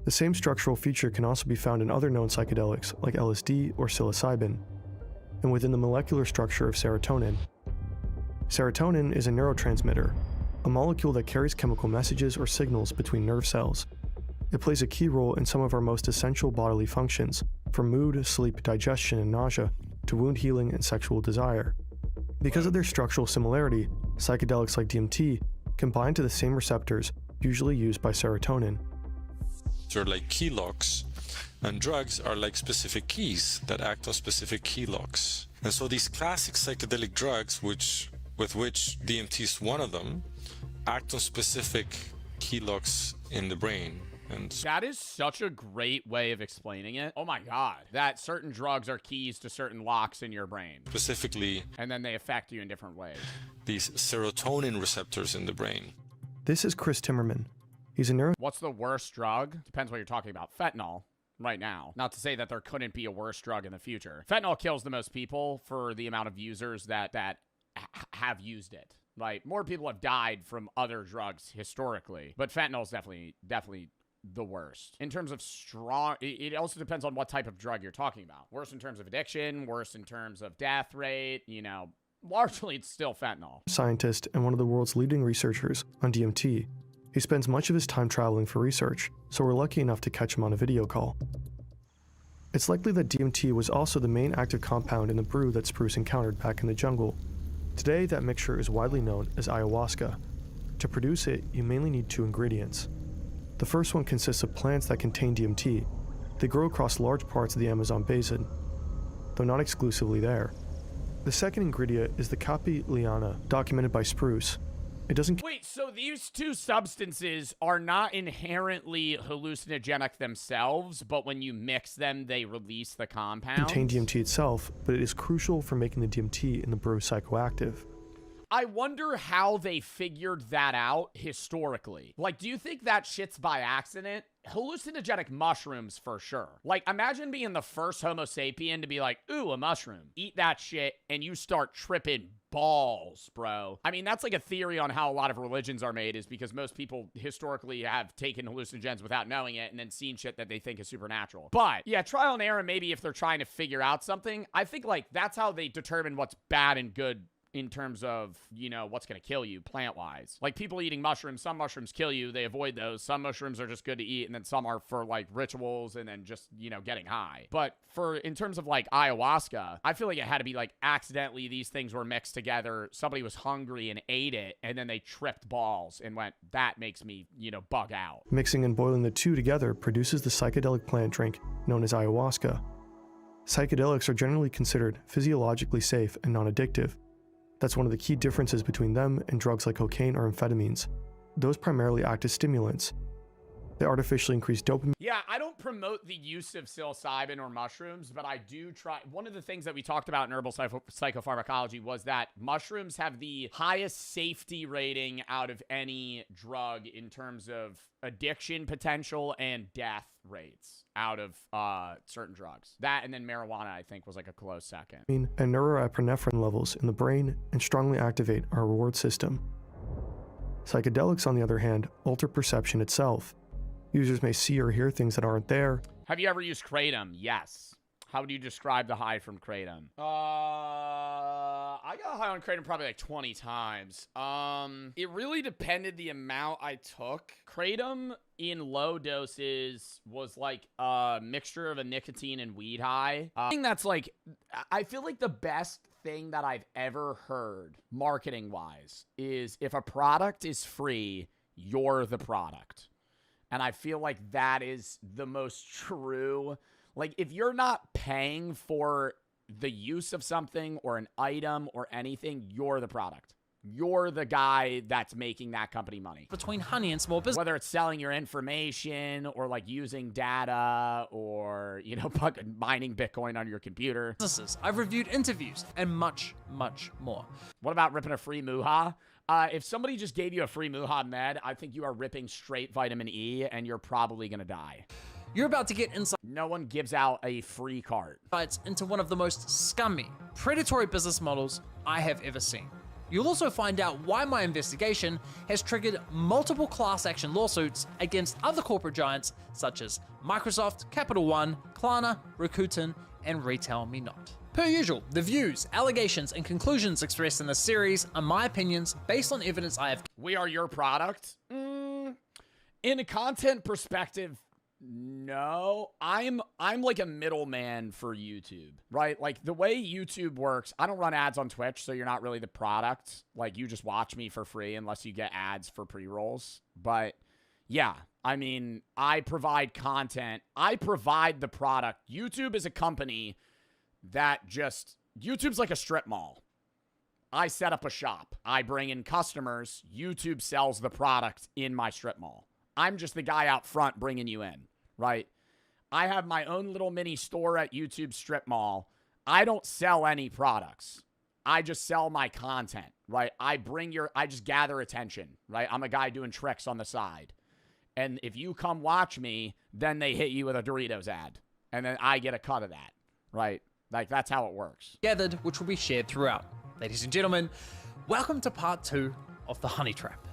The same structural feature can also be found in other known psychedelics like LSD or psilocybin, and within the molecular structure of serotonin. Serotonin is a neurotransmitter, a molecule that carries chemical messages or signals between nerve cells. It plays a key role in some of our most essential bodily functions, from mood, sleep, digestion, and nausea, to wound healing and sexual desire. Because of their structural similarity, psychedelics like DMT combine to the same receptors usually used by serotonin. They're like key locks, and drugs are like specific keys that act on specific key locks. And so these classic psychedelic drugs, with which DMT is one of them, act on specific key locks in the brain. And that is such a great way of explaining it. Oh my God. That certain drugs are keys to certain locks in your brain. Specifically, and then they affect you in different ways. These serotonin receptors in the brain. This is Chris Timmerman. He's a What's the worst drug? Depends what you're talking about. Fentanyl. Right now. Not to say that there couldn't be a worse drug in the future. Fentanyl kills the most people for the amount of users that have used it. Like, more people have died from other drugs historically, but fentanyl is definitely the worst. In terms of strong, it also depends on what type of drug you're talking about. Worse in terms of addiction, worse in terms of death rate, largely it's still fentanyl. Scientist and one of the world's leading researchers on DMT. He spends much of his time traveling for research, so we're lucky enough to catch him on a video call. It's likely that DMT was also the main active compound in the brew that Spruce encountered back in the jungle. Today, that mixture is widely known as ayahuasca. To produce it, you mainly need 2 ingredients. The first one consists of plants that contain DMT. They grow across large parts of the Amazon basin, though not exclusively there. The second ingredient is the copy liana, documented by Spruce. It doesn't— Wait, so these 2 substances are not inherently hallucinogenic themselves, but when you mix them, they release the compound? Contain DMT itself, but it is crucial for making the DMT in the brew psychoactive. I wonder how they figured that out historically. Like, do you think that shit's by accident? Hallucinogenic mushrooms for sure. Like, imagine being the first Homo sapien to be like, ooh, a mushroom. Eat that shit, and you start tripping balls, bro. I mean, that's like a theory on how a lot of religions are made, is because most people historically have taken hallucinogens without knowing it and then seen shit that they think is supernatural. But yeah, trial and error, maybe if they're trying to figure out something. I think like that's how they determine what's bad and good in terms of, what's going to kill you plant-wise. Like, people eating mushrooms, some mushrooms kill you, they avoid those. Some mushrooms are just good to eat, and then some are for, like, rituals and then just, getting high. But in terms of, like, ayahuasca, I feel like it had to be, like, accidentally these things were mixed together. Somebody was hungry and ate it, and then they tripped balls and went, that makes me, bug out. Mixing and boiling the 2 together produces the psychedelic plant drink known as ayahuasca. Psychedelics are generally considered physiologically safe and non-addictive. That's one of the key differences between them and drugs like cocaine or amphetamines. those primarily act as stimulants. They artificially increase dopamine. Yeah, I don't promote the use of psilocybin or mushrooms, but I do try. One of the things that we talked about in herbal psychopharmacology was that mushrooms have the highest safety rating out of any drug in terms of addiction potential and death rates out of certain drugs. That and then marijuana, I think, was like a close second. And neuroepinephrine levels in the brain and strongly activate our reward system. Psychedelics, on the other hand, alter perception itself. Users may see or hear things that aren't there. Have you ever used Kratom? Yes. How would you describe the high from Kratom? I got high on Kratom probably like 20 times. It really depended the amount I took. Kratom in low doses was like a mixture of a nicotine and weed high. I think that's like, I feel like the best thing that I've ever heard marketing wise is if a product is free, you're the product. And I feel like that is the most true. Like, if you're not paying for the use of something or an item or anything, you're the product. You're the guy that's making that company money. Between honey and small business. Whether it's selling your information or like using data or, you know, mining Bitcoin on your computer. I've reviewed interviews and much, much more. What about ripping a free Muha? If somebody just gave you a free Muha med, I think you are ripping straight vitamin E and you're probably going to die. You're about to get inside. No one gives out a free card. Into one of the most scummy, predatory business models I have ever seen. You'll also find out why my investigation has triggered multiple class action lawsuits against other corporate giants such as Microsoft, Capital One, Klarna, Rakuten, and Retail Me Not. Per usual, the views, allegations, and conclusions expressed in this series are my opinions based on evidence I have. We are your product? In a content perspective, no. I'm like a middleman for YouTube, right? Like the way YouTube works, I don't run ads on Twitch, so you're not really the product. Like you just watch me for free unless you get ads for pre-rolls. But yeah, I mean, I provide content. I provide the product. YouTube is a company that just, YouTube's like a strip mall. I set up a shop. I bring in customers. YouTube sells the product in my strip mall. I'm just the guy out front bringing you in, right? I have my own little mini store at YouTube strip mall. I don't sell any products. I just sell my content, right? I just gather attention, right? I'm a guy doing tricks on the side. And if you come watch me, then they hit you with a Doritos ad. And then I get a cut of that, right? Like, that's how it works. Gathered, which will be shared throughout. Ladies and gentlemen, welcome to part 2 of the Honey Trap.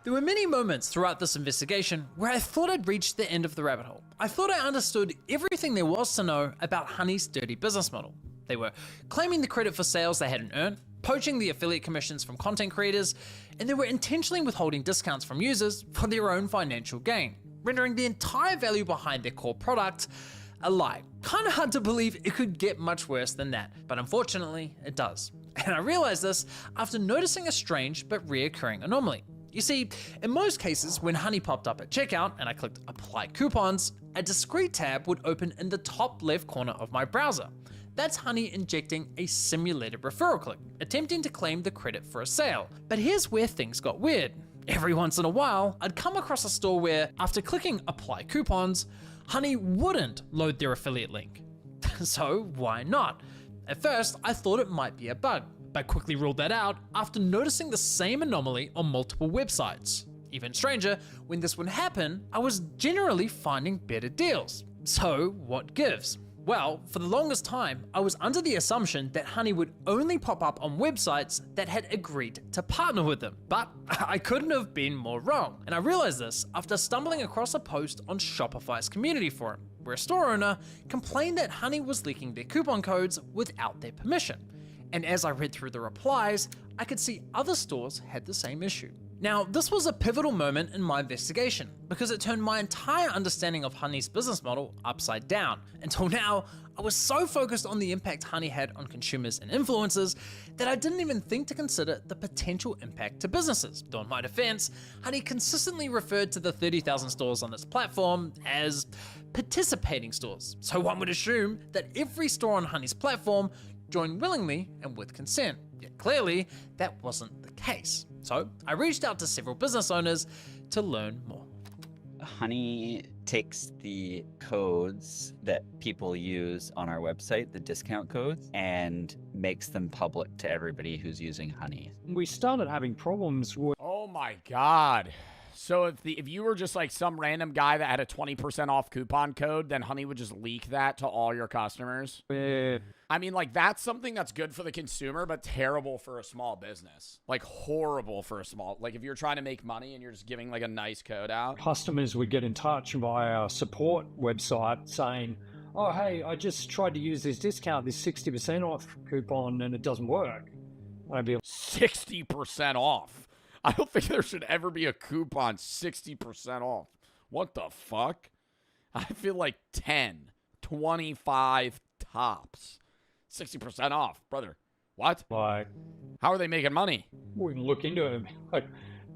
There were many moments throughout this investigation where I thought I'd reached the end of the rabbit hole. I thought I understood everything there was to know about Honey's dirty business model. They were claiming the credit for sales they hadn't earned, poaching the affiliate commissions from content creators, and they were intentionally withholding discounts from users for their own financial gain, rendering the entire value behind their core product a lie. Kinda hard to believe it could get much worse than that, but unfortunately it does. And I realized this after noticing a strange but reoccurring anomaly. You see, in most cases, when Honey popped up at checkout and I clicked apply coupons, a discrete tab would open in the top left corner of my browser. That's Honey injecting a simulated referral click, attempting to claim the credit for a sale. But here's where things got weird. Every once in a while, I'd come across a store where, after clicking apply coupons, Honey wouldn't load their affiliate link. So why not? At first, I thought it might be a bug, but quickly ruled that out after noticing the same anomaly on multiple websites. Even stranger, when this would happen, I was generally finding better deals. So what gives? Well, for the longest time, I was under the assumption that Honey would only pop up on websites that had agreed to partner with them, but I couldn't have been more wrong. And I realized this after stumbling across a post on Shopify's community forum, where a store owner complained that Honey was leaking their coupon codes without their permission. And as I read through the replies, I could see other stores had the same issue. Now, this was a pivotal moment in my investigation because it turned my entire understanding of Honey's business model upside down. Until now, I was so focused on the impact Honey had on consumers and influencers that I didn't even think to consider the potential impact to businesses. Though in my defense, Honey consistently referred to the 30,000 stores on its platform as participating stores. So one would assume that every store on Honey's platform joined willingly and with consent. Yet clearly, that wasn't the case. So I reached out to several business owners to learn more. Honey takes the codes that people use on our website, the discount codes, and makes them public to everybody who's using Honey. We started having problems with... Oh my God. So if you were just like some random guy that had a 20% off coupon code, then Honey would just leak that to all your customers? I mean, like, that's something that's good for the consumer, but terrible for a small business. Like, horrible for a small... Like, if you're trying to make money and you're just giving, like, a nice code out. Customers would get in touch via our support website saying, oh, hey, I just tried to use this discount, this 60% off coupon, and it doesn't work. And I'd be like, 60% off? I don't think there should ever be a coupon 60% off. What the fuck? I feel like 10, 25 tops. 60% off, brother. What? Like, how are they making money? We can look into it. Like,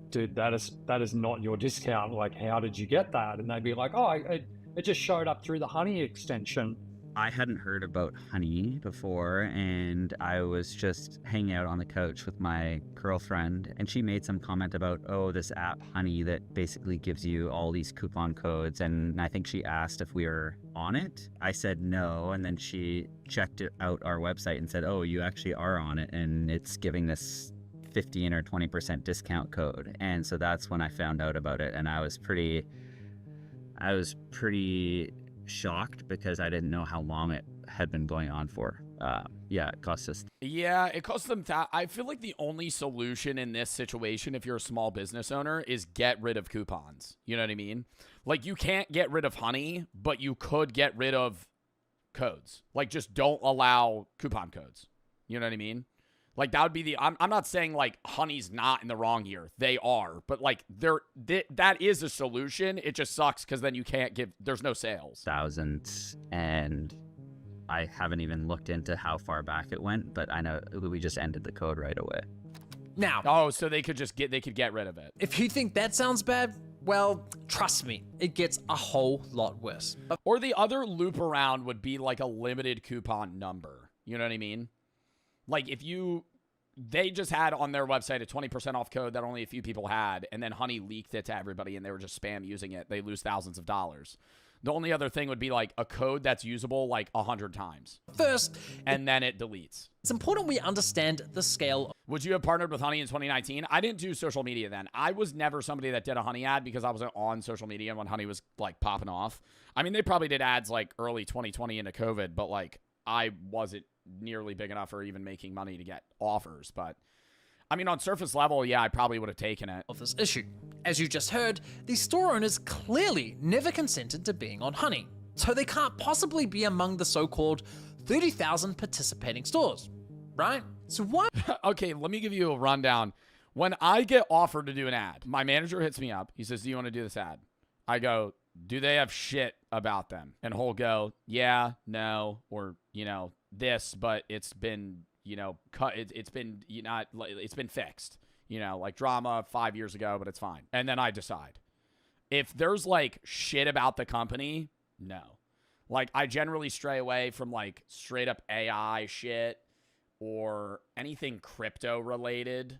dude, that is not your discount. Like, how did you get that? And they'd be like, oh, it just showed up through the Honey extension. I hadn't heard about Honey before, and I was just hanging out on the couch with my girlfriend, and she made some comment about, oh, this app Honey that basically gives you all these coupon codes, and I think she asked if we were on it. I said no, and then she checked out our website and said, oh, you actually are on it, and it's giving this 15 or 20% discount code. And so that's when I found out about it, and I was pretty shocked because I didn't know how long it had been going on for. Yeah, it cost us. Yeah, it costs them. I feel like the only solution in this situation, if you're a small business owner, is get rid of coupons. You know what I mean? Like, you can't get rid of Honey, but you could get rid of codes. Like, just don't allow coupon codes. You know what I mean? Like, that would be the... I'm not saying, like, Honey's not in the wrong here. They are. But, like, that is a solution. It just sucks because then you can't give... There's no sales. Thousands. And I haven't even looked into how far back it went, but I know we just ended the code right away. Now... Oh, so they could get rid of it. If you think that sounds bad, well, trust me, it gets a whole lot worse. Or the other loop around would be, like, a limited coupon number. You know what I mean? Like, if they just had on their website a 20% off code that only a few people had, and then Honey leaked it to everybody and they were just spam using it, they lose thousands of dollars. The only other thing would be, like, a code that's usable, like, 100 times. First, and then it deletes. It's important we understand the scale. Would you have partnered with Honey in 2019? I didn't do social media then. I was never somebody that did a Honey ad because I wasn't on social media when Honey was, like, popping off. I mean, they probably did ads, like, early 2020 into COVID, but, like, I wasn't nearly big enough or even making money to get offers. But I mean, on surface level, yeah, I probably would have taken it. Of this issue. As you just heard, these store owners clearly never consented to being on Honey, so they can't possibly be among the so-called 30,000 participating stores, right? So why? Okay, let me give you a rundown. When I get offered to do an ad, my manager hits me up. He says, do you want to do this ad? I go, do they have shit about them? And he'll go, yeah, no, or, you know, this, but it's been, you know, cut. It's been, it's been fixed, you know, like drama 5 years ago, but it's fine. And then I decide. If there's like shit about the company, no. Like, I generally stray away from like straight up AI shit or anything crypto related.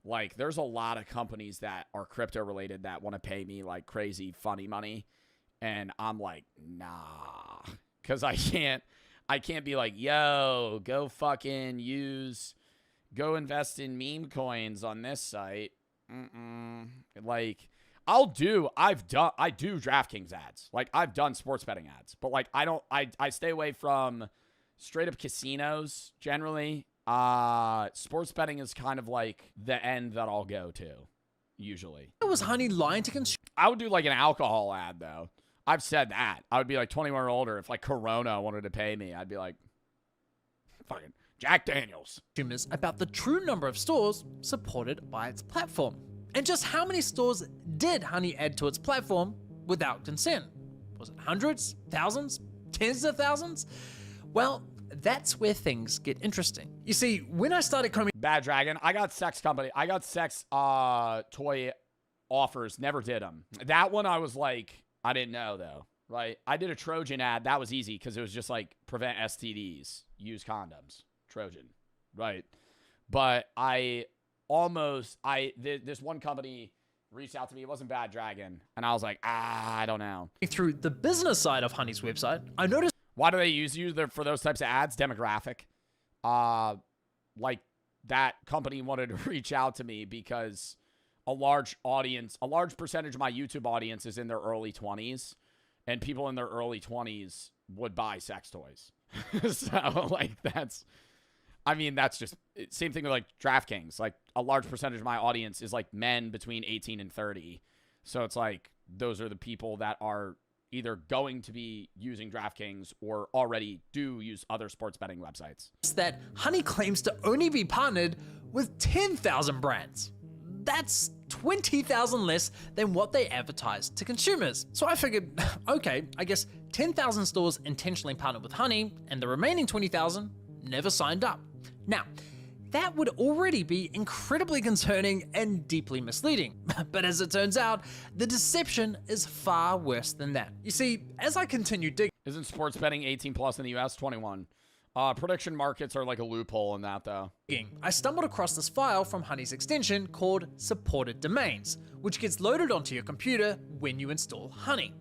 Like, there's a lot of companies that are crypto related that want to pay me like crazy funny money. And I'm like, nah, because I can't be like, yo, go invest in meme coins on this site. Like, I do DraftKings ads. Like, I've done sports betting ads, but like, I stay away from straight up casinos generally. Sports betting is kind of like the end that I'll go to usually. Was Honey lying to consumers? I would do like an alcohol ad though. I've said that. I would be like 21 or older. If like Corona wanted to pay me, I'd be like, fucking Jack Daniels. About the true number of stores supported by its platform. And just how many stores did Honey add to its platform without consent? Was it hundreds, thousands, tens of thousands? Well, that's where things get interesting. You see, when I started combing... Bad Dragon, I got sex toy offers, never did them. That one I was like, I didn't know though, right? I did a Trojan ad, that was easy because it was just like prevent STDs, use condoms, Trojan, right? But this one company reached out to me, it wasn't Bad Dragon, and I was like, I don't know. Through the business side of Honey's website, I noticed... Why do they use you for those types of ads? Demographic. Like that company wanted to reach out to me because a large percentage of my YouTube audience is in their early 20s, and people in their early 20s would buy sex toys. So like that's just same thing with like DraftKings. Like a large percentage of my audience is like men between 18 and 30. So it's like those are the people that are either going to be using DraftKings or already do use other sports betting websites. That Honey claims to only be partnered with 10,000 brands. That's 20,000 less than what they advertise to consumers. So I figured, okay, I guess 10,000 stores intentionally partnered with Honey and the remaining 20,000 never signed up. Now, that would already be incredibly concerning and deeply misleading. But as it turns out, the deception is far worse than that. You see, as I continue digging... Isn't sports betting 18 plus in the US? 21. Prediction markets are like a loophole in that though. I stumbled across this file from Honey's extension called supported domains, which gets loaded onto your computer when you install Honey.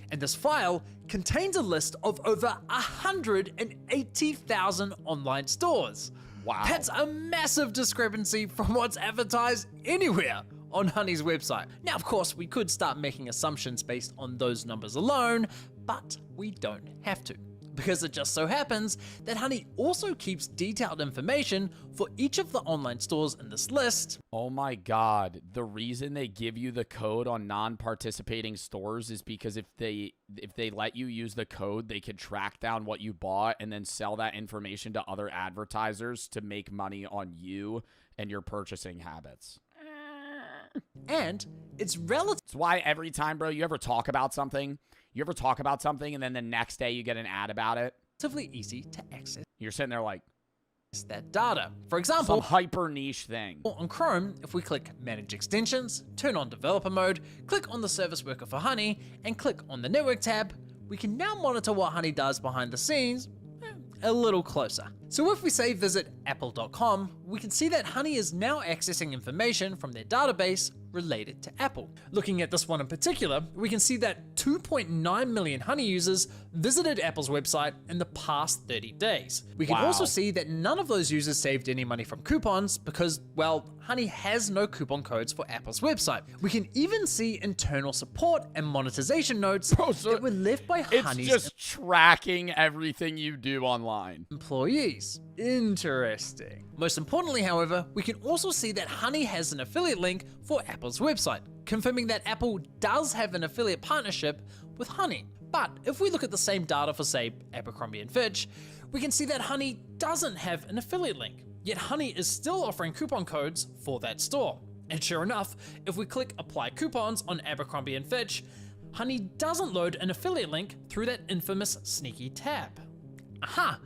And this file contains a list of over 180,000 online stores. Wow. That's a massive discrepancy from what's advertised anywhere on Honey's website. Now, of course, we could start making assumptions based on those numbers alone, but we don't have to. Because it just so happens that Honey also keeps detailed information for each of the online stores in this list. Oh my God. The reason they give you the code on non-participating stores is because if they let you use the code, they could track down what you bought and then sell that information to other advertisers to make money on you and your purchasing habits. And it's relative. It's why every time, bro, you ever talk about something and then the next day you get an ad about it? Relatively easy to access. You're sitting there like, that data. For example, some hyper niche thing. On Chrome, if we click Manage Extensions, turn on Developer Mode, click on the Service Worker for Honey, and click on the Network tab, we can now monitor what Honey does behind the scenes a little closer. So if we say visit apple.com, we can see that Honey is now accessing information from their database related to Apple. Looking at this one in particular, we can see that 2.9 million Honey users visited Apple's website in the past 30 days. We can also see that none of those users saved any money from coupons because, well, Honey has no coupon codes for Apple's website. We can even see internal support and monetization notes that were left by Honey's It's just tracking everything you do online. Employees. Interesting. Most importantly, however, we can also see that Honey has an affiliate link for Apple's website, confirming that Apple does have an affiliate partnership with Honey. But if we look at the same data for, say, Abercrombie & Fitch, we can see that Honey doesn't have an affiliate link, yet Honey is still offering coupon codes for that store. And sure enough, if we click Apply Coupons on Abercrombie & Fitch, Honey doesn't load an affiliate link through that infamous sneaky tab. Aha!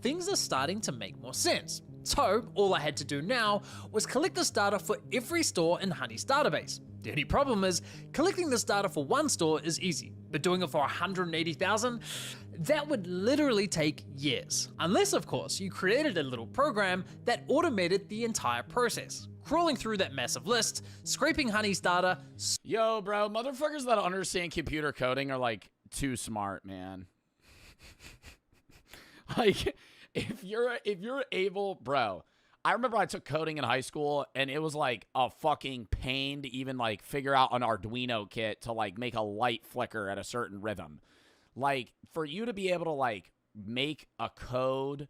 Things are starting to make more sense. So all I had to do now was collect this data for every store in Honey's database. The only problem is, collecting this data for one store is easy, but doing it for 180,000, that would literally take years. Unless, of course, you created a little program that automated the entire process, crawling through that massive list, scraping Honey's data. Yo, bro, motherfuckers that understand computer coding are like too smart, man. Like, if you're able, bro, I remember I took coding in high school and it was like a fucking pain to even like figure out an Arduino kit to like make a light flicker at a certain rhythm. Like, for you to be able to like make a code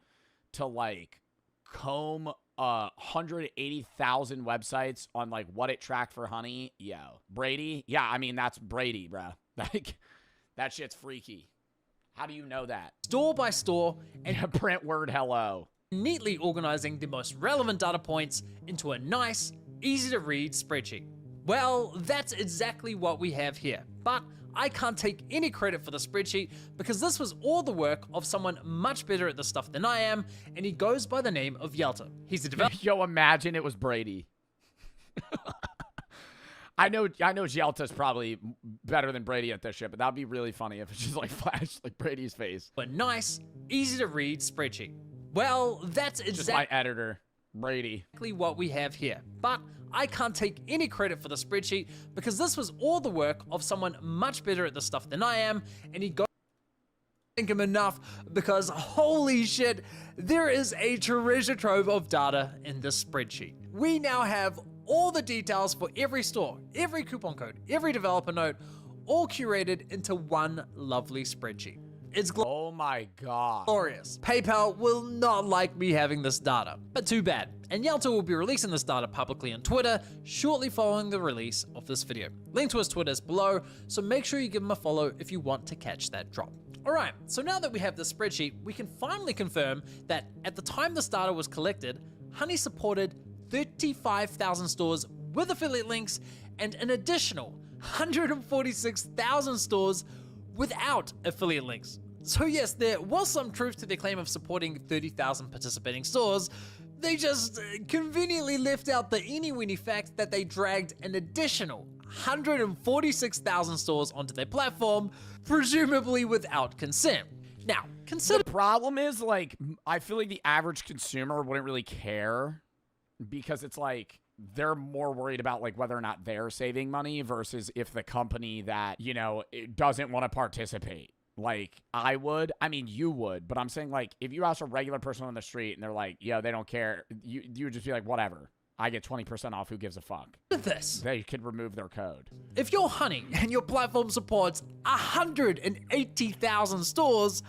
to like comb 180,000 websites on like what it tracked for Honey, yo, Brady, yeah, I mean that's Brady, bro. Like, that shit's freaky. How do you know that? Store by store and print word hello. Neatly organizing the most relevant data points into a nice, easy to read spreadsheet. Well, that's exactly what we have here. But I can't take any credit for the spreadsheet because this was all the work of someone much better at this stuff than I am, and he goes by the name of Yalta. He's a developer. Yo, imagine it was Brady. I know Yalta's probably better than Brady at this shit, but that'd be really funny if it just like flashed like Brady's face. But nice, easy to read spreadsheet. Well, that's Just my editor, Brady. Exactly what we have here. But I can't take any credit for the spreadsheet because this was all the work of someone much better at this stuff than I am, and he goes thank him enough because holy shit, there is a treasure trove of data in this spreadsheet. We now have all the details for every store, every coupon code, every developer note, all curated into one lovely spreadsheet. It's oh my god, glorious. PayPal will not like me having this data, but too bad. And Yalta will be releasing this data publicly on Twitter shortly following the release of this video. Link to his Twitter is below, so make sure you give him a follow if you want to catch that drop. Alright, so now that we have this spreadsheet, we can finally confirm that at the time this data was collected, Honey supported 35,000 stores with affiliate links and an additional 146,000 stores without affiliate links. So yes, there was some truth to their claim of supporting 30,000 participating stores. They just conveniently left out the eeny-weeny fact that they dragged an additional 146,000 stores onto their platform, presumably without consent. Now, consider the problem is, like, I feel like the average consumer wouldn't really care because it's like they're more worried about like whether or not they're saving money versus if the company that, you know, doesn't want to participate. Like, I mean, you would, but I'm saying, like, if you ask a regular person on the street and they're like, yo, they don't care, you would just be like, whatever. I get 20% off, who gives a fuck? This. They could remove their code. If you're Honey and your platform supports 180,000 stores,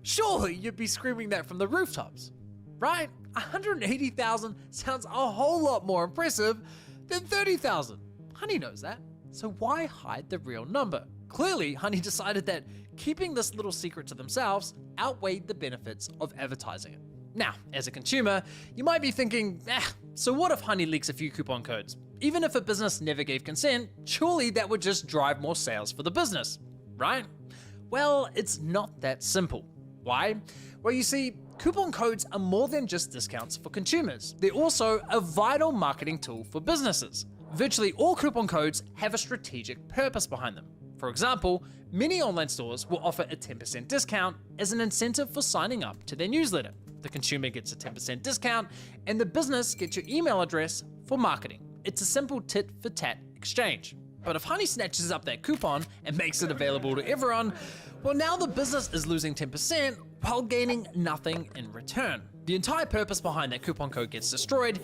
surely you'd be screaming that from the rooftops, right? 180,000 sounds a whole lot more impressive than 30,000. Honey knows that, so why hide the real number? Clearly, Honey decided that keeping this little secret to themselves outweighed the benefits of advertising it. Now, as a consumer, you might be thinking, so what if Honey leaks a few coupon codes? Even if a business never gave consent, surely that would just drive more sales for the business, right? Well, it's not that simple. Why? Well, you see, coupon codes are more than just discounts for consumers. They're also a vital marketing tool for businesses. Virtually all coupon codes have a strategic purpose behind them. For example, many online stores will offer a 10% discount as an incentive for signing up to their newsletter. The consumer gets a 10% discount, and the business gets your email address for marketing. It's a simple tit-for-tat exchange. But if Honey snatches up that coupon and makes it available to everyone, well, now the business is losing 10% while gaining nothing in return. The entire purpose behind that coupon code gets destroyed.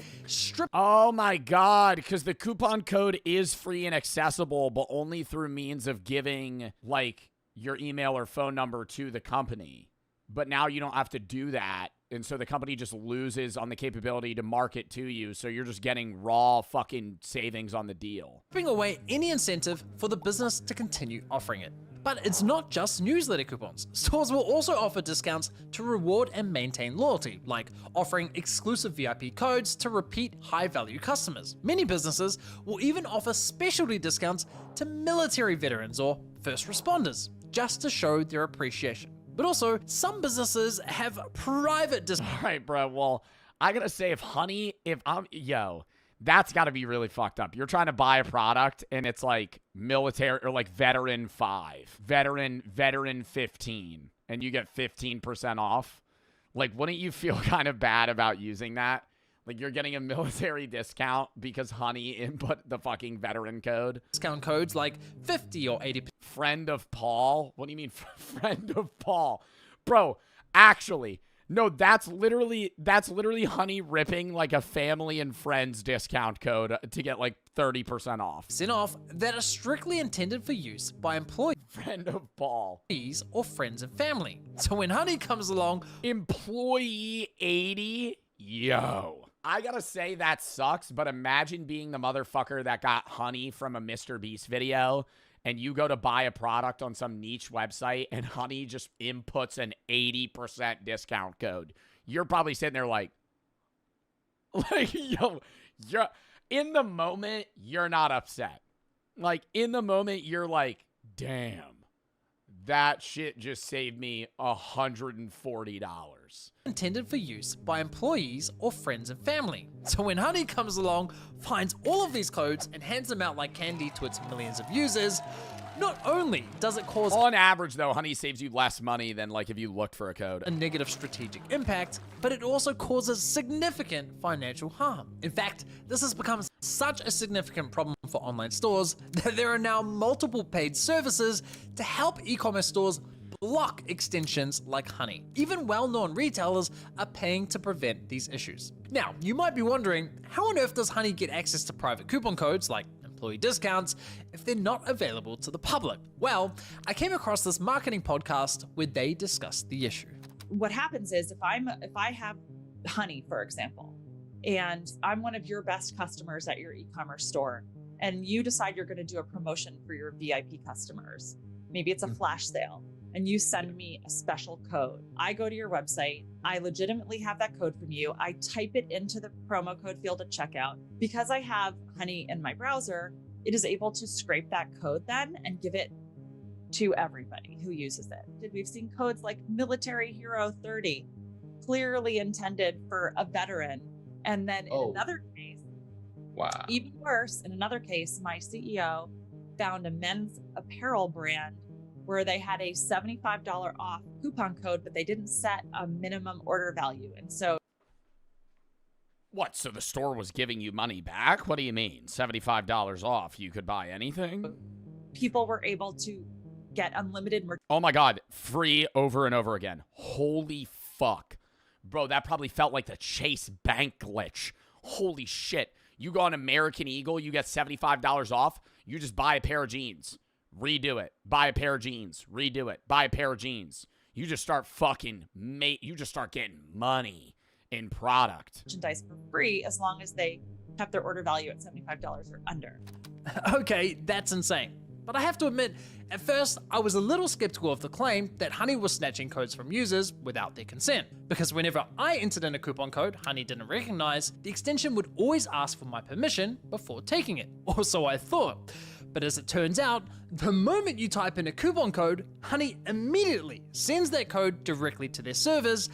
Oh my god, because the coupon code is free and accessible, but only through means of giving, like, your email or phone number to the company. But now you don't have to do that, and so the company just loses on the capability to market to you, so you're just getting raw fucking savings on the deal. Stripping away any incentive for the business to continue offering it. But it's not just newsletter coupons. Stores will also offer discounts to reward and maintain loyalty, like offering exclusive VIP codes to repeat high-value customers. Many businesses will even offer specialty discounts to military veterans or first responders, just to show their appreciation. But also, some businesses have private discounts. All right, bro. Well, I gotta say, that's gotta be really fucked up. You're trying to buy a product and it's like military or like veteran 5, veteran 15, and you get 15% off. Like, wouldn't you feel kind of bad about using that? Like, you're getting a military discount because Honey input the fucking veteran code. Discount codes like 50 or 80%. Friend of Paul? What do you mean, friend of Paul? Bro, actually, no, that's literally Honey ripping like a family and friends discount code to get like 30% off. Off that are strictly intended for use by employees. Friend of Paul. Or friends and family. So when Honey comes along, employee 80? Yo. I gotta say that sucks, but imagine being the motherfucker that got Honey from a Mr. Beast video and you go to buy a product on some niche website and Honey just inputs an 80% discount code. You're probably sitting there like, yo, in the moment, you're not upset. Like, in the moment, you're like, damn, that shit just saved me $140. Intended for use by employees or friends and family. So when Honey comes along, finds all of these codes and hands them out like candy to its millions of users, not only does it cause on average, though, Honey saves you less money than like if you looked for a code. A negative strategic impact, but it also causes significant financial harm. In fact, this has become such a significant problem for online stores that there are now multiple paid services to help e-commerce stores block extensions like Honey. Even well-known retailers are paying to prevent these issues. Now, you might be wondering, how on earth does Honey get access to private coupon codes like employee discounts if they're not available to the public? Well, I came across this marketing podcast where they discussed the issue. What happens is if I have Honey, for example, and I'm one of your best customers at your e-commerce store, and you decide you're going to do a promotion for your VIP customers, maybe it's a flash sale, and you send me a special code. I go to your website, I legitimately have that code from you, I type it into the promo code field at checkout. Because I have Honey in my browser, it is able to scrape that code then and give it to everybody who uses it. We've seen codes like Military Hero 30, clearly intended for a veteran. And then in another case, wow, even worse, in another case, my CEO found a men's apparel brand where they had a $75 off coupon code, but they didn't set a minimum order value. And so what? So the store was giving you money back? What do you mean? $75 off? You could buy anything? People were able to get unlimited merch. Oh my God. Free over and over again. Holy fuck. Bro, that probably felt like the Chase Bank glitch. Holy shit. You go on American Eagle, you get $75 off. You just buy a pair of jeans. Redo it. Buy a pair of jeans. Redo it. Buy a pair of jeans. You just start you just start getting money in product. Merchandise for free as long as they have their order value at $75 or under. Okay, that's insane. But I have to admit, at first, I was a little skeptical of the claim that Honey was snatching codes from users without their consent. Because whenever I entered in a coupon code Honey didn't recognize, the extension would always ask for my permission before taking it. Or so I thought. But as it turns out, the moment you type in a coupon code, Honey immediately sends that code directly to their servers,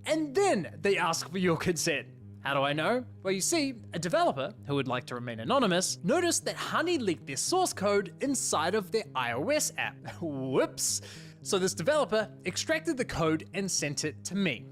and then they ask for your consent. How do I know? Well, you see, a developer who would like to remain anonymous noticed that Honey leaked their source code inside of their iOS app. Whoops. So this developer extracted the code and sent it to me.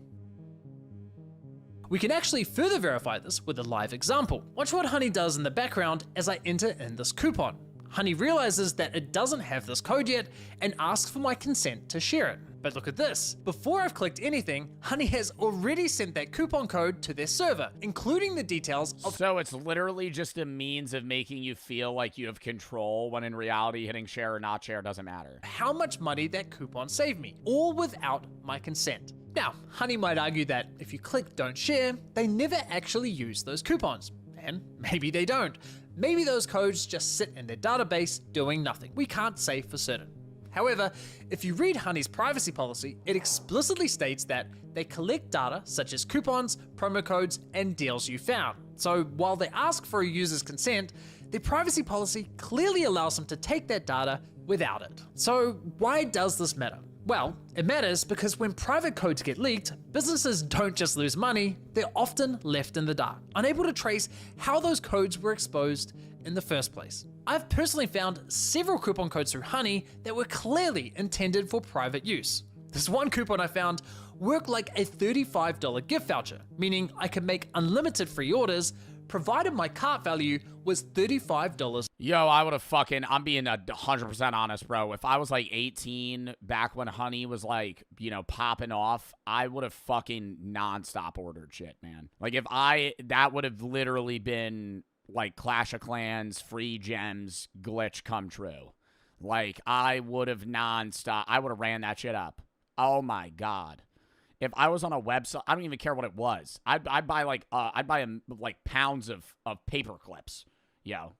We can actually further verify this with a live example. Watch what Honey does in the background as I enter in this coupon. Honey realizes that it doesn't have this code yet and asks for my consent to share it. But look at this. Before I've clicked anything, Honey has already sent that coupon code to their server, including the details of— So it's literally just a means of making you feel like you have control when in reality hitting share or not share doesn't matter. How much money that coupon saved me, all without my consent. Now, Honey might argue that if you click don't share, they never actually use those coupons. And maybe they don't. Maybe those codes just sit in their database doing nothing. We can't say for certain. However, if you read Honey's privacy policy, it explicitly states that they collect data such as coupons, promo codes, and deals you found. So while they ask for a user's consent, their privacy policy clearly allows them to take that data without it. So why does this matter? Well, it matters because when private codes get leaked, businesses don't just lose money, they're often left in the dark, unable to trace how those codes were exposed in the first place. I've personally found several coupon codes through Honey that were clearly intended for private use. This one coupon I found worked like a $35 gift voucher, meaning I could make unlimited free orders provided my cart value was $35. Yo, I would have I'm being 100% honest, bro. If I was like 18 back when Honey was like, popping off, I would have fucking nonstop ordered shit, man. Like that would have literally been like Clash of Clans, free gems, glitch come true. Like I would have ran that shit up. Oh my God. If I was on a website, I don't even care what it was. I'd buy pounds of paper clips.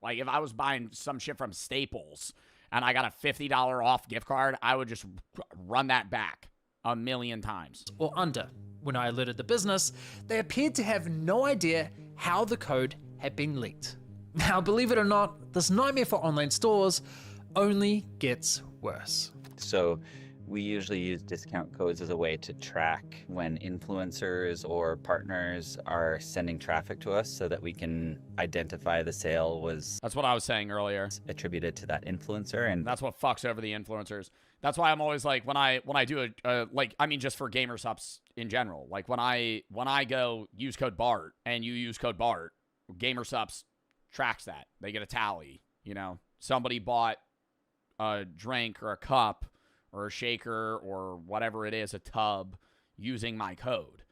Like if I was buying some shit from Staples and I got a $50 off gift card, I would just run that back 1,000,000 times. Or under. When I alerted the business, they appeared to have no idea how the code had been leaked. Now, believe it or not, this nightmare for online stores only gets worse. So we usually use discount codes as a way to track when influencers or partners are sending traffic to us so that we can identify the sale was... That's what I was saying earlier. ...attributed to that influencer. And that's what fucks over the influencers. That's why I'm always like, when I do just for gamer subs in general, like when I go use code BART and you use code BART, gamer subs tracks that. They get a tally, you know. Somebody bought a drink or a cup or a shaker or whatever it is, a tub, using my code.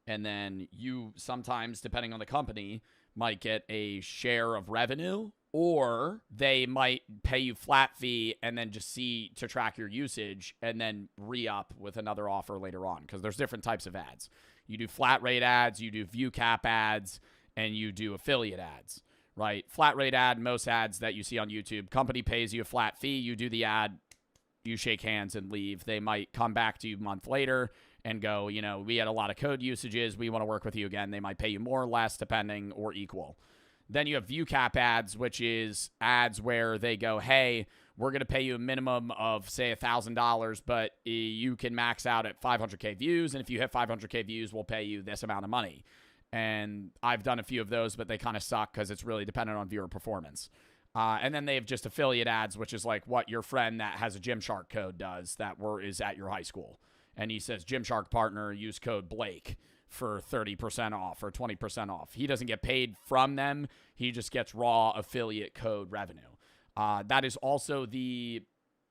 And then you sometimes, depending on the company, might get a share of revenue, or they might pay you flat fee and then just see to track your usage and then re-up with another offer later on, because there's different types of ads. You do flat rate ads, you do view cap ads, and you do affiliate ads, right? Flat rate ad, most ads that you see on YouTube, company pays you a flat fee, you do the ad, you shake hands and leave. They might come back to you a month later and go, you know, we had a lot of code usages, we want to work with you again. They might pay you more or less, depending, or equal. Then you have view cap ads, which is ads where they go, hey, we're going to pay you a minimum of, say, $1,000, but you can max out at 500K views, and if you hit 500K views, we'll pay you this amount of money. And I've done a few of those, but they kind of suck because it's really dependent on viewer performance. And then they have just affiliate ads, which is like what your friend that has a Gymshark code does that is at your high school. And he says, Gymshark partner, use code Blake for 30% off or 20% off. He doesn't get paid from them. He just gets raw affiliate code revenue. That is also the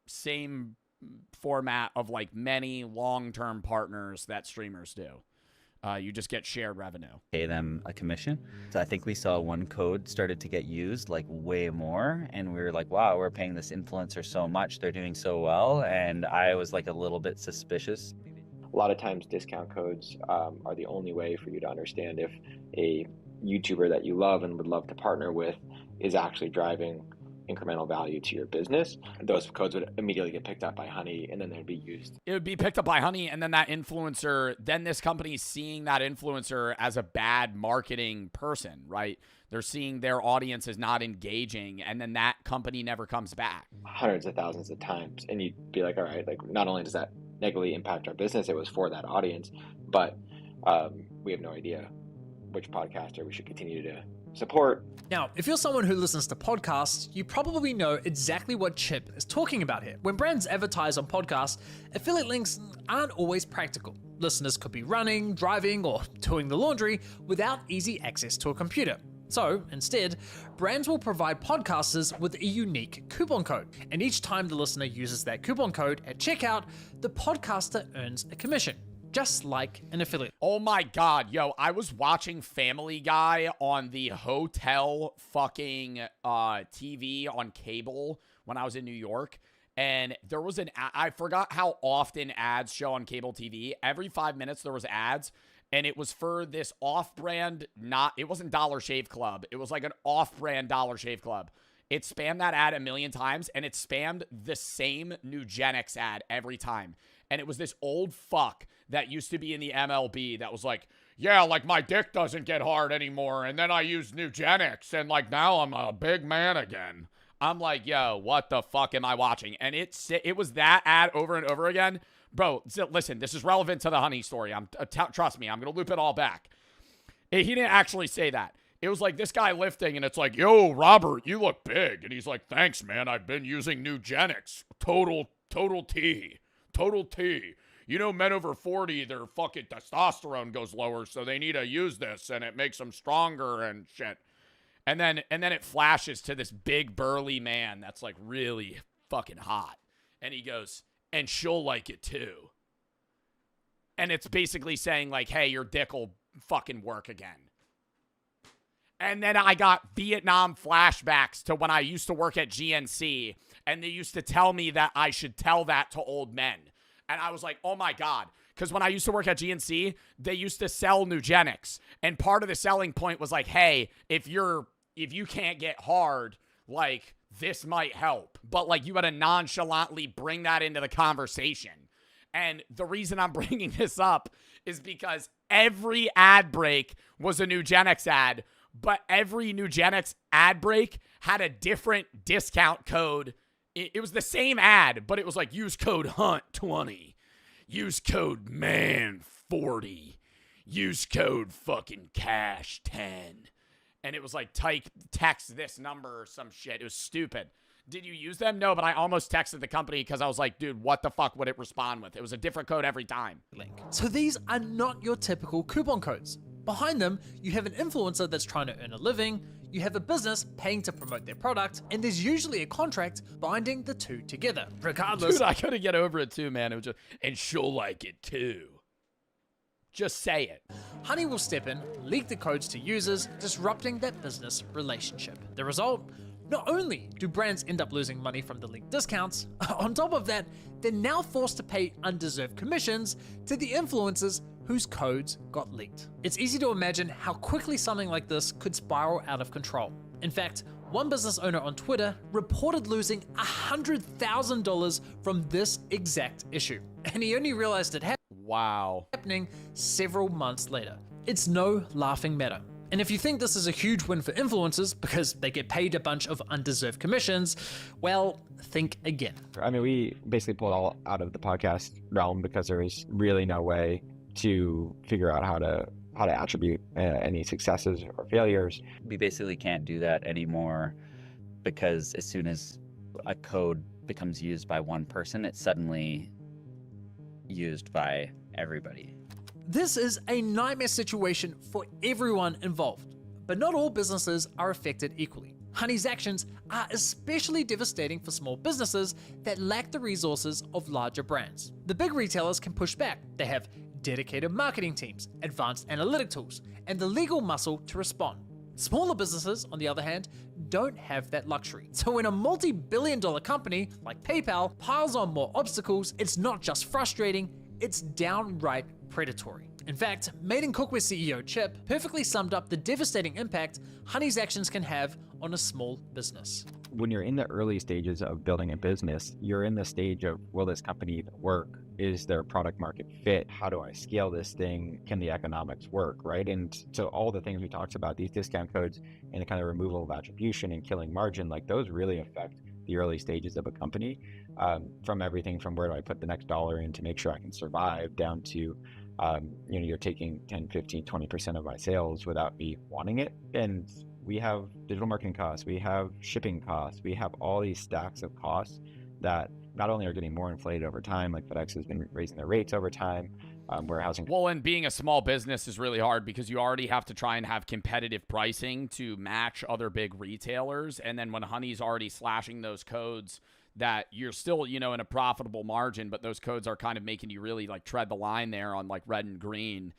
same format of like many long-term partners that streamers do. You just get shared revenue. Pay them a commission. So I think we saw one code started to get used like way more, and we were like, wow, we're paying this influencer so much, they're doing so well, and I was like a little bit suspicious. A lot of times discount codes are the only way for you to understand if a YouTuber that you love and would love to partner with is actually driving incremental value to your business. Those codes would immediately get picked up by Honey, and then they'd be used. It would be picked up by Honey, and then that influencer, then this company's seeing that influencer as a bad marketing person, right? They're seeing their audience is not engaging, and then that company never comes back. Hundreds of thousands of times. And you'd be like, all right, like not only does that negatively impact our business, it was for that audience, but we have no idea which podcaster we should continue to support. Now, if you're someone who listens to podcasts, you probably know exactly what Chip is talking about here. When brands advertise on podcasts, affiliate links aren't always practical. Listeners could be running, driving, or doing the laundry without easy access to a computer. So, instead, brands will provide podcasters with a unique coupon code. And each time the listener uses that coupon code at checkout, the podcaster earns a commission. Just like an affiliate. Oh my God, yo, I was watching Family Guy on the hotel fucking TV on cable when I was in New York. And there was I forgot how often ads show on cable TV. Every 5 minutes there was ads. And it was for this off-brand, it wasn't Dollar Shave Club. It was like an off-brand Dollar Shave Club. It spammed that ad a million times, and it spammed the same Nugenix ad every time. And it was this old fuck that used to be in the MLB that was like, yeah, like my dick doesn't get hard anymore, and then I use Nugenix, and like now I'm a big man again. I'm like, yo, what the fuck am I watching? And it was that ad over and over again. Bro, listen, this is relevant to the Honey story. Trust me, I'm going to loop it all back. He didn't actually say that. It was like this guy lifting, and it's like, yo, Robert, you look big. And he's like, thanks, man. I've been using Nugenix. Total T. Total T. You know, men over 40, their fucking testosterone goes lower, so they need to use this, and it makes them stronger and shit. And then it flashes to this big burly man that's like really fucking hot. And he goes, and she'll like it too. And it's basically saying like, hey, your dick will fucking work again. And then I got Vietnam flashbacks to when I used to work at GNC, and they used to tell me that I should tell that to old men. And I was like, oh my God. Because when I used to work at GNC, they used to sell Nugenix. And part of the selling point was like, hey, if you can't get hard, like, this might help. But like, you got to nonchalantly bring that into the conversation. And the reason I'm bringing this up is because every ad break was a Nugenix ad, but every Nugenix ad break had a different discount code. It was the same ad, but it was like, use code HUNT20, use code MAN40, use code fucking CASH10. And it was like, text this number or some shit. It was stupid. Did you use them? No, but I almost texted the company because I was like, dude, what the fuck would it respond with? It was a different code every time. So these are not your typical coupon codes. Behind them, you have an influencer that's trying to earn a living, you have a business paying to promote their product, and there's usually a contract binding the two together. Regardless, Dude, I couldn't get over it too, man. It was just, and she'll like it too. Just say it. Honey will step in, leak the codes to users, disrupting that business relationship. The result? Not only do brands end up losing money from the leaked discounts, on top of that, they're now forced to pay undeserved commissions to the influencers whose codes got leaked. It's easy to imagine how quickly something like this could spiral out of control. In fact, one business owner on Twitter reported losing $100,000 from this exact issue, and he only realized it happening several months later. It's no laughing matter. And if you think this is a huge win for influencers because they get paid a bunch of undeserved commissions, well, think again. I mean, we basically pulled all out of the podcast realm because there was really no way to figure out how to attribute any successes or failures. We basically can't do that anymore because as soon as a code becomes used by one person, it's suddenly used by everybody. This is a nightmare situation for everyone involved, but not all businesses are affected equally. Honey's actions are especially devastating for small businesses that lack the resources of larger brands. The big retailers can push back. They have dedicated marketing teams, advanced analytic tools, and the legal muscle to respond. Smaller businesses, on the other hand, don't have that luxury. So when a multi-billion-dollar company like PayPal piles on more obstacles, it's not just frustrating, it's downright predatory. In fact, Made in Cookware CEO Chip perfectly summed up the devastating impact Honey's actions can have on a small business. When you're in the early stages of building a business, you're in the stage of, will this company even work? Is there product market fit? How do I scale this thing? Can the economics work, right? And so all the things we talked about, these discount codes and the kind of removal of attribution and killing margin, like those really affect the early stages of a company, from everything from where do I put the next dollar in to make sure I can survive down to, you're taking 10, 15, 20% of my sales without me wanting it. And we have digital marketing costs, we have shipping costs, we have all these stacks of costs that not only are getting more inflated over time, like FedEx has been raising their rates over time, warehousing. Well, and being a small business is really hard because you already have to try and have competitive pricing to match other big retailers. And then when Honey's already slashing those codes, that you're still, in a profitable margin, but those codes are kind of making you really like tread the line there on like red and green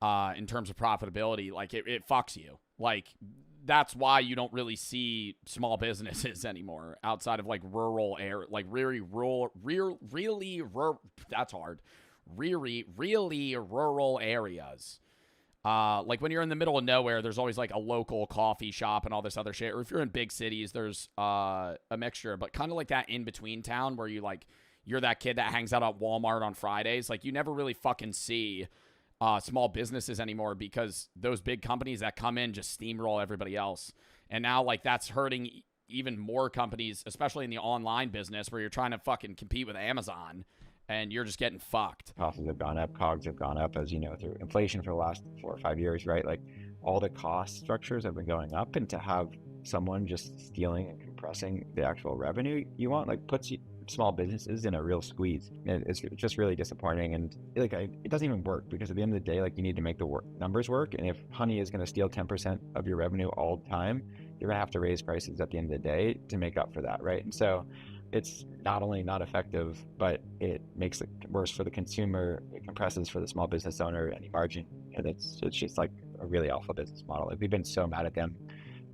in terms of profitability. Like it fucks you. Like that's why you don't really see small businesses anymore outside of like rural air, like really rural areas. Like when you're in the middle of nowhere, there's always like a local coffee shop and all this other shit. Or if you're in big cities, there's a mixture, but kind of like that in between town where you're that kid that hangs out at Walmart on Fridays. Like you never really fucking see small businesses anymore because those big companies that come in just steamroll everybody else. And now like that's hurting even more companies, especially in the online business where you're trying to fucking compete with Amazon. And you're just getting fucked. Costs have gone up, COGS have gone up, as you know, through inflation for the last 4 or 5 years, right? Like all the cost structures have been going up, and to have someone just stealing and compressing the actual revenue you want, like puts small businesses in a real squeeze. It's just really disappointing, and it doesn't even work because at the end of the day, like you need to make the numbers work. And if Honey is going to steal 10% of your revenue all the time, you're going to have to raise prices at the end of the day to make up for that, right? And so it's not only not effective, but it makes it worse for the consumer. It compresses for the small business owner any margin, and it's just like a really awful business model. Like we've been so mad at them.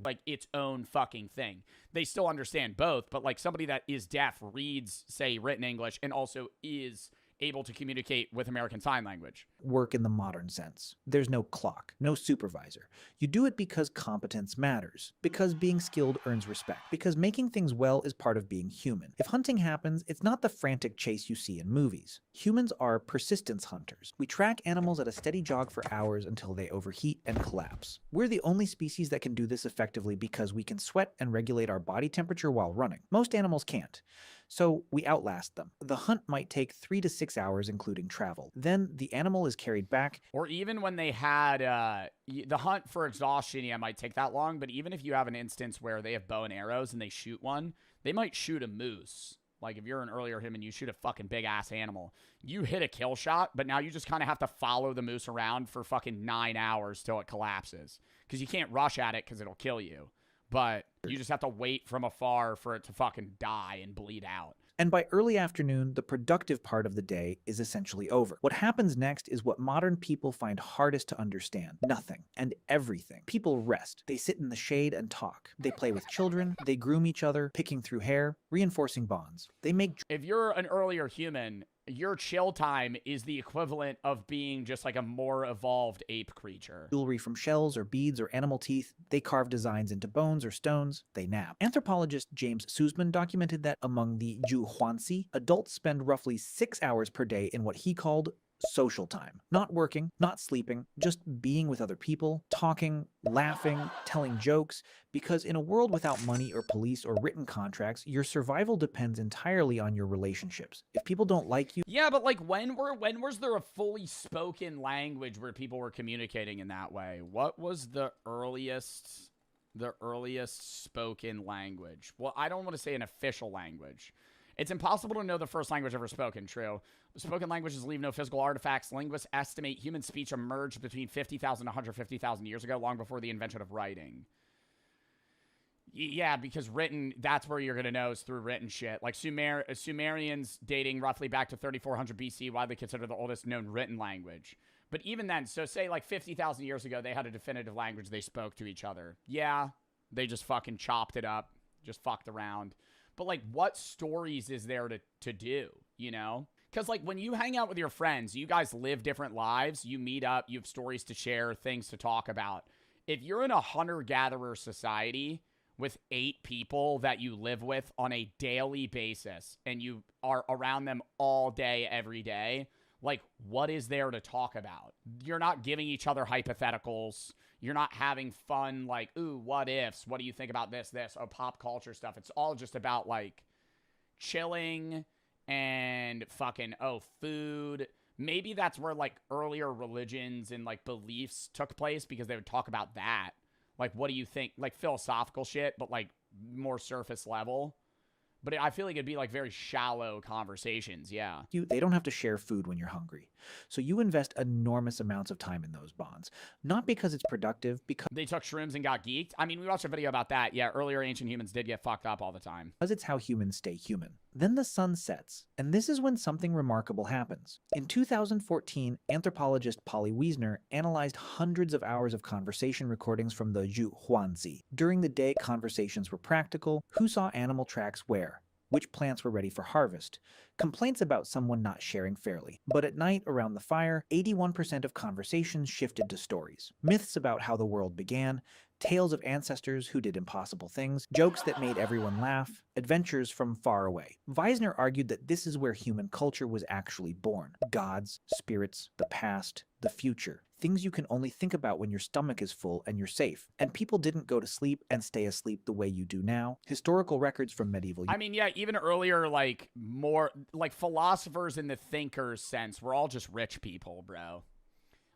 Like its own fucking thing. They still understand both, but like somebody that is deaf reads, say, written English and also is able to communicate with American Sign Language. Work in the modern sense. There's no clock, no supervisor. You do it because competence matters, because being skilled earns respect, because making things well is part of being human. If hunting happens, it's not the frantic chase you see in movies. Humans are persistence hunters. We track animals at a steady jog for hours until they overheat and collapse. We're the only species that can do this effectively because we can sweat and regulate our body temperature while running. Most animals can't. So we outlast them. The hunt might take 3 to 6 hours, including travel. Then the animal is carried back. Or even when they had the hunt for exhaustion, yeah, might take that long. But even if you have an instance where they have bow and arrows and they shoot one, they might shoot a moose. Like if you're an earlier human, you shoot a fucking big ass animal. You hit a kill shot, but now you just kind of have to follow the moose around for fucking 9 hours till it collapses. Because you can't rush at it because it'll kill you. But you just have to wait from afar for it to fucking die and bleed out. And by early afternoon, the productive part of the day is essentially over. What happens next is what modern people find hardest to understand. Nothing and everything. People rest. They sit in the shade and talk. They play with children. They groom each other, picking through hair, reinforcing bonds. They make... If you're an earlier human, your chill time is the equivalent of being just like a more evolved ape creature. Jewelry from shells or beads or animal teeth. They carve designs into bones or stones. They nap. Anthropologist James Sussman documented that among the Juhuanzi, adults spend roughly 6 hours per day in what he called social time. Not working, not sleeping, just being with other people, talking, laughing, telling jokes, because in a world without money or police or written contracts, your survival depends entirely on your relationships. If people don't like you... Yeah, but like when was there a fully spoken language where people were communicating in that way? What was the earliest spoken language? Well, I don't want to say an official language. It's impossible to know the first language ever spoken, true. Spoken languages leave no physical artifacts. Linguists estimate human speech emerged between 50,000 to 150,000 years ago, long before the invention of writing. Yeah, because written, that's where you're going to know is through written shit. Like Sumerians dating roughly back to 3400 BC, widely considered the oldest known written language. But even then, so say like 50,000 years ago, they had a definitive language they spoke to each other. Yeah, they just fucking chopped it up, just fucked around. But, like, what stories is there to do, you know? Because, like, when you hang out with your friends, you guys live different lives. You meet up. You have stories to share, things to talk about. If you're in a hunter-gatherer society with 8 people that you live with on a daily basis and you are around them all day, every day, like, what is there to talk about? You're not giving each other hypotheticals. You're not having fun, like, ooh, what ifs? What do you think about this? Oh, pop culture stuff. It's all just about, like, chilling and fucking, oh, food. Maybe that's where, like, earlier religions and, like, beliefs took place because they would talk about that. Like, what do you think? Like, philosophical shit, but, like, more surface level. But I feel like it'd be, like, very shallow conversations, yeah. They don't have to share food when you're hungry. So you invest enormous amounts of time in those bonds. Not because it's productive, because... They took shrooms and got geeked? I mean, we watched a video about that. Yeah, earlier ancient humans did get fucked up all the time. Because it's how humans stay human. Then the sun sets, and this is when something remarkable happens. In 2014, anthropologist Polly Wiesner analyzed hundreds of hours of conversation recordings from the Juhuanzi. During the day, conversations were practical. Who saw animal tracks where? Which plants were ready for harvest? Complaints about someone not sharing fairly. But at night, around the fire, 81% of conversations shifted to stories. Myths about how the world began, tales of ancestors who did impossible things, jokes that made everyone laugh, adventures from far away. Wiesner argued that this is where human culture was actually born. Gods, spirits, the past, the future. Things you can only think about when your stomach is full and you're safe. And people didn't go to sleep and stay asleep the way you do now. Historical records from medieval... I mean, yeah, even earlier, like, more... Like, philosophers in the thinkers sense were all just rich people, bro.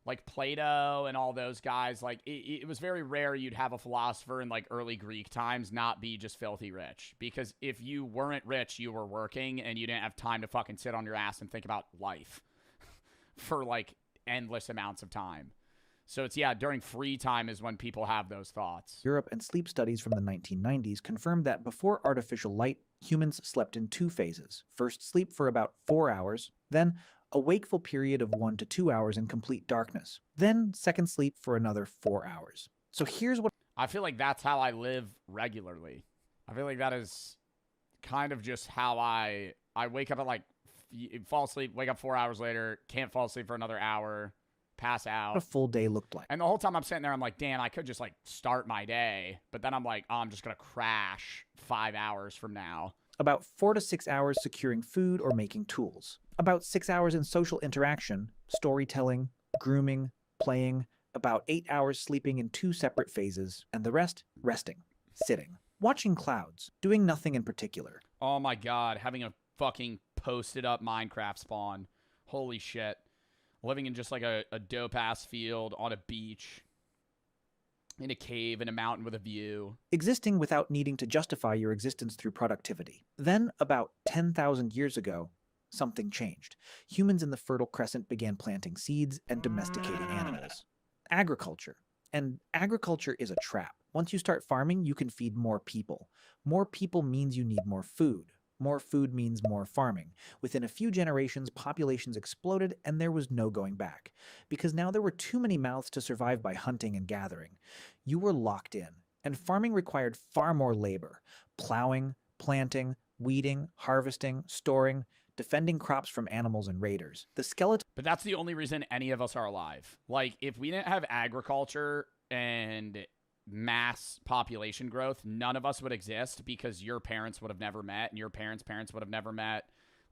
Like, Plato and all those guys, like, it was very rare you'd have a philosopher in, like, early Greek times not be just filthy rich. Because if you weren't rich, you were working, and you didn't have time to fucking sit on your ass and think about life for, like, endless amounts of time. So it's, yeah, during free time is when people have those thoughts. Europe and sleep studies from the 1990s confirmed that before artificial light, humans slept in 2 phases. First, sleep for about 4 hours, then a wakeful period of 1 to 2 hours in complete darkness, then second sleep for another 4 hours. So here's what... I feel like that's how I live regularly. I feel like that is kind of just how I wake up at like you fall asleep, wake up 4 hours later, can't fall asleep for another hour, pass out. What a full day looked like. And the whole time I'm sitting there, I'm like, damn, I could just like start my day. But then I'm like, oh, I'm just going to crash 5 hours from now. About 4 to 6 hours securing food or making tools. About 6 hours in social interaction, storytelling, grooming, playing. About 8 hours sleeping in 2 separate phases. And the rest, resting, sitting, watching clouds, doing nothing in particular. Oh my God, having a fucking posted up Minecraft spawn. Holy shit. Living in just like a dope ass field on a beach, in a cave, in a mountain with a view. Existing without needing to justify your existence through productivity. Then, about 10,000 years ago, something changed. Humans in the Fertile Crescent began planting seeds and domesticating animals. Agriculture. And agriculture is a trap. Once you start farming, you can feed more people. More people means you need more food. More food means more farming. Within a few generations, populations exploded and there was no going back. Because now there were too many mouths to survive by hunting and gathering. You were locked in. And farming required far more labor. Plowing, planting, weeding, harvesting, storing, defending crops from animals and raiders. The skeleton. But that's the only reason any of us are alive. Like, if we didn't have agriculture and mass population growth, none of us would exist because your parents would have never met and your parents' parents would have never met.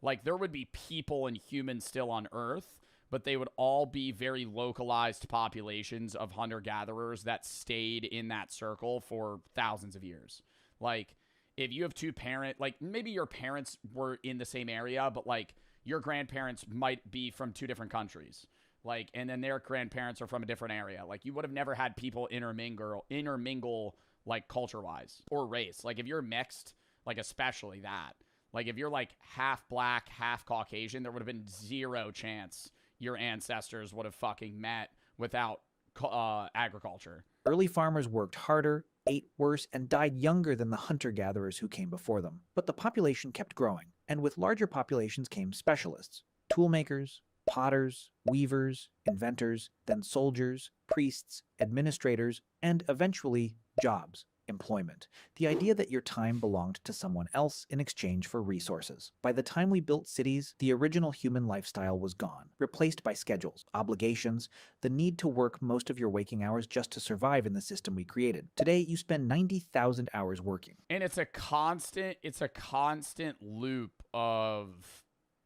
Like, there would be people and humans still on Earth, but they would all be very localized populations of hunter-gatherers that stayed in that circle for thousands of years. Like, if you have like, maybe your parents were in the same area, but, like, your grandparents might be from 2 different countries. Like, and then their grandparents are from a different area. Like, you would have never had people intermingle like, culture-wise or race. Like, if you're mixed, like, especially that. Like, if you're, like, half black, half Caucasian, there would have been 0 chance your ancestors would have fucking met without agriculture. Early farmers worked harder, ate worse, and died younger than the hunter-gatherers who came before them. But the population kept growing, and with larger populations came specialists, toolmakers, potters, weavers, inventors, then soldiers, priests, administrators, and eventually jobs, employment. The idea that your time belonged to someone else in exchange for resources. By the time we built cities, the original human lifestyle was gone, replaced by schedules, obligations, the need to work most of your waking hours just to survive in the system we created. Today, you spend 90,000 hours working. And it's a constant loop of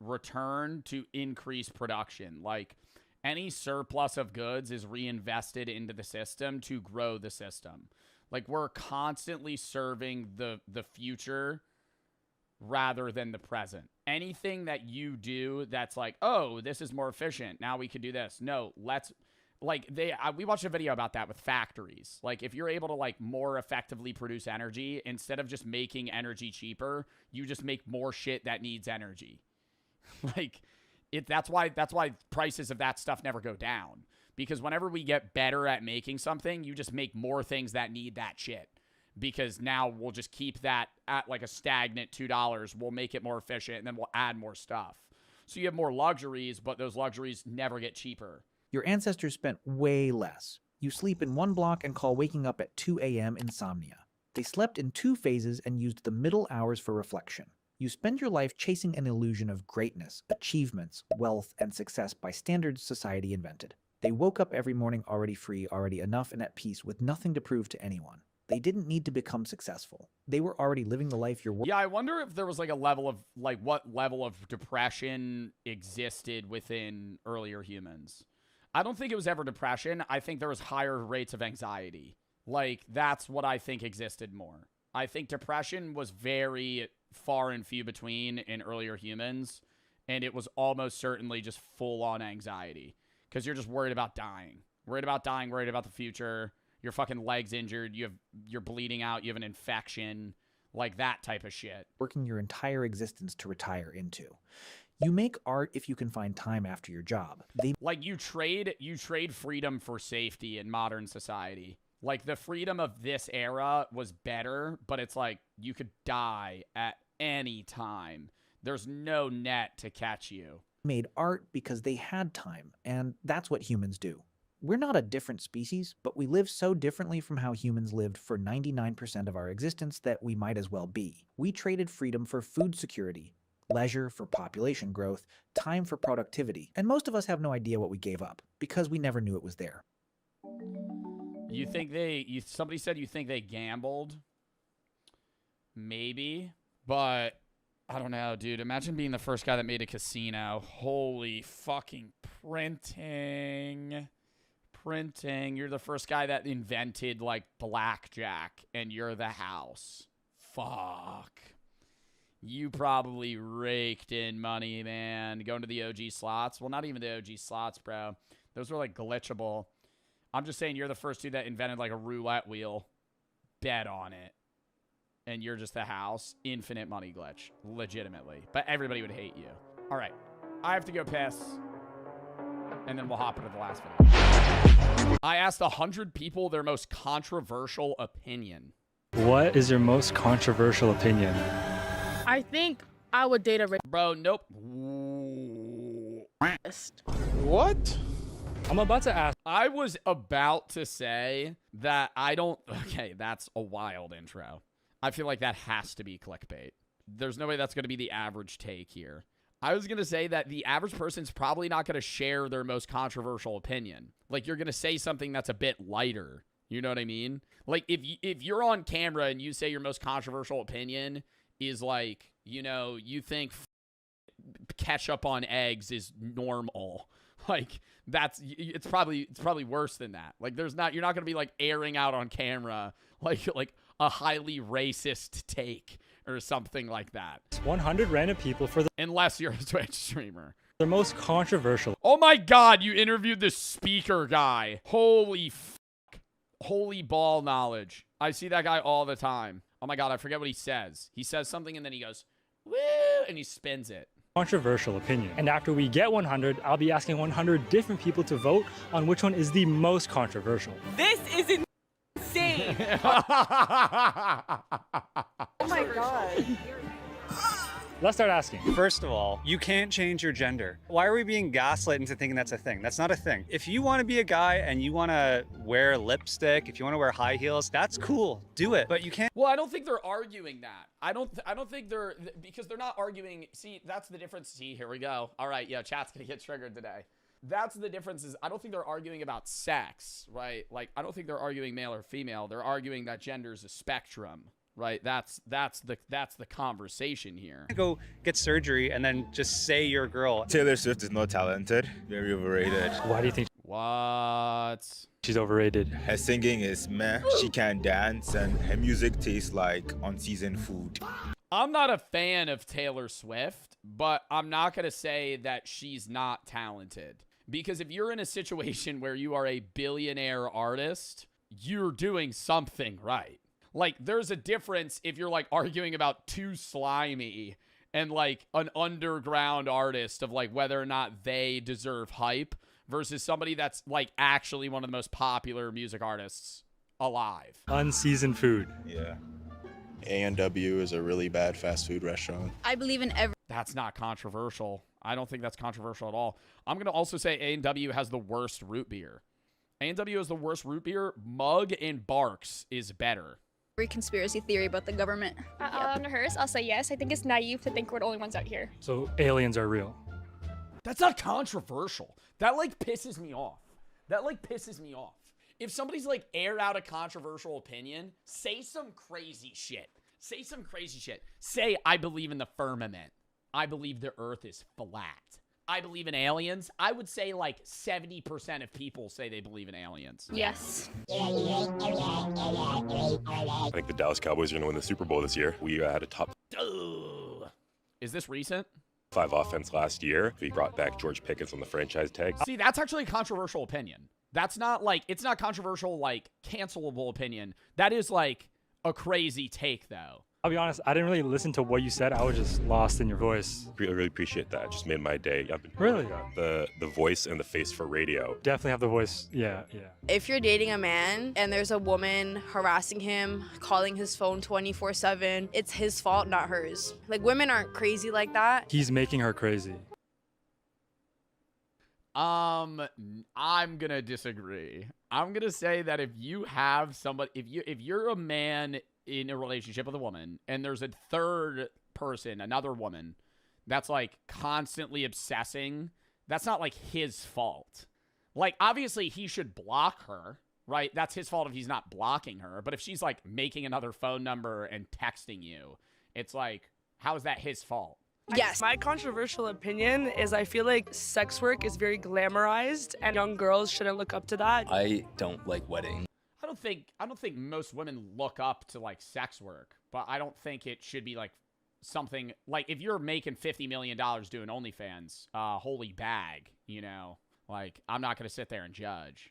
return to increase production. Like, any surplus of goods is reinvested into the system to grow the system. Like, we're constantly serving the future rather than the present. Anything that you do that's like, oh, this is more efficient, now we could do this. No, let's, like, we watched a video about that with factories. Like, if you're able to, like, more effectively produce energy, instead of just making energy cheaper, you just make more shit that needs energy. Like, that's why prices of that stuff never go down. Because whenever we get better at making something, you just make more things that need that shit. Because now we'll just keep that at like a stagnant $2. We'll make it more efficient, and then we'll add more stuff. So you have more luxuries, but those luxuries never get cheaper. Your ancestors spent way less. You sleep in 1 block and call waking up at 2 a.m. insomnia. They slept in 2 phases and used the middle hours for reflection. You spend your life chasing an illusion of greatness, achievements, wealth, and success by standards society invented. They woke up every morning already free, already enough, and at peace with nothing to prove to anyone. They didn't need to become successful. They were already living the life you're... Yeah, I wonder if there was like a level of, like, what level of depression existed within earlier humans. I don't think it was ever depression. I think there was higher rates of anxiety. Like, that's what I think existed more. I think depression was very far and few between in earlier humans, and it was almost certainly just full-on anxiety. Because you're just worried about dying. Worried about dying, worried about the future. Your fucking leg's injured. You're bleeding out. You have an infection. Like, that type of shit. Working your entire existence to retire into. You make art if you can find time after your job. Like, you trade freedom for safety in modern society. Like, the freedom of this era was better, but it's like, you could die at any time. There's no net to catch you. Made art because they had time, and that's what humans do. We're not a different species, but we live so differently from how humans lived for 99% of our existence that we might as well be. We traded freedom for food security, leisure for population growth, time for productivity, and most of us have no idea what we gave up because we never knew it was there. You think somebody said you think they gambled? Maybe, but I don't know, dude. Imagine being the first guy that made a casino. Holy fucking printing. You're the first guy that invented, like, blackjack, and you're the house. Fuck. You probably raked in money, man. Going to the OG slots. Well, not even the OG slots, bro. Those were, like, glitchable. I'm just saying you're the first dude that invented, like, a roulette wheel. Bet on it. And you're just the house. Infinite money glitch. Legitimately. But everybody would hate you. All right. I have to go piss. And then we'll hop into the last video. I asked 100 people their most controversial opinion. What is your most controversial opinion? I think I would date a Bro, nope. What? I'm about to ask. I was about to say that I don't... Okay, that's a wild intro. I feel like that has to be clickbait. There's no way that's going to be the average take here. I was going to say that the average person's probably not going to share their most controversial opinion. Like, you're going to say something that's a bit lighter. You know what I mean? Like, if you're on camera and you say your most controversial opinion is like, you know, you think ketchup on eggs is normal. Like, it's probably worse than that. Like, you're not going to be like airing out on camera like a highly racist take or something like that. 100 random people for unless you're a Twitch streamer. The most controversial. Oh my God, you interviewed the speaker guy. Holy fuck. Holy ball knowledge. I see that guy all the time. Oh my God, I forget what he says. He says something and then he goes, woo, and he spins it. Controversial opinion. And after we get 100, I'll be asking 100 different people to vote on which one is the most controversial. This is insane. Oh my God. Let's start asking. First of all, you can't change your gender. Why are we being gaslit into thinking that's a thing? That's not a thing. If you want to be a guy and you want to wear lipstick, if you want to wear high heels, that's cool. Do it. But you can't. Well, I don't think they're arguing that. I don't think they're, because they're not arguing. See, that's the difference. See, here we go. All right, yeah, chat's gonna get triggered today. That's the difference. Is I don't think they're arguing about sex, right? Like, I don't think they're arguing male or female. They're arguing that gender is a spectrum. Right, that's the conversation here. Go get surgery and then just say you're a girl. Taylor Swift is not talented, very overrated. Why do you think what? She's overrated? Her singing is meh, she can dance, and her music tastes like unseasoned food. I'm not a fan of Taylor Swift, but I'm not gonna say that she's not talented. Because if you're in a situation where you are a billionaire artist, you're doing something right. Like, there's a difference if you're, like, arguing about Too Slimy and, like, an underground artist of, like, whether or not they deserve hype versus somebody that's, like, actually one of the most popular music artists alive. Unseasoned food. Yeah. A&W is a really bad fast food restaurant. I believe in every... That's not controversial. I don't think that's controversial at all. I'm going to also say A&W has the worst root beer. A&W has the worst root beer. Mug and Barks is better. Every conspiracy theory about the government. On hers, I'll say yes. I think it's naive to think we're the only ones out here. So aliens are real. That's not controversial. That, like, pisses me off. If somebody's, like, aired out a controversial opinion, say some crazy shit. Say, I believe in the firmament. I believe the earth is flat. I believe in aliens. I would say like 70% of people say they believe in aliens. Yes. I think the Dallas Cowboys are going to win the Super Bowl this year. We had a top Is this recent? 5 offense last year. We brought back George Pickens on the franchise tag. See, that's actually a controversial opinion. That's not like, it's not controversial, like cancelable opinion. That is like a crazy take though. I'll be honest, I didn't really listen to what you said. I was just lost in your voice. I really appreciate that. It just made my day. I've been really the voice and the face for radio. Definitely have the voice. Yeah. If you're dating a man and there's a woman harassing him, calling his phone 24/7, it's his fault, not hers. Like, women aren't crazy like that. He's making her crazy. I'm gonna disagree. I'm gonna say that if you have somebody, if you're a man in a relationship with a woman and there's a third person, another woman, that's like constantly obsessing, that's not like his fault. Like, obviously he should block her, right? That's his fault if he's not blocking her. But if she's like making another phone number and texting you, it's like, how is that his fault? Yes. My controversial opinion is I feel like sex work is very glamorized and young girls shouldn't look up to that. I don't like weddings. I don't think most women look up to like sex work, but I don't think it should be like something like if you're making $50 million doing OnlyFans, holy bag, you know, like I'm not going to sit there and judge.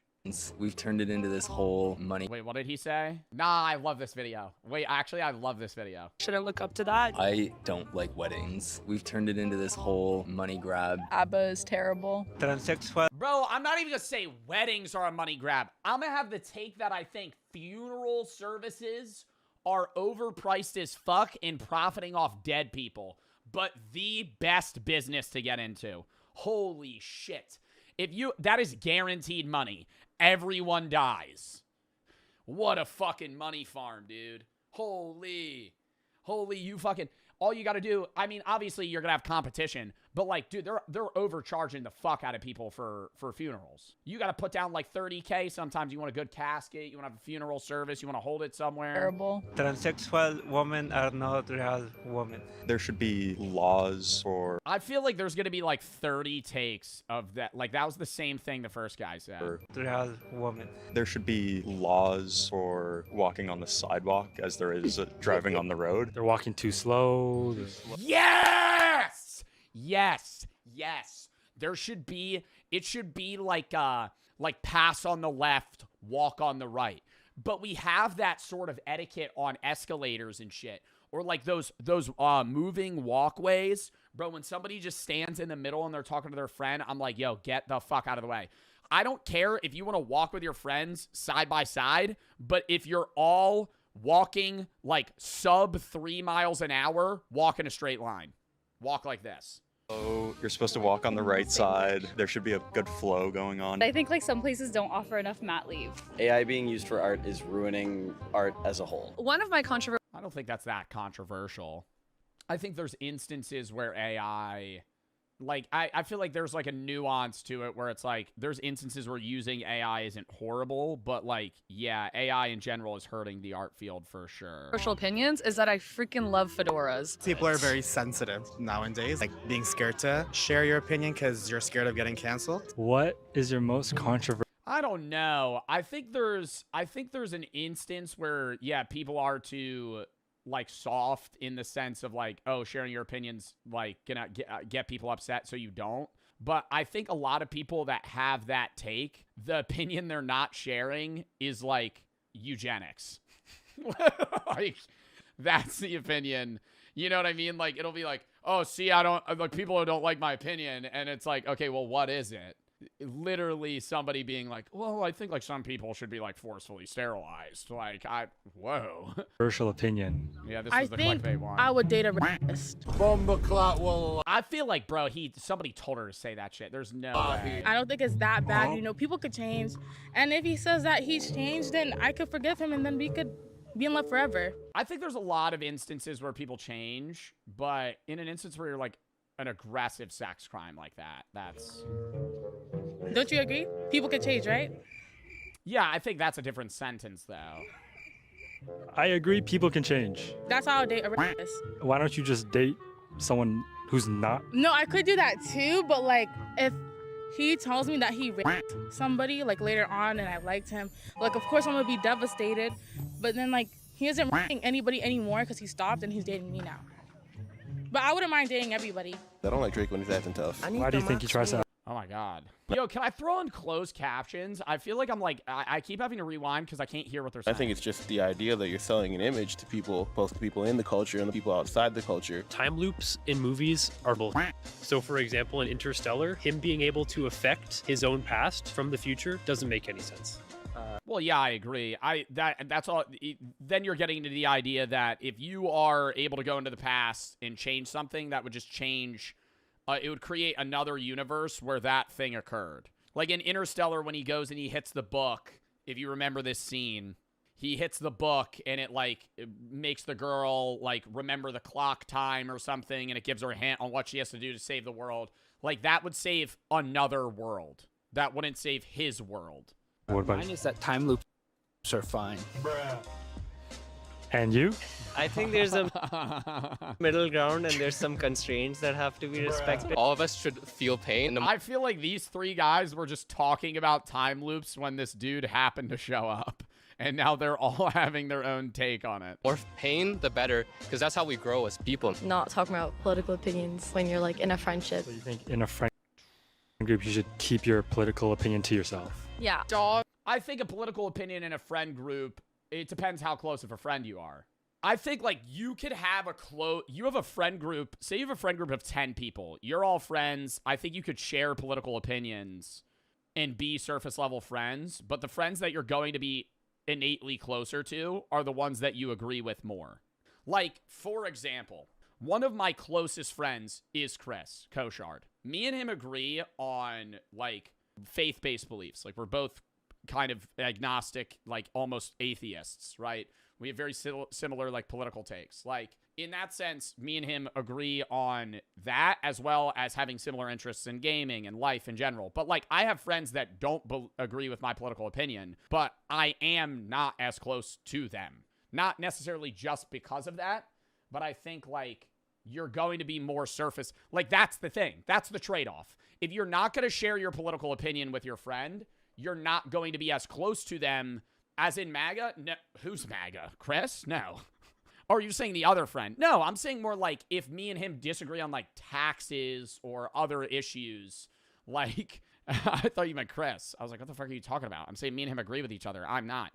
We've turned it into this whole money. Wait, what did he say? Nah, I love this video. Wait, actually, I love this video. Shouldn't look up to that. I don't like weddings. We've turned it into this whole money grab. ABBA is terrible. Transsexual. Bro, I'm not even gonna say weddings are a money grab. I'm gonna have the take that I think funeral services are overpriced as fuck and profiting off dead people, but the best business to get into. Holy shit. That is guaranteed money. Everyone dies. What a fucking money farm, dude. Holy, you fucking, all you got to do, I mean, obviously you're going to have competition, but like, dude, they're overcharging the fuck out of people for funerals. You got to put down like $30K. Sometimes you want a good casket. You want to have a funeral service. You want to hold it somewhere. Terrible. Transsexual women are not real women. There should be laws for... I feel like there's going to be like 30 takes of that. Like that was the same thing the first guy said. Real woman. There should be laws for walking on the sidewalk as there is driving on the road. They're walking too slow. Yes! Yes. There should be, it should be like pass on the left, walk on the right. But we have that sort of etiquette on escalators and shit. Or like those moving walkways. Bro, when somebody just stands in the middle and they're talking to their friend, I'm like, yo, get the fuck out of the way. I don't care if you want to walk with your friends side by side, but if you're all walking like sub 3 miles an hour, walk in a straight line. Walk like this. Oh, you're supposed to walk on the right side. There should be a good flow going on. I think like some places don't offer enough mat leave. AI being used for art is ruining art as a whole. One of my controversial... I don't think that's that controversial. I think there's instances where AI... Like, I feel like there's, like, a nuance to it where it's, like, there's instances where using AI isn't horrible, but, like, yeah, AI in general is hurting the art field for sure. Controversial opinions is that I freaking love fedoras. People are very sensitive nowadays, like being scared to share your opinion because you're scared of getting canceled. What is your most controversial? I don't know. I think there's an instance where, yeah, people are too... like soft in the sense of like, oh, sharing your opinions like gonna get people upset, so you don't. But I think a lot of people that have that take, the opinion they're not sharing is like eugenics. Like that's the opinion. You know what I mean? Like it'll be like, oh, see, I don't like people who don't like my opinion, and it's like, okay, well, what is it? Literally somebody being like, well, I think like some people should be like forcefully sterilized. Like whoa. Controversial opinion. Yeah, this is the clickbait one. I would date a rapist. I feel like, bro, somebody told her to say that shit. There's no way. I don't think it's that bad. You know, people could change. And if he says that he's changed, then I could forgive him and then we could be in love forever. I think there's a lot of instances where people change, but in an instance where you're like an aggressive sex crime like that, that's... Don't you agree? People can change, right? Yeah, I think that's a different sentence, though. I agree, people can change. That's how I would date a rapist. Why don't you just date someone who's not? No, I could do that too, but like if he tells me that he raped somebody like later on and I liked him, like of course I'm gonna be devastated, but then like he isn't raping anybody anymore because he stopped and he's dating me now. But I wouldn't mind dating everybody. I don't like Drake when he's acting tough. Why do you think he tries to? Oh my god. Yo, can I throw in closed captions? I feel like I'm like, I keep having to rewind because I can't hear what they're saying. I think it's just the idea that you're selling an image to people, both the people in the culture and the people outside the culture. Time loops in movies are bull. So for example, in Interstellar, him being able to affect his own past from the future doesn't make any sense. Well, yeah, I agree. That's all. Then you're getting into the idea that if you are able to go into the past and change something, that would just change. It would create another universe where that thing occurred. Like in Interstellar, when he goes and he hits the book, if you remember this scene, he hits the book and it like it makes the girl like remember the clock time or something, and it gives her a hint on what she has to do to save the world. Like that would save another world. That wouldn't save his world. What about Mine is that time loops are fine. And you? I think there's a middle ground and there's some constraints that have to be respected. All of us should feel pain. I feel like these three guys were just talking about time loops when this dude happened to show up. And now they're all having their own take on it. More pain, the better, because that's how we grow as people. Not talking about political opinions when you're like in a friendship. So you think in a friend group you should keep your political opinion to yourself? Yeah. I think a political opinion in a friend group, it depends how close of a friend you are. I think like you could have you have a friend group, say you have a friend group of 10 people. You're all friends. I think you could share political opinions and be surface level friends, but the friends that you're going to be innately closer to are the ones that you agree with more. Like, for example, one of my closest friends is Chris Koshard. Me and him agree on, like, faith-based beliefs. Like, we're both kind of agnostic, like, almost atheists, right? We have very similar, like, political takes. Like, in that sense, me and him agree on that, as well as having similar interests in gaming and life in general. But, like, I have friends that don't agree with my political opinion, but I am not as close to them. Not necessarily just because of that, but I think, like, you're going to be more surface. Like, that's the thing. That's the trade-off. If you're not going to share your political opinion with your friend, you're not going to be as close to them as in MAGA. No, who's MAGA? Chris? No. Or are you saying the other friend? No, I'm saying more like if me and him disagree on like taxes or other issues, like I thought you meant Chris. I was like, what the fuck are you talking about? I'm saying me and him agree with each other. I'm not.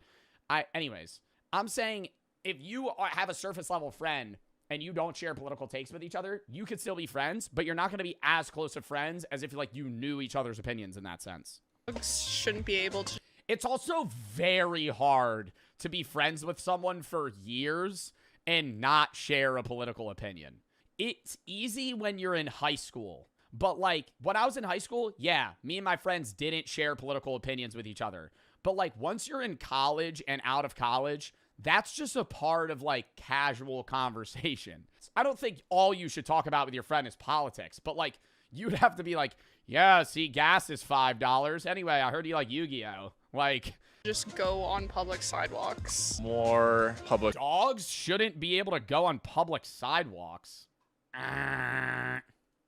Anyways, I'm saying if you have a surface level friend and you don't share political takes with each other, you could still be friends, but you're not going to be as close of friends as if like you knew each other's opinions in that sense. Shouldn't be able to. It's also very hard to be friends with someone for years and not share a political opinion. It's easy when you're in high school. But, like, when I was in high school, yeah, me and my friends didn't share political opinions with each other. But, like, once you're in college and out of college, that's just a part of, like, casual conversation. I don't think all you should talk about with your friend is politics. But, like, you'd have to be like, yeah, see, gas is $5. Anyway, I heard you like Yu-Gi-Oh! Like, just go on public sidewalks. More public. Dogs shouldn't be able to go on public sidewalks.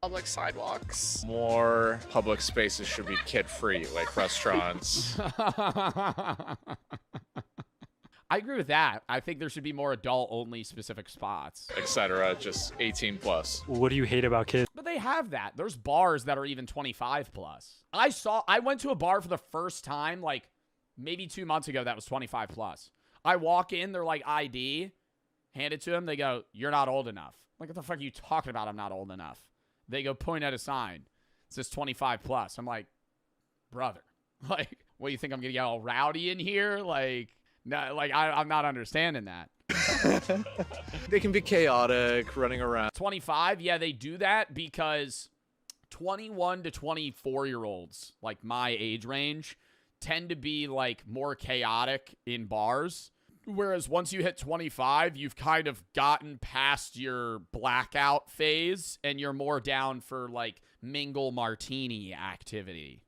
Public sidewalks. More public spaces should be kid-free, like restaurants. I agree with that. I think there should be more adult-only specific spots. Etc. Just 18 plus. What do you hate about kids? But they have that. There's bars that are even 25 plus. I went to a bar for the first time, like, maybe 2 months ago that was 25 plus. I walk in, they're like, ID, hand it to them, they go, you're not old enough. Like, what the fuck are you talking about? I'm not old enough. They go, point at a sign. It says 25 plus. I'm like, brother, like, what do you think I'm gonna get all rowdy in here? Like, no, like, I'm not understanding that. They can be chaotic, running around. 25, yeah, they do that because 21 to 24-year-olds, like my age range, tend to be, like, more chaotic in bars. Whereas once you hit 25, you've kind of gotten past your blackout phase, and you're more down for, like, mingle martini activity.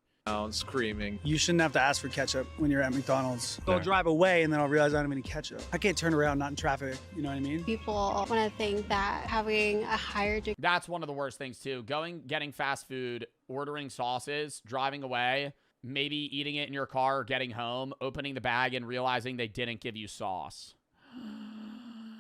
Screaming. You shouldn't have to ask for ketchup when you're at McDonald's. I'll drive away and then I'll realize I don't have any ketchup. I can't turn around not in traffic, you know what I mean? People want to think that having a higher degree. That's one of the worst things too. Getting fast food, ordering sauces, driving away, maybe eating it in your car or getting home, opening the bag and realizing they didn't give you sauce.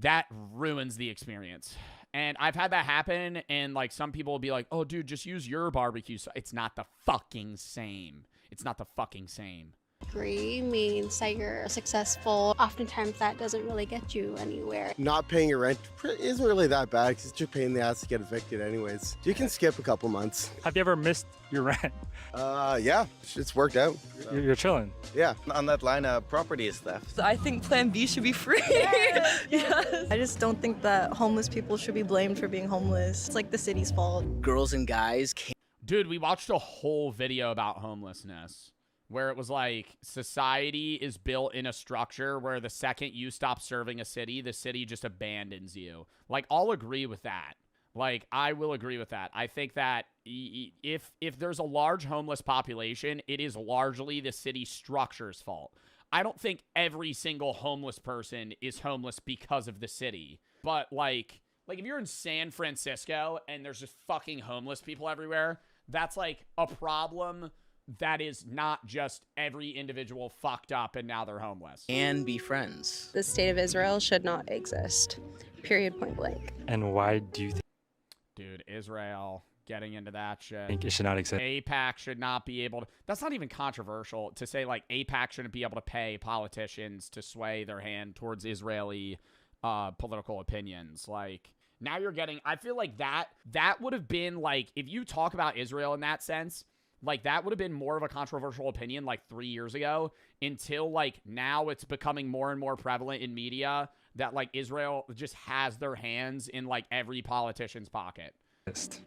That ruins the experience. And I've had that happen, and, like, some people will be like, oh, dude, just use your barbecue sauce. It's not the fucking same. It's not the fucking same. Degree means that you're successful. Oftentimes that doesn't really get you anywhere. Not paying your rent isn't really that bad because it's just a pain in the ass to get evicted anyways. You can skip a couple months. Have you ever missed your rent? Yeah, it's worked out. You're chilling. Yeah. On that line of property is theft. I think Plan B should be free. Yes. I just don't think that homeless people should be blamed for being homeless. It's like the city's fault. Girls and guys can't. Dude, we watched a whole video about homelessness where it was like society is built in a structure where the second you stop serving a city, the city just abandons you. Like, I'll agree with that. Like, I will agree with that. I think that if there's a large homeless population, it is largely the city structure's fault. I don't think every single homeless person is homeless because of the city. But, like if you're in San Francisco and there's just fucking homeless people everywhere, that's, like, a problem that is not just every individual fucked up and now they're homeless. And be friends. The state of Israel should not exist. Period, point blank. And why do you think Dude, Israel getting into that shit. it should not exist? AIPAC should not be able to... That's not even controversial to say, like, AIPAC shouldn't be able to pay politicians to sway their hand towards Israeli political opinions. Like, now you're getting... I feel like that would have been, like, if you talk about Israel in that sense, like, that would have been more of a controversial opinion, like, 3 years ago, until, like, now it's becoming more and more prevalent in media that, like, Israel just has their hands in, like, every politician's pocket.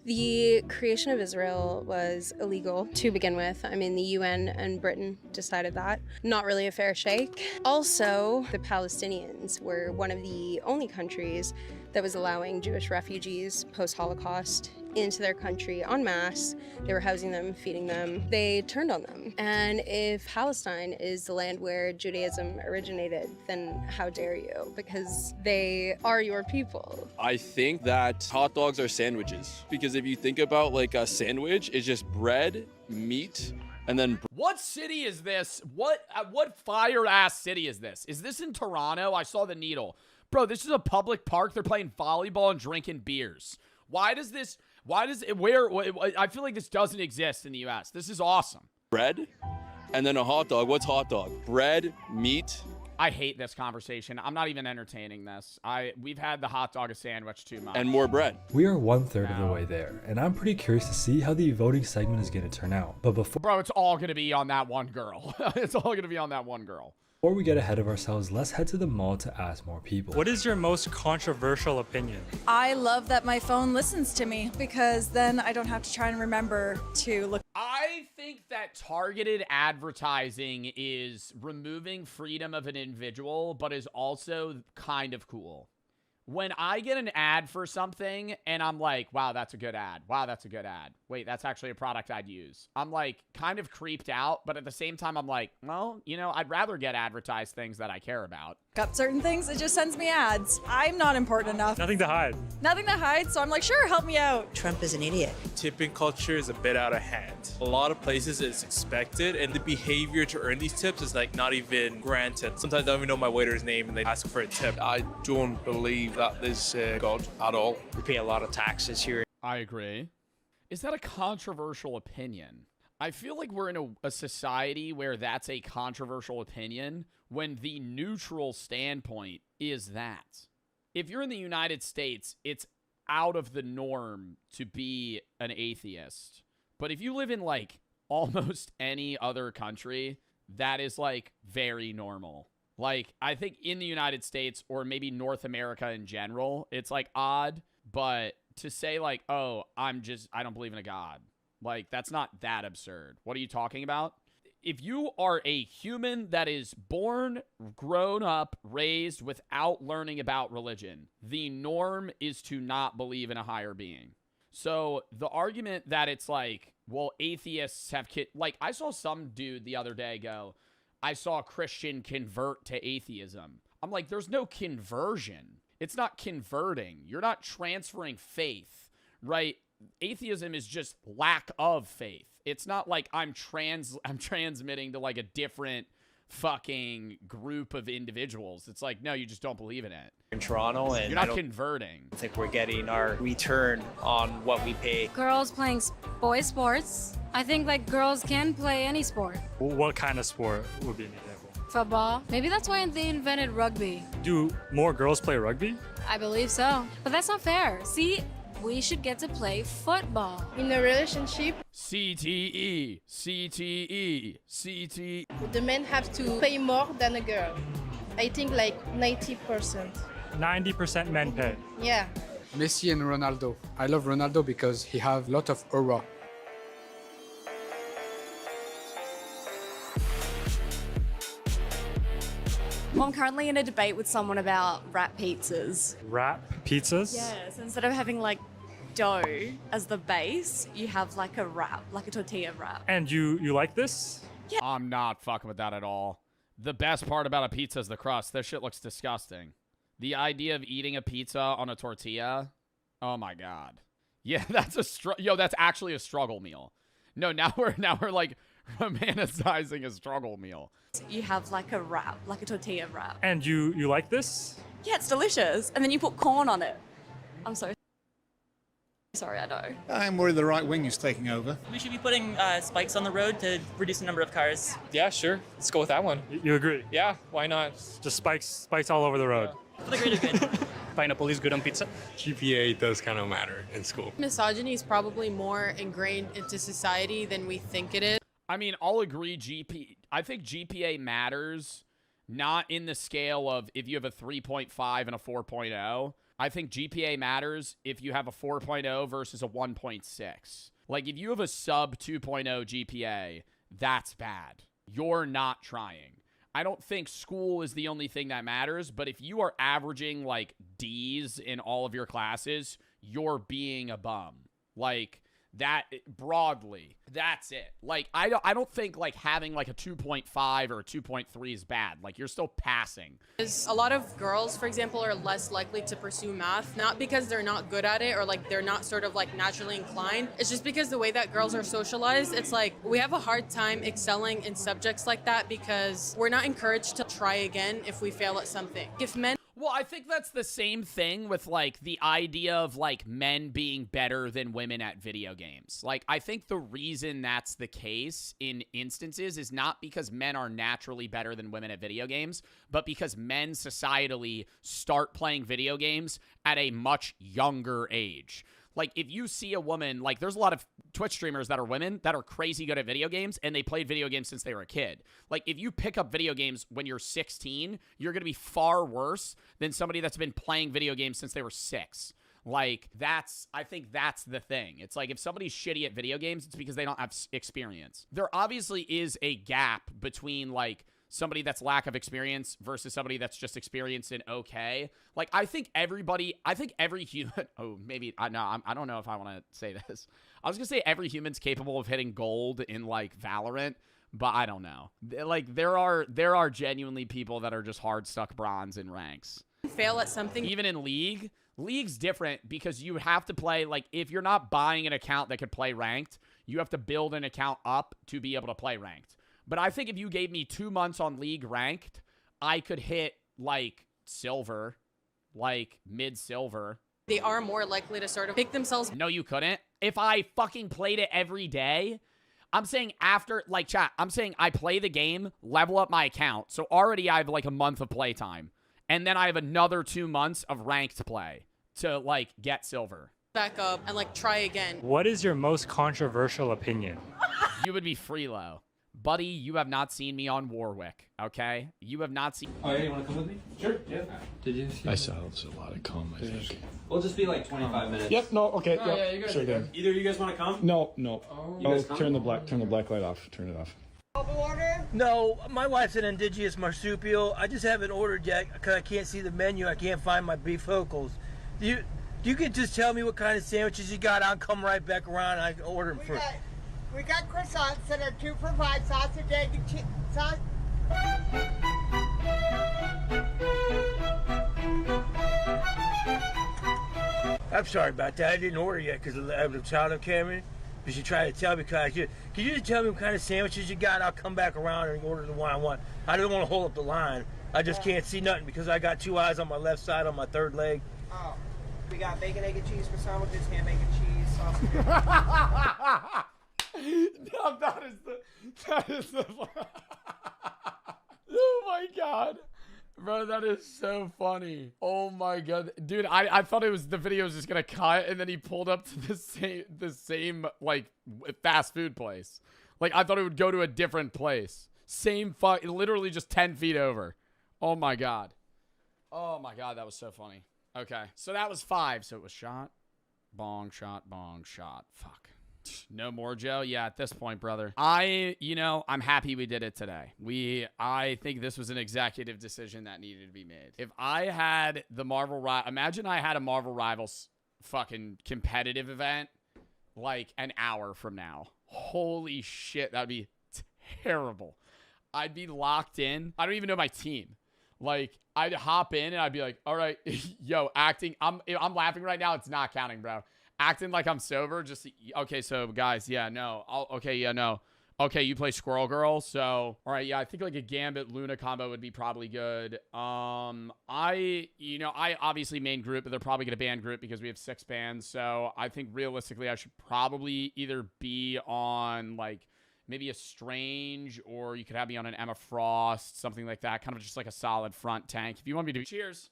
The creation of Israel was illegal to begin with. I mean, the UN and Britain decided that. Not really a fair shake. Also, the Palestinians were one of the only countries that was allowing Jewish refugees post-Holocaust into their country en masse. They were housing them, feeding them. They turned on them. And if Palestine is the land where Judaism originated, then how dare you? Because they are your people. I think that hot dogs are sandwiches. Because if you think about like a sandwich, it's just bread, meat, and then... What city is this? What fire-ass city is this? Is this in Toronto? I saw the needle. Bro, this is a public park. They're playing volleyball and drinking beers. I feel like this doesn't exist in the U.S. This is awesome. Bread, and then a hot dog. What's hot dog? Bread, meat. I hate this conversation. I'm not even entertaining this. We've had the hot dog a sandwich too much. And more bread. We are 1/3 of the way there, and I'm pretty curious to see how the voting segment is going to turn out. But Bro, it's all going to be on that one girl. It's all going to be on that one girl. Before we get ahead of ourselves, let's head to the mall to ask more people. What is your most controversial opinion? I love that my phone listens to me because then I don't have to try and remember to look. I think that targeted advertising is removing freedom of an individual, but is also kind of cool. When I get an ad for something and I'm like, wow, that's a good ad. Wow, that's a good ad. Wait, that's actually a product I'd use. I'm like kind of creeped out, but at the same time, I'm like, well, you know, I'd rather get advertised things that I care about. Up certain things, it just sends me ads. I'm not important enough. Nothing to hide. Nothing to hide, so I'm like, sure, help me out. Trump is an idiot. Tipping culture is a bit out of hand. A lot of places it's expected, and the behavior to earn these tips is like not even granted. Sometimes I don't even know my waiter's name and they ask for a tip. I don't believe that there's God at all. We pay a lot of taxes here. I agree. Is that a controversial opinion? I feel like we're in a society where that's a controversial opinion when the neutral standpoint is that. If you're in the United States, it's out of the norm to be an atheist. But if you live in like almost any other country, that is like very normal. Like, I think in the United States or maybe North America in general, it's like odd, but to say like, oh, I don't believe in a God. Like, that's not that absurd. What are you talking about? If you are a human that is born, grown up, raised without learning about religion, the norm is to not believe in a higher being. So the argument that it's like, well, atheists have like, I saw some dude the other day go, I saw a Christian convert to atheism. I'm like, there's no conversion. It's not converting. You're not transferring faith, right? Atheism is just lack of faith. It's not like I'm transmitting to like a different fucking group of individuals. It's like, no, you just don't believe in it. In Toronto, and you're not converting. I think we're getting our return on what we pay. Girls playing boys sports. I think like girls can play any sport. What kind of sport would be an example? Football. Maybe that's why they invented rugby. Do more girls play rugby? I believe so. But that's not fair. See, we should get to play football. In a relationship, CTE. the men have to pay more than a girl. I think like 90%. 90% men pay. Yeah. Messi and Ronaldo. I love Ronaldo because he have a lot of aura. Well, I'm currently in a debate with someone about wrap pizzas. Wrap pizzas? Yes, instead of having like dough as the base, you have like a wrap, like a tortilla wrap. And you like this? Yeah. I'm not fucking with that at all. The best part about a pizza is the crust. This shit looks disgusting. The idea of eating a pizza on a tortilla, oh my god. Yeah, that's that's actually a struggle meal. No, now we're like romanticizing a struggle meal. You have like a wrap, like a tortilla wrap. And you like this? Yeah, it's delicious. And then you put corn on it. I'm so sorry, I know. I'm worried the right wing is taking over. We should be putting spikes on the road to reduce the number of cars. Yeah, sure. Let's go with that one. You agree? Yeah, why not? Just spikes all over the road. For the greater good. Pineapple is good on pizza. GPA does kind of matter in school. Misogyny is probably more ingrained into society than we think it is. I mean, I'll agree I think GPA matters, not in the scale of if you have a 3.5 and a 4.0. I think GPA matters if you have a 4.0 versus a 1.6. Like, if you have a sub 2.0 GPA, that's bad. You're not trying. I don't think school is the only thing that matters, but if you are averaging, like, D's in all of your classes, you're being a bum. Like, that, broadly, that's it. Like, I don't think, like, having, like, a 2.5 or a 2.3 is bad. Like, you're still passing. A lot of girls, for example, are less likely to pursue math, not because they're not good at it or, like, they're not sort of, like, naturally inclined. It's just because the way that girls are socialized, it's like we have a hard time excelling in subjects like that because we're not encouraged to try again if we fail at something. If men Well, I think that's the same thing with, like, the idea of, like, men being better than women at video games. Like, I think the reason that's the case in instances is not because men are naturally better than women at video games, but because men societally start playing video games at a much younger age. Like, if you see a woman, like, there's a lot of Twitch streamers that are women that are crazy good at video games, and they played video games since they were a kid. Like, if you pick up video games when you're 16, you're going to be far worse than somebody that's been playing video games since they were 6. Like, I think that's the thing. It's like, if somebody's shitty at video games, it's because they don't have experience. There obviously is a gap between, like, somebody that's lack of experience versus somebody that's just experienced in okay. Like, I think every human, oh, maybe, no, I don't know if I want to say this. I was going to say every human's capable of hitting gold in, like, Valorant, but I don't know. Like, there are genuinely people that are just hard stuck bronze in ranks. fail at something. Even in League's different because you have to play, like, if you're not buying an account that could play ranked, you have to build an account up to be able to play ranked. But I think if you gave me 2 months on League ranked, I could hit, like, silver, like, mid-silver. They are more likely to sort of pick themselves. No, you couldn't. If I fucking played it every day, I'm saying after, like, chat, I'm saying I play the game, level up my account. So already I have, like, a month of playtime. And then I have another 2 months of ranked play to, like, get silver. Back up and, like, try again. What is your most controversial opinion? You would be Freelo. Buddy, you have not seen me on Warwick, okay? You have not seen... Oh, yeah, you want to come with me? Sure, yeah. Did you see? I saw it was a lot of cum, I think. We'll just be like 25 minutes. Yep, no, okay, Oh, yep. yeah, you guys sure are good. did. Either of you guys want to come? No. You guys Turn the black light off. Turn it off. No, my wife's an indigenous marsupial. I just haven't ordered yet because I can't see the menu. I can't find my beef hocals. You can just tell me what kind of sandwiches you got. I'll come right back around and I can order them for. We got croissants that are 2 for $5, sausage, egg, and cheese. I'm sorry about that. I didn't order yet because I have the child on camera. But she tried to tell me, can you just tell me what kind of sandwiches you got? I'll come back around and order the one I want. I don't want to hold up the line. I just can't see nothing because I got 2 eyes on my left side on my third leg. Oh, we got bacon, egg, and cheese for sandwiches, ham, bacon, cheese, sausage. No, that is the oh my god, bro, that is so funny. Oh my god, dude, I thought it was the video was just gonna cut and then he pulled up to the same like fast food place. Like, I thought it would go to a different place. Same literally just 10 feet over. Oh my god, that was so funny. Okay, so that was 5. So it was shot, bong, shot, bong, shot. Fuck. No more, Joe? Yeah, at this point, brother. I'm happy we did it today. I think this was an executive decision that needed to be made. If I had the imagine I had a Marvel Rivals fucking competitive event like an hour from now. Holy shit, that'd be terrible. I'd be locked in. I don't even know my team. Like, I'd hop in and I'd be like, all right, yo, acting. I'm laughing right now. It's not counting, bro. Acting like I'm sober. Just, okay, so guys, yeah, no. Okay, yeah, no. Okay, you play Squirrel Girl. So, all right, yeah, I think like a Gambit Luna combo would be probably good. I obviously main group, but they're probably going to ban group because we have 6 bans. So I think realistically, I should probably either be on like maybe a Strange, or you could have me on an Emma Frost, something like that. Kind of just like a solid front tank. If you want me to, cheers.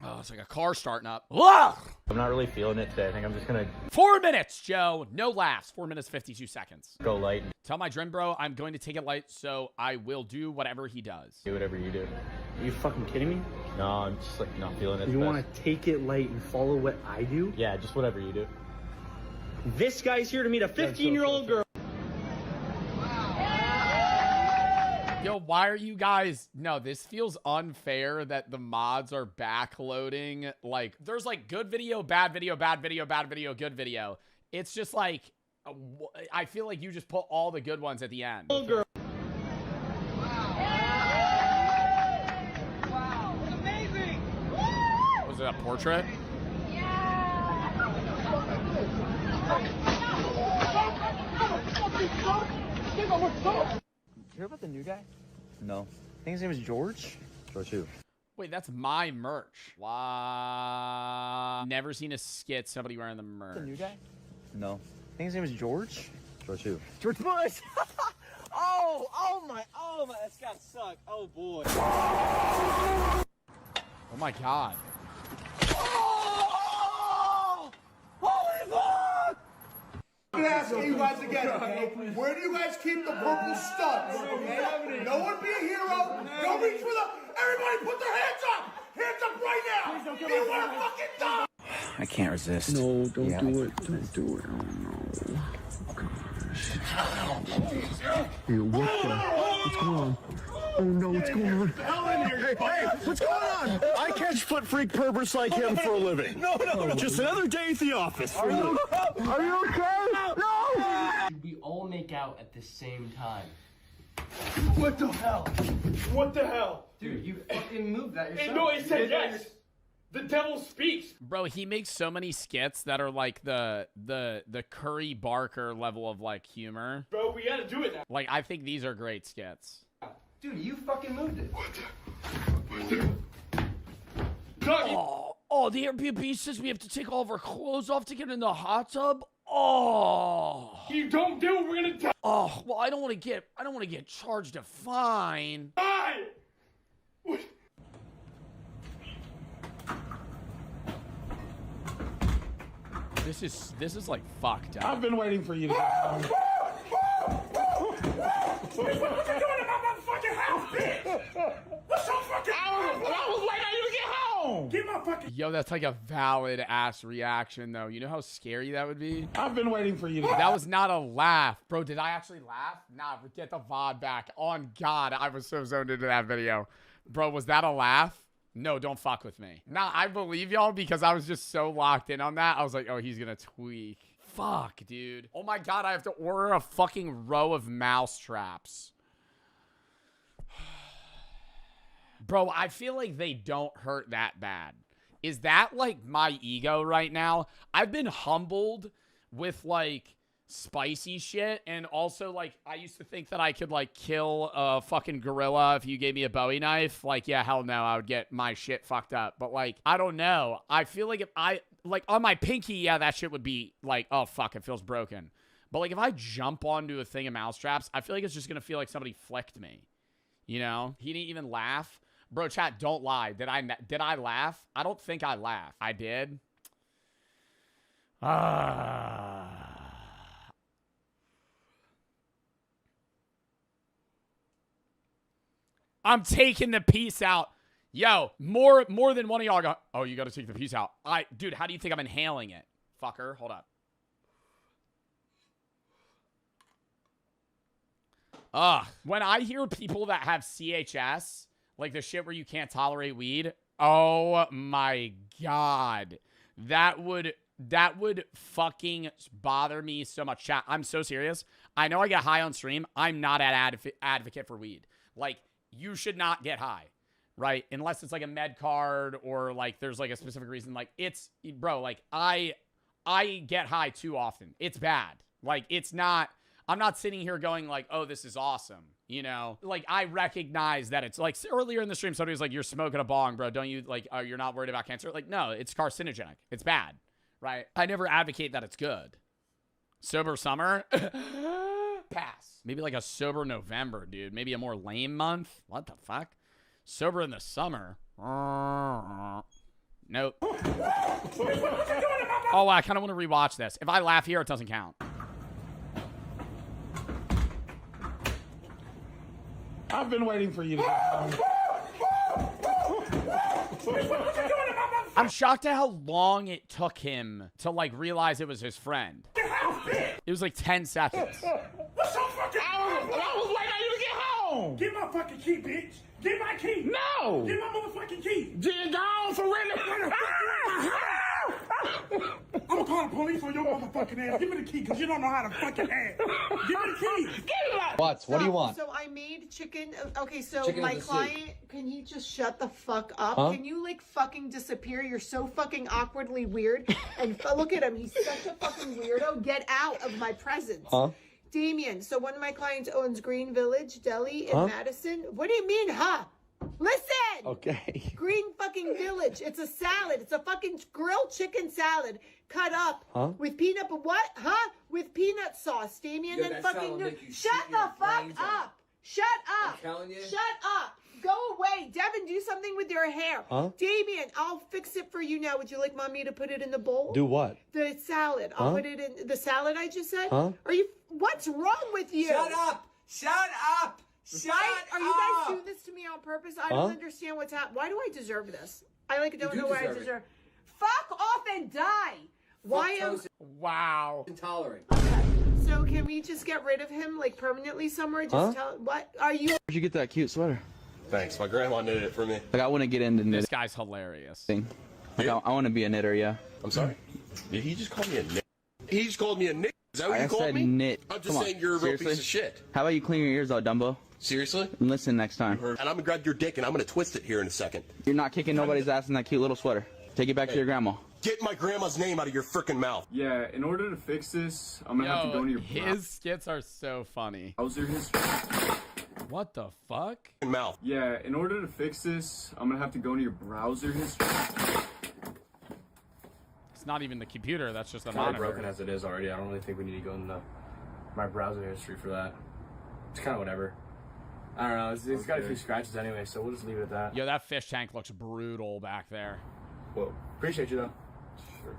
Oh, it's like a car starting up. Ugh! I'm not really feeling it today. I think I'm just gonna 4 minutes, Joe. No laughs. 4 minutes, 52 seconds. go light. Tell my Drim bro I'm going to take it light, so I will do whatever he does. Do whatever you do. Are you fucking kidding me? No, I'm just like not feeling it. You want to take it light and follow what I do? Yeah, just whatever you do. This guy's here to meet a 15-year-old girl. Yo, why are you guys... No, this feels unfair that the mods are backloading. Like, there's like good video, bad video, bad video, bad video, good video. It's just like... I feel like you just put all the good ones at the end. Wow, amazing! Was it a portrait? You hear about the new guy? No. I think his name is George. George who? Wait, that's my merch. Wow. Never seen a skit somebody wearing the merch. The new guy? No. I think his name is George. George who? George Bush! oh my, that's gotta suck. Oh boy. Oh my god. Oh! Holy fuck! I'm gonna ask you guys again, okay? Where do you guys keep the purple studs? Okay? No one be a hero. Don't reach for the. Everybody put their hands up! Hands up right now! You wanna fucking die? I can't resist. No, don't do it. Don't do it. Oh no. Hey, what's going on? Oh no, what's going on? Hey, what's going on? I catch foot freak perverts like him for a living. No. Just another day at the office. Are you okay? No! We all make out at the same time. What the hell? What the hell? Dude, you fucking moved that yourself. No, it said yes. The devil speaks. Bro, he makes so many skits that are like the Curry Barker level of like humor. Bro, we gotta do it now. Like, I think these are great skits. Dude, you fucking moved it. Oh, the Airbnb says we have to take all of our clothes off to get in the hot tub. Oh. You don't do it, we're gonna die. Oh, well, I don't want to get charged a fine. Die! This is like fucked up. I've been waiting for you to get home. What you doing about my fucking house, bitch? What's so fucking I was waiting on you to get home. Get my fucking. Yo, that's like a valid ass reaction though. You know how scary that would be? I've been waiting for you to. That was not a laugh. Bro, did I actually laugh? Nah, get the VOD back. On God, I was so zoned into that video. Bro, was that a laugh? No, don't fuck with me. Nah, I believe y'all because I was just so locked in on that. I was like, oh, he's gonna tweak. Fuck, dude. Oh my God, I have to order a fucking row of mouse traps. Bro, I feel like they don't hurt that bad. Is that like my ego right now? I've been humbled with like spicy shit, and also like I used to think that I could like kill a fucking gorilla if you gave me a Bowie knife. Like, yeah, hell no, I would get my shit fucked up. But like, I don't know. I feel like if I like on my pinky, yeah, that shit would be like, oh fuck, it feels broken. But like if I jump onto a thing of mousetraps, I feel like it's just gonna feel like somebody flicked me. You know? He didn't even laugh. Bro, chat, don't lie. Did I laugh? I don't think I laughed. I did. I'm taking the piece out. Yo, more than one of y'all go, oh, you got to take the piece out. Dude, how do you think I'm inhaling it? Fucker, hold up. When I hear people that have CHS, like the shit where you can't tolerate weed, oh my God. That would fucking bother me so much. Chat, I'm so serious. I know I get high on stream. I'm not an advocate for weed. Like, you should not get high, right? Unless it's like a med card or like there's like a specific reason. Like, it's, bro, like I get high too often. It's bad. Like, it's not, I'm not sitting here going like, oh, this is awesome. You know, like I recognize that it's like earlier in the stream, somebody was like, you're smoking a bong, bro. Don't you like, you're not worried about cancer? Like, no, it's carcinogenic. It's bad, right? I never advocate that it's good. Sober summer, pass. Maybe like a sober November, dude. Maybe a more lame month. What the fuck? Sober in the summer. Nope. Oh, I kind of want to rewatch this. If I laugh here, it doesn't count. I've been waiting for you to get home. I'm shocked at how long it took him to like realize it was his friend. It was like 10 seconds. What's so fucking? I was waiting on you to get home. Get my fucking key, bitch. Get my key. No. Get my motherfucking key. Get gone for real. I'm gonna call the police on your motherfucking ass. Give me the key, because you don't know how to fucking act. Give me the key. Give me that. What do you want? So I made chicken. Okay, so Chicken my of the client, can he just shut the fuck up? Huh? Can you like fucking disappear? You're so fucking awkwardly weird. And look at him. He's such a fucking weirdo. Get out of my presence. Huh? Damien, so one of my clients owns Green Village Deli in Huh? Madison. What do you mean, huh? Listen! Okay. Green fucking Village. It's a salad. It's a fucking grilled chicken salad cut up with peanut, what? Huh? With peanut sauce, Damien, and fucking shut the fuck up. Shut up. I'm telling you. Shut up. Go away. Devin, do something with your hair. Huh? Damien, I'll fix it for you now. Would you like mommy to put it in the bowl? Do what? The salad. I'll Huh? put it in the salad I just said. Huh? What's wrong with you? Shut up! Shut up! Shut Are you guys up! doing this to me on purpose? I don't understand what's happening. Why do I deserve this? I don't know what I deserve. Fuck off and die. Why am? Wow. Intolerant. So can we just get rid of him like permanently somewhere? Just tell what are you? Where'd you get that cute sweater? Thanks. My grandma knitted it for me. Like I want to get into knitting. This guy's hilarious. Like I want to be a knitter. Yeah. I'm sorry. Did he just call me a knit? He just called me a knit. Is that what you called said me? knit. I'm just Come on. saying you're a real Seriously? piece of shit. How about you clean your ears out, Dumbo? Seriously? And listen next time. And I'm gonna grab your dick and I'm gonna twist it here in a second. You're not kicking nobody's ass in that cute little sweater. Take it back to your grandma. Get my grandma's name out of your frickin' mouth. Yeah, in order to fix this, I'm gonna have to go into your his skits are so funny. browser history. What the fuck? Mouth. Yeah, in order to fix this, I'm gonna have to go into your browser history. It's not even the computer. That's just a It's kind of monitor. broken as it is already. I don't really think we need to go into my browser history for that. It's kind of whatever. I don't know. It's got a few scratches anyway, so we'll just leave it at that. Yo, that fish tank looks brutal back there. Well, appreciate you though. Sure.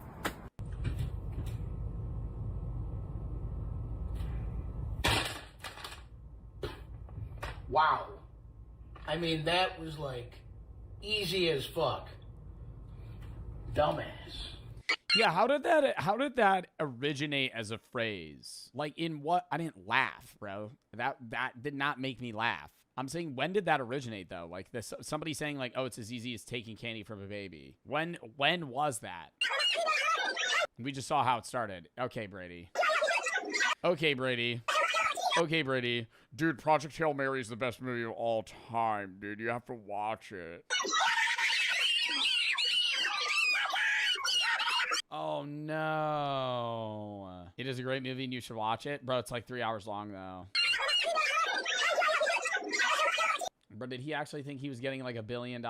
Wow. I mean, that was like easy as fuck. Dumbass. Yeah, how did that originate as a phrase? Like in what? I didn't laugh, bro. That did not make me laugh. I'm saying, when did that originate though? Like this, somebody saying like, oh, it's as easy as taking candy from a baby. When was that? We just saw how it started. Okay, Brady. Okay, Brady. Okay, Brady. Dude, Project Hail Mary is the best movie of all time, dude. You have to watch it. Oh, no. It is a great movie and you should watch it. Bro, it's like 3 hours long, though. Bro, did he actually think he was getting like $1 billion?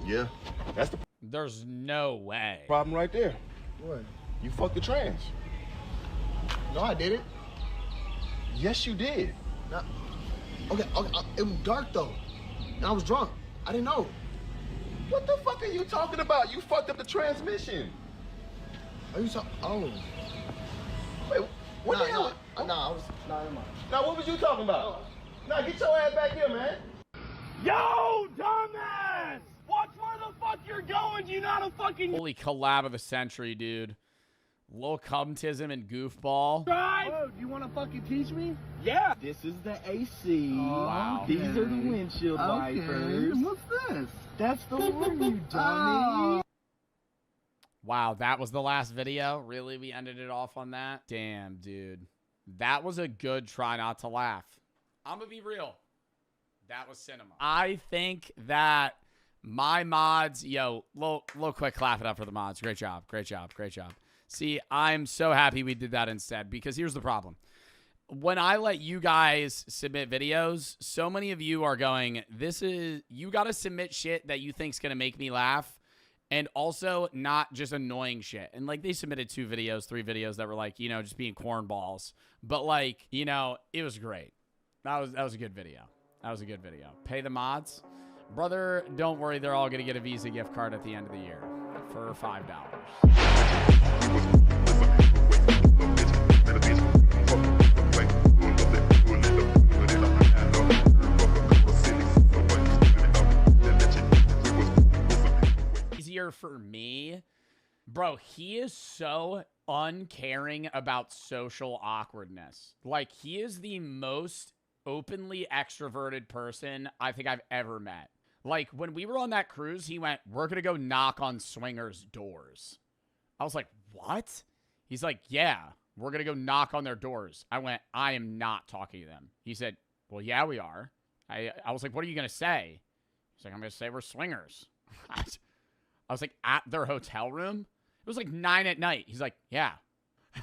Yeah, that's the There's no way. problem right there. What? You fucked the trans. No, I didn't. Yes, you did. No. Okay, it was dark though, and I was drunk. I didn't know. What the fuck are you talking about? You fucked up the transmission. Are you talking? Oh. Wait, what the hell? Nah, I was not in mine. Now, what was you talking about? Nah, get your ass back here, man. Yo, dumbass! Watch where the fuck you're going. You not a fucking Holy collab of the century, dude. Lil Cumtism and Goofball. Whoa, do you want to fucking teach me? Yeah. This is the AC. Wow. These are the windshield wipers. What's this? That's the one, you dummy. Wow, that was the last video? Really? We ended it off on that? Damn, dude. That was a good try not to laugh. I'm gonna be real. That was cinema. I think that my mods, yo, little quick clap it up for the mods. Great job, great job, great job. See, I'm so happy we did that instead, because here's the problem. When I let you guys submit videos, so many of you are going, you got to submit shit that you think's going to make me laugh, and also not just annoying shit. And, like, they submitted 2 videos, 3 videos that were, like, you know, just being cornballs. But, like, you know, it was great. That was a good video. That was a good video. Pay the mods. Brother, don't worry. They're all going to get a Visa gift card at the end of the year for $5. Easier for me. Bro, he is so uncaring about social awkwardness. Like, he is the most openly extroverted person I think I've ever met. Like, when we were on that cruise, he went, we're going to go knock on swingers' doors. I was like, what? He's like, yeah, we're going to go knock on their doors. I went, I am not talking to them. He said, well, yeah, we are. I was like, what are you going to say? He's like, I'm going to say we're swingers. I was like, at their hotel room? It was like 9 at night. He's like, yeah.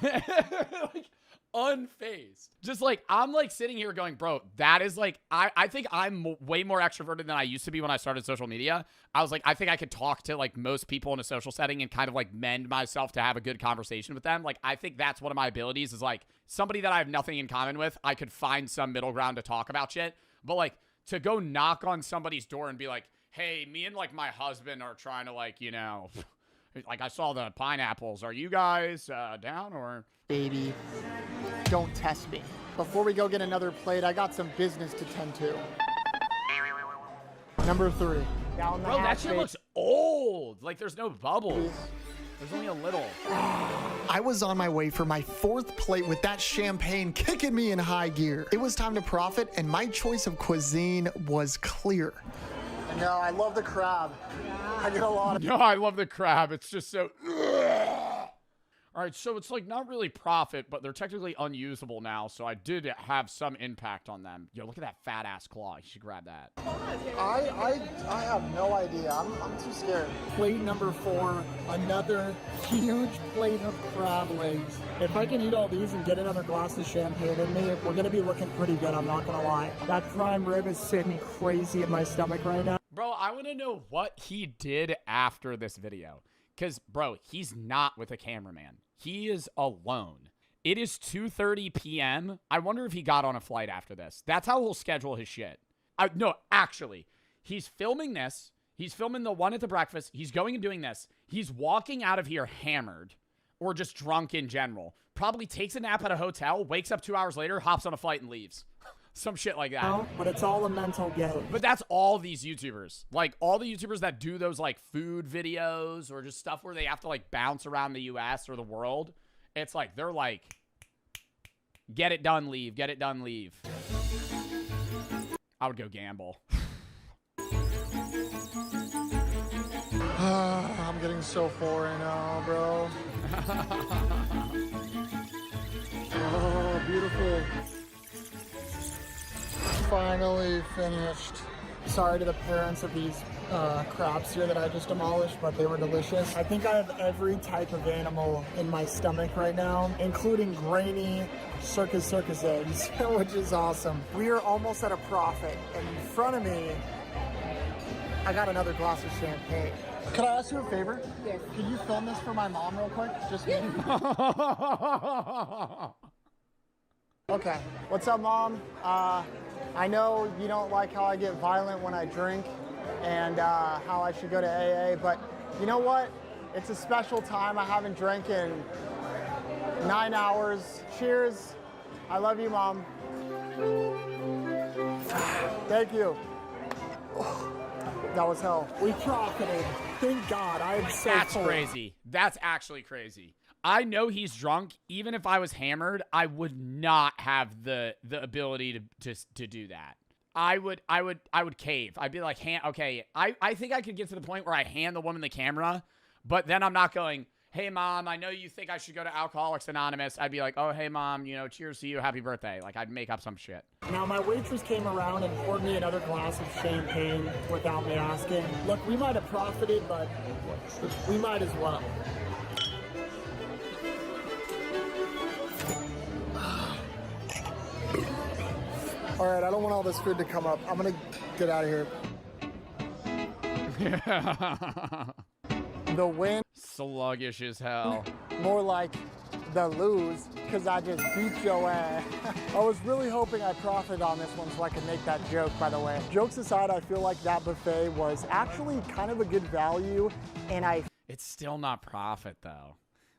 Like, unfazed. Just like, I'm like sitting here going, bro, that is like, I think I'm way more extroverted than I used to be when I started social media. I was like, I think I could talk to like most people in a social setting and kind of like mend myself to have a good conversation with them. Like, I think that's one of my abilities, is like somebody that I have nothing in common with, I could find some middle ground to talk about shit. But like, to go knock on somebody's door and be like, hey, me and like my husband are trying to like, you know, like I saw the pineapples. Are you guys down or? Baby, don't test me. Before we go get another plate, I got some business to tend to. Number 3. Down the Bro, that hatch, shit babe. looks old. Like, there's no bubbles. There's only a little. I was on my way for my 4th plate with that champagne kicking me in high gear. It was time to profit, and my choice of cuisine was clear. No, I love the crab. I get a lot of... No, I love the crab. It's just so... All right, so it's like not really profit, but they're technically unusable now, so I did have some impact on them. Yo, look at that fat ass claw. You should grab that. I have no idea. I'm too scared. Plate number 4, another huge plate of crab legs. If I can eat all these and get another glass of champagne in me, we're gonna be looking pretty good, I'm not gonna lie. That prime rib is sitting crazy in my stomach right now. Bro, I want to know what he did after this video. Because, bro, he's not with a cameraman. He is alone. It is 2:30 p.m. I wonder if he got on a flight after this. That's how he'll schedule his shit. No, actually, he's filming this. He's filming the one at the breakfast. He's going and doing this. He's walking out of here hammered or just drunk in general. Probably takes a nap at a hotel, wakes up 2 hours later, hops on a flight and leaves. Some shit like that. No, but it's all a mental game. But that's all these YouTubers. Like, all the YouTubers that do those, like, food videos or just stuff where they have to, like, bounce around the U.S. or the world. It's like, they're like, get it done, leave. Get it done, leave. I would go gamble. I'm getting so full right now, bro. Oh, beautiful. Finally finished. Sorry to the parents of these crabs here that I just demolished, but they were delicious. I think I have every type of animal in my stomach right now, including grainy circus eggs, which is awesome. We are almost at a profit, and in front of me, I got another glass of champagne. Could I ask you a favor? Yes. Could you film this for my mom real quick? Just me. Okay. What's up, Mom? I know you don't like how I get violent when I drink and how I should go to AA, but you know what? It's a special time. I haven't drank in 9 hours. Cheers. I love you, Mom. Thank you. That was hell. We profited. Thank God. I am so That's full. crazy. That's actually crazy. I know he's drunk. Even if I was hammered, I would not have the ability to do that. I would cave. I'd be like, okay, I think I could get to the point where I hand the woman the camera, but then I'm not going, hey, Mom, I know you think I should go to Alcoholics Anonymous. I'd be like, oh, hey, Mom, cheers to you. Happy birthday. Like, I'd make up some shit. Now, my waitress came around and poured me another glass of champagne without me asking. Look, we might have profited, but we might as well. All right, I don't want all this food to come up. I'm going to get out of here. The win. Sluggish as hell. More like the lose, because I just beat your ass. I was really hoping I profited on this one so I could make that joke, by the way. Jokes aside, I feel like that buffet was actually kind of a good value, and It's still not profit, though.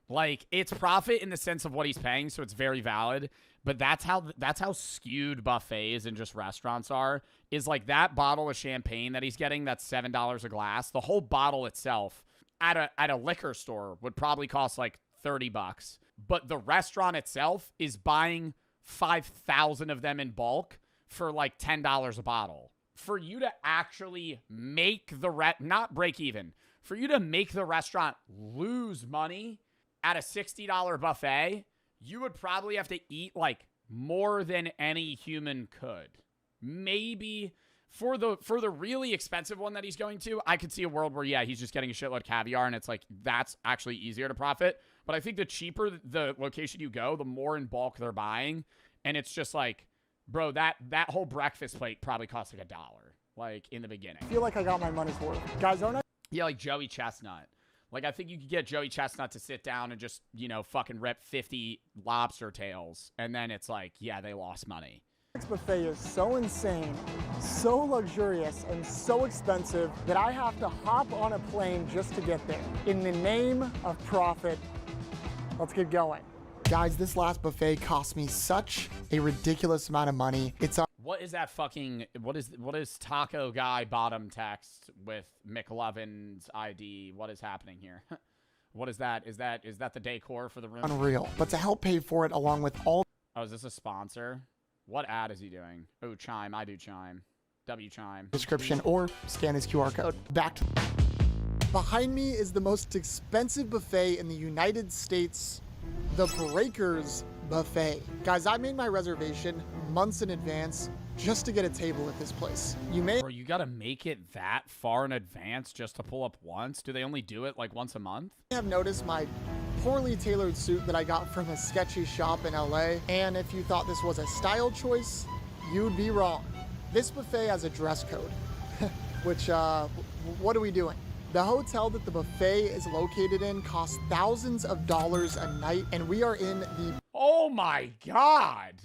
Like, it's profit in the sense of what he's paying, so it's very valid. But that's how skewed buffets and just restaurants are. Is like that bottle of champagne that he's getting, that's $7 a glass. The whole bottle itself at a liquor store would probably cost like $30. But the restaurant itself is buying 5,000 of them in bulk for like $10 a bottle. For you to actually make not break even, for you to make the restaurant lose money at a $60 buffet, you would probably have to eat like more than any human could. Maybe for the really expensive one that he's going to, I could see a world where, yeah, he's just getting a shitload of caviar and it's like, that's actually easier to profit. But I think the cheaper the location you go, the more in bulk they're buying. And it's just like, bro, that whole breakfast plate probably costs like $1, like in the beginning. I feel like I got my money's worth. Guys, aren't I? Yeah, like Joey Chestnut. Like, I think you could get Joey Chestnut to sit down and just, fucking rip 50 lobster tails. And then it's like, yeah, they lost money. This buffet is so insane, so luxurious, and so expensive that I have to hop on a plane just to get there. In the name of profit, let's get going. Guys, this last buffet cost me such a ridiculous amount of money. What is that fucking, what is taco guy bottom text with McLovin's ID? What is happening here? What is that? Is that the decor for the room? Unreal. But to help pay for it along with all... Oh, is this a sponsor? What ad is he doing? Oh, Chime. I do Chime. W-Chime. ...description or scan his QR code. Back to... Behind me is the most expensive buffet in the United States, the Breakers Buffet. Guys, I made my reservation months in advance just to get a table at this place. Bro, you gotta make it that far in advance just to pull up once? Do they only do it like once a month? You have noticed my poorly tailored suit that I got from a sketchy shop in LA. And if you thought this was a style choice, you'd be wrong. This buffet has a dress code, which, what are we doing? The hotel that the buffet is located in costs thousands of dollars a night, and we are in the... Oh my God!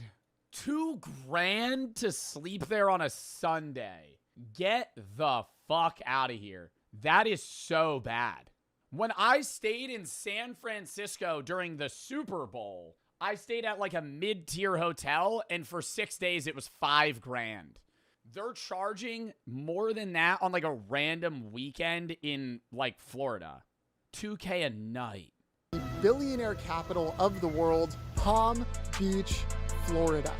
$2,000 to sleep there on a Sunday. Get the fuck out of here. That is so bad. When I stayed in San Francisco during the Super Bowl, I stayed at like a mid-tier hotel, and for 6 days it was $5,000. They're charging more than that on like a random weekend in like Florida. $2,000 a night. The billionaire capital of the world, Palm Beach, Florida.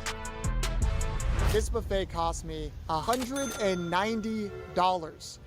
This buffet cost me $190.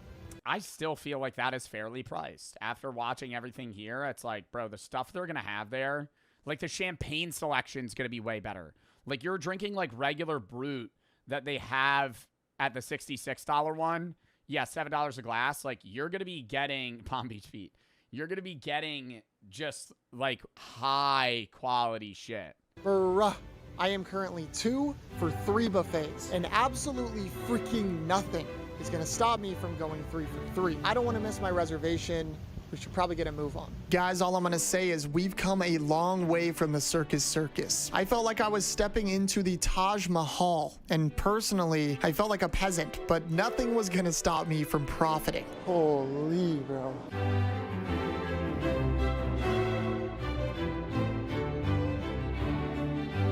I still feel like that is fairly priced. After watching everything here, it's like, bro, the stuff they're going to have there, like the champagne selection is going to be way better. Like you're drinking like regular Brut that they have at the $66 one. Yeah, $7 a glass. Like you're going to be getting Palm Beach Feet. You're going to be getting just like high quality shit. Bruh. I am currently 2 for 3 buffets, and absolutely freaking nothing is gonna stop me from going 3 for 3. I don't wanna miss my reservation. We should probably get a move on. Guys, all I'm gonna say is we've come a long way from the Circus. I felt like I was stepping into the Taj Mahal, and personally, I felt like a peasant, but nothing was gonna stop me from profiting. Holy, bro.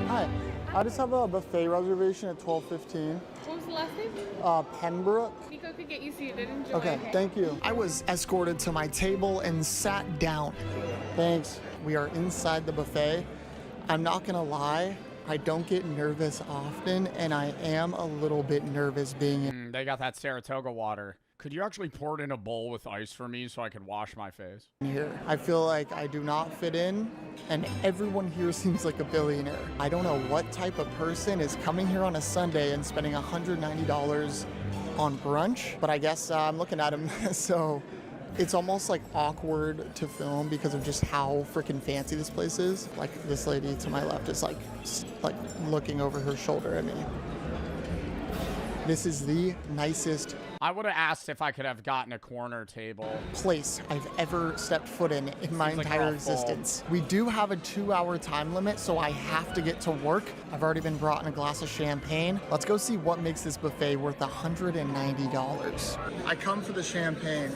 Hi, I just have a buffet reservation at 12:15. What was the last name? Pembroke. Nico could get you seated. Enjoy. Okay, thank you. I was escorted to my table and sat down. Thanks. We are inside the buffet. I'm not gonna lie, I don't get nervous often, and I am a little bit nervous being in. They got that Saratoga water. Could you actually pour it in a bowl with ice for me so I could wash my face? Here. I feel like I do not fit in, and everyone here seems like a billionaire. I don't know what type of person is coming here on a Sunday and spending $190 on brunch, but I guess I'm looking at him, so it's almost like awkward to film because of just how freaking fancy this place is. Like this lady to my left is like looking over her shoulder at me. This is the nicest I would have asked if I could have gotten a corner table. Place I've ever stepped foot in my entire existence. We do have a 2-hour time limit, so I have to get to work. I've already been brought in a glass of champagne. Let's go see what makes this buffet worth $190. I come for the champagne.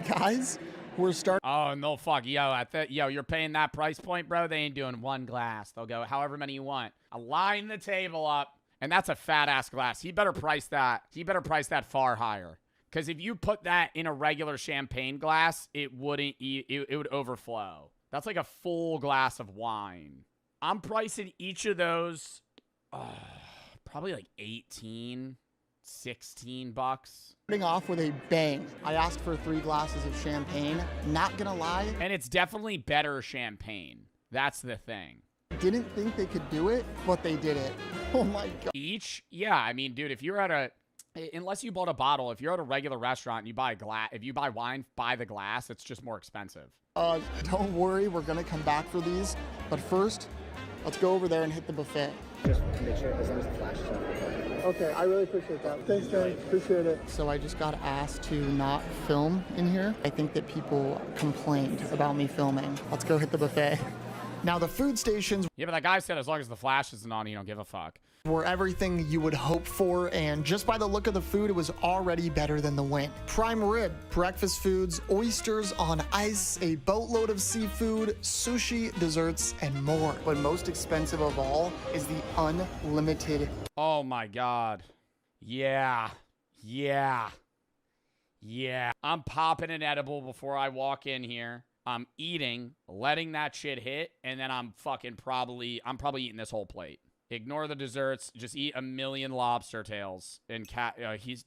Guys, we're starting. Oh, no fuck. Yo, you're paying that price point, bro? They ain't doing one glass. They'll go however many you want. I'll line the table up. And that's a fat ass glass. He better price that. He better price that far higher. Because if you put that in a regular champagne glass, it wouldn't. It would overflow. That's like a full glass of wine. I'm pricing each of those probably like 18, 16 bucks. Starting off with a bang. I asked for 3 glasses of champagne. Not gonna lie. And it's definitely better champagne. That's the thing. Didn't think they could do it, but they did it. Oh my God. Each? Yeah, I mean, dude, if you're at unless you bought a bottle, if you're at a regular restaurant and you buy if you buy wine by the glass, it's just more expensive. Don't worry, we're gonna come back for these. But first, let's go over there and hit the buffet. Just make sure as long as the flash is on. Okay, I really appreciate that. Thanks, guys. Appreciate it. So I just got asked to not film in here. I think that people complained about me filming. Let's go hit the buffet. Now, the food stations... Yeah, but that guy said as long as the flash isn't on, you don't give a fuck. ...were everything you would hope for, and just by the look of the food, it was already better than the win. Prime rib, breakfast foods, oysters on ice, a boatload of seafood, sushi, desserts, and more. But most expensive of all is the unlimited... Oh my God. Yeah. Yeah. Yeah. I'm popping an edible before I walk in here. I'm eating, letting that shit hit, and then I'm probably eating this whole plate. Ignore the desserts, just eat a million lobster tails. And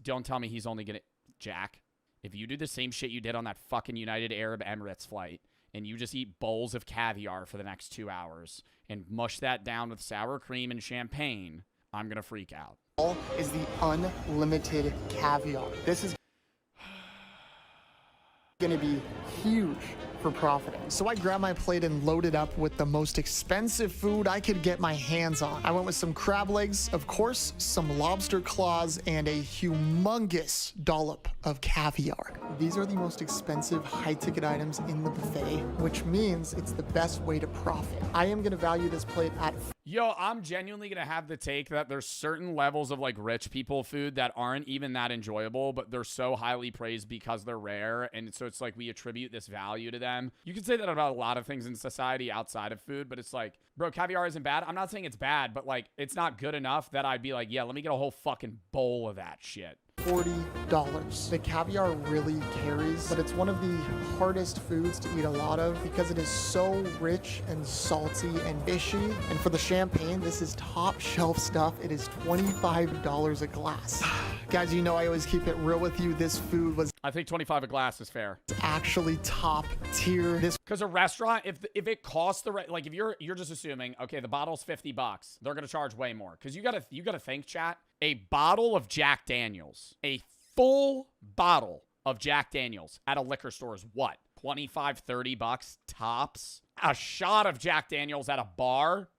don't tell me he's only gonna... Jack, if you do the same shit you did on that fucking United Arab Emirates flight, and you just eat bowls of caviar for the next 2 hours, and mush that down with sour cream and champagne, I'm gonna freak out. ...is the unlimited caviar. This is gonna be huge for profiting. So I grabbed my plate and loaded up with the most expensive food I could get my hands on. I went with some crab legs, of course, some lobster claws, and a humongous dollop of caviar. These are the most expensive high-ticket items in the buffet, which means it's the best way to profit. I am gonna value this plate at... Yo, I'm genuinely gonna have the take that there's certain levels of like rich people food that aren't even that enjoyable, but they're so highly praised because they're rare, and so it's like we attribute this value to them. You can say that about a lot of things in society outside of food, but it's like, bro, caviar isn't bad. I'm not saying it's bad, but like it's not good enough that I'd be like, yeah, let me get a whole fucking bowl of that shit. $40. The caviar really carries, but it's one of the hardest foods to eat a lot of because it is so rich and salty and fishy. And for the champagne, this is top shelf stuff. It is $25 a glass. Guys, you know I always keep it real with you. This food was... I think 25 a glass is fair. Actually top tier. Because a restaurant, if it costs like if you're just assuming, okay, the bottle's $50, they're gonna charge way more. Because you gotta think, chat. A bottle of Jack Daniels, a full bottle of Jack Daniels at a liquor store is what? 25, 30 bucks tops. A shot of Jack Daniels at a bar,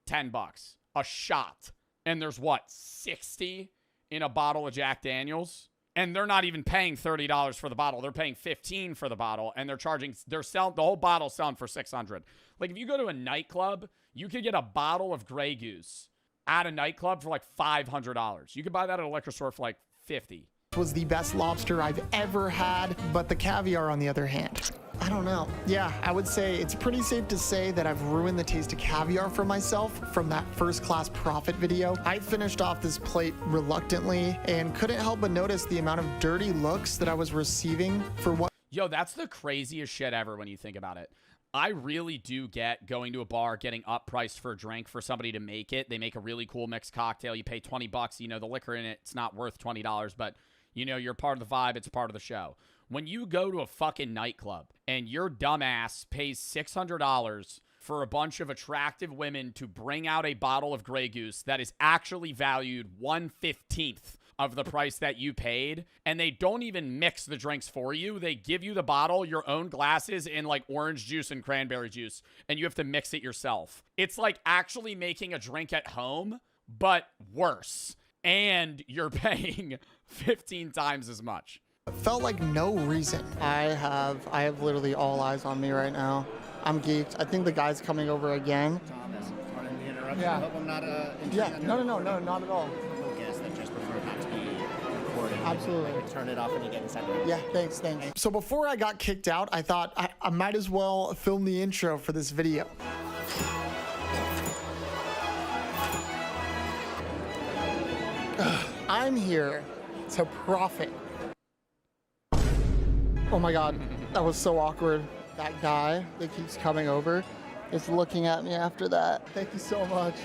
10 bucks. A shot. And there's what? 60 in a bottle of Jack Daniels? And they're not even paying $30 for the bottle. They're paying $15 for the bottle, and they're selling the whole bottle selling for $600. Like if you go to a nightclub, you could get a bottle of Grey Goose at a nightclub for like $500. You could buy that at a liquor store for like $50. was the best lobster I've ever had, but the caviar on the other hand, I don't know. Yeah, I would say it's pretty safe to say that I've ruined the taste of caviar for myself from that first class profit video. I finished off this plate reluctantly and couldn't help but notice the amount of dirty looks that I was receiving for what. Yo, that's the craziest shit ever when you think about it. I really do get going to a bar, getting uppriced for a drink for somebody to make it. They make a really cool mixed cocktail. You pay $20, you know, the liquor in it, it's not worth $20, but you know, you're part of the vibe. It's a part of the show. When you go to a fucking nightclub and your dumbass pays $600 for a bunch of attractive women to bring out a bottle of Grey Goose that is actually valued 1/15 of the price that you paid, and they don't even mix the drinks for you. They give you the bottle, your own glasses, and like orange juice and cranberry juice, and you have to mix it yourself. It's like actually making a drink at home, but worse. And you're paying 15 times as much. It felt like no reason. I have literally all eyes on me right now. I'm geeked. I think the guy's coming over again. Thomas, pardon the interruption. Yeah. I hope I'm not Yeah, no, not at all. Guests that just prefer not to be recorded. Absolutely. Turn it off when you get inside the room. Yeah, thanks. So before I got kicked out, I thought I might as well film the intro for this video. I'm here to profit. Oh my God, that was so awkward. That guy that keeps coming over is looking at me after that. Thank you so much.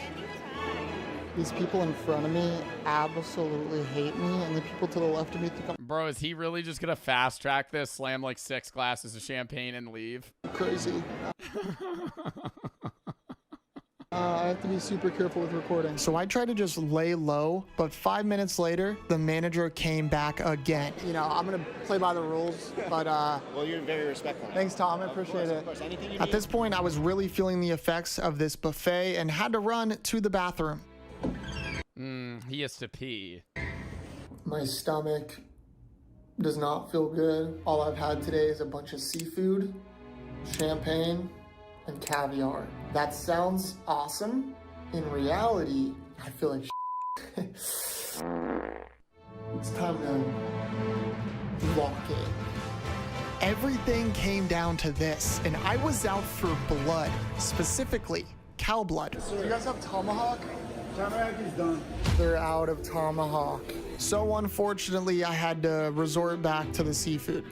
These people in front of me absolutely hate me, and the people to the left of me think I'm Bro, is he really just gonna fast track this, slam like 6 glasses of champagne and leave? crazy. I have to be super careful with recording. So I tried to just lay low, but 5 minutes later, the manager came back again. You know, I'm gonna play by the rules, but Well, you're very respectful. thanks, Tom. I appreciate it. Of course, anything you At need. this point, I was really feeling the effects of this buffet and had to run to the bathroom. He has to pee. My stomach does not feel good. All I've had today is a bunch of seafood, champagne, and caviar. That sounds awesome. In reality, I feel like It's time to lock in. Everything came down to this, and I was out for blood, specifically cow blood. Do you guys have tomahawk? Tomahawk is done. They're out of tomahawk. So unfortunately, I had to resort back to the seafood.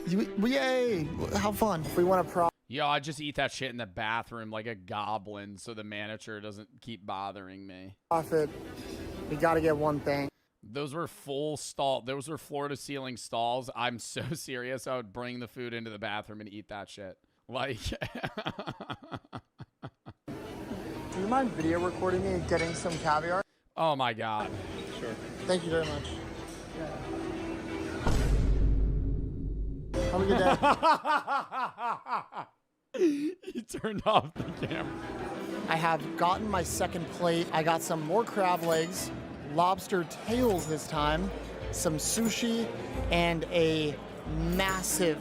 Yay! How fun. If we want to Yo, I just eat that shit in the bathroom like a goblin so the manager doesn't keep bothering me. profit, we gotta get one thing. Those were full stall. Those were floor to ceiling stalls. I'm so serious. I would bring the food into the bathroom and eat that shit. Like, Do you mind video recording me and getting some caviar? oh my God. Sure. Thank you very much. Have a good day. He turned off the camera. I have gotten my second plate. I got some more crab legs, lobster tails this time, some sushi, and a massive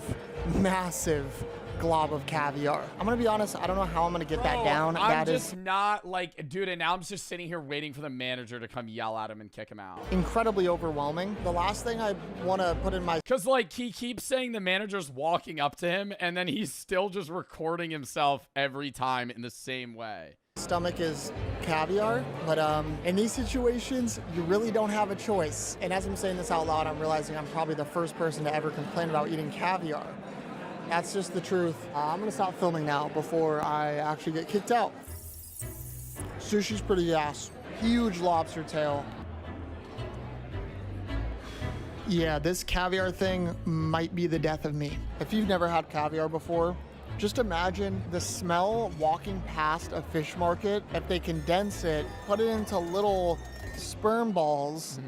glob of caviar. I'm gonna be honest, I don't know how I'm gonna get that down. I'm That just is not like, dude, and now I'm just sitting here waiting for the manager to come yell at him and kick him out. incredibly overwhelming. The last thing I want to put in my Because, like, he keeps saying the manager's walking up to him, and then he's still just recording himself every time in the same way. stomach is caviar, but in these situations, you really don't have a choice. And as I'm saying this out loud, I'm realizing I'm probably the first person to ever complain about eating caviar. That's just the truth. I'm gonna stop filming now before I actually get kicked out. Sushi's pretty gas. Huge lobster tail. Yeah, this caviar thing might be the death of me. If you've never had caviar before, just imagine the smell walking past a fish market. If they condense it, put it into little sperm balls,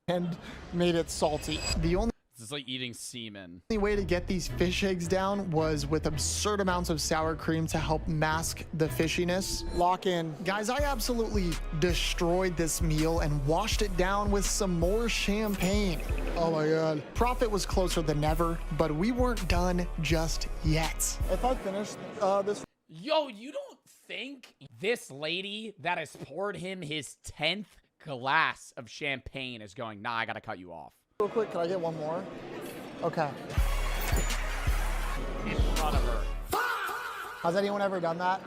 and made it salty. The only It's like eating semen. way to get these fish eggs down was with absurd amounts of sour cream to help mask the fishiness. Lock in. Guys, I absolutely destroyed this meal and washed it down with some more champagne. Oh my God. Profit was closer than ever, but we weren't done just yet. If I finish this... Yo, you don't think this lady that has poured him his 10th glass of champagne is going, nah, I gotta cut you off. Real quick, can I get one more? Okay. In front of her. Has anyone ever done that?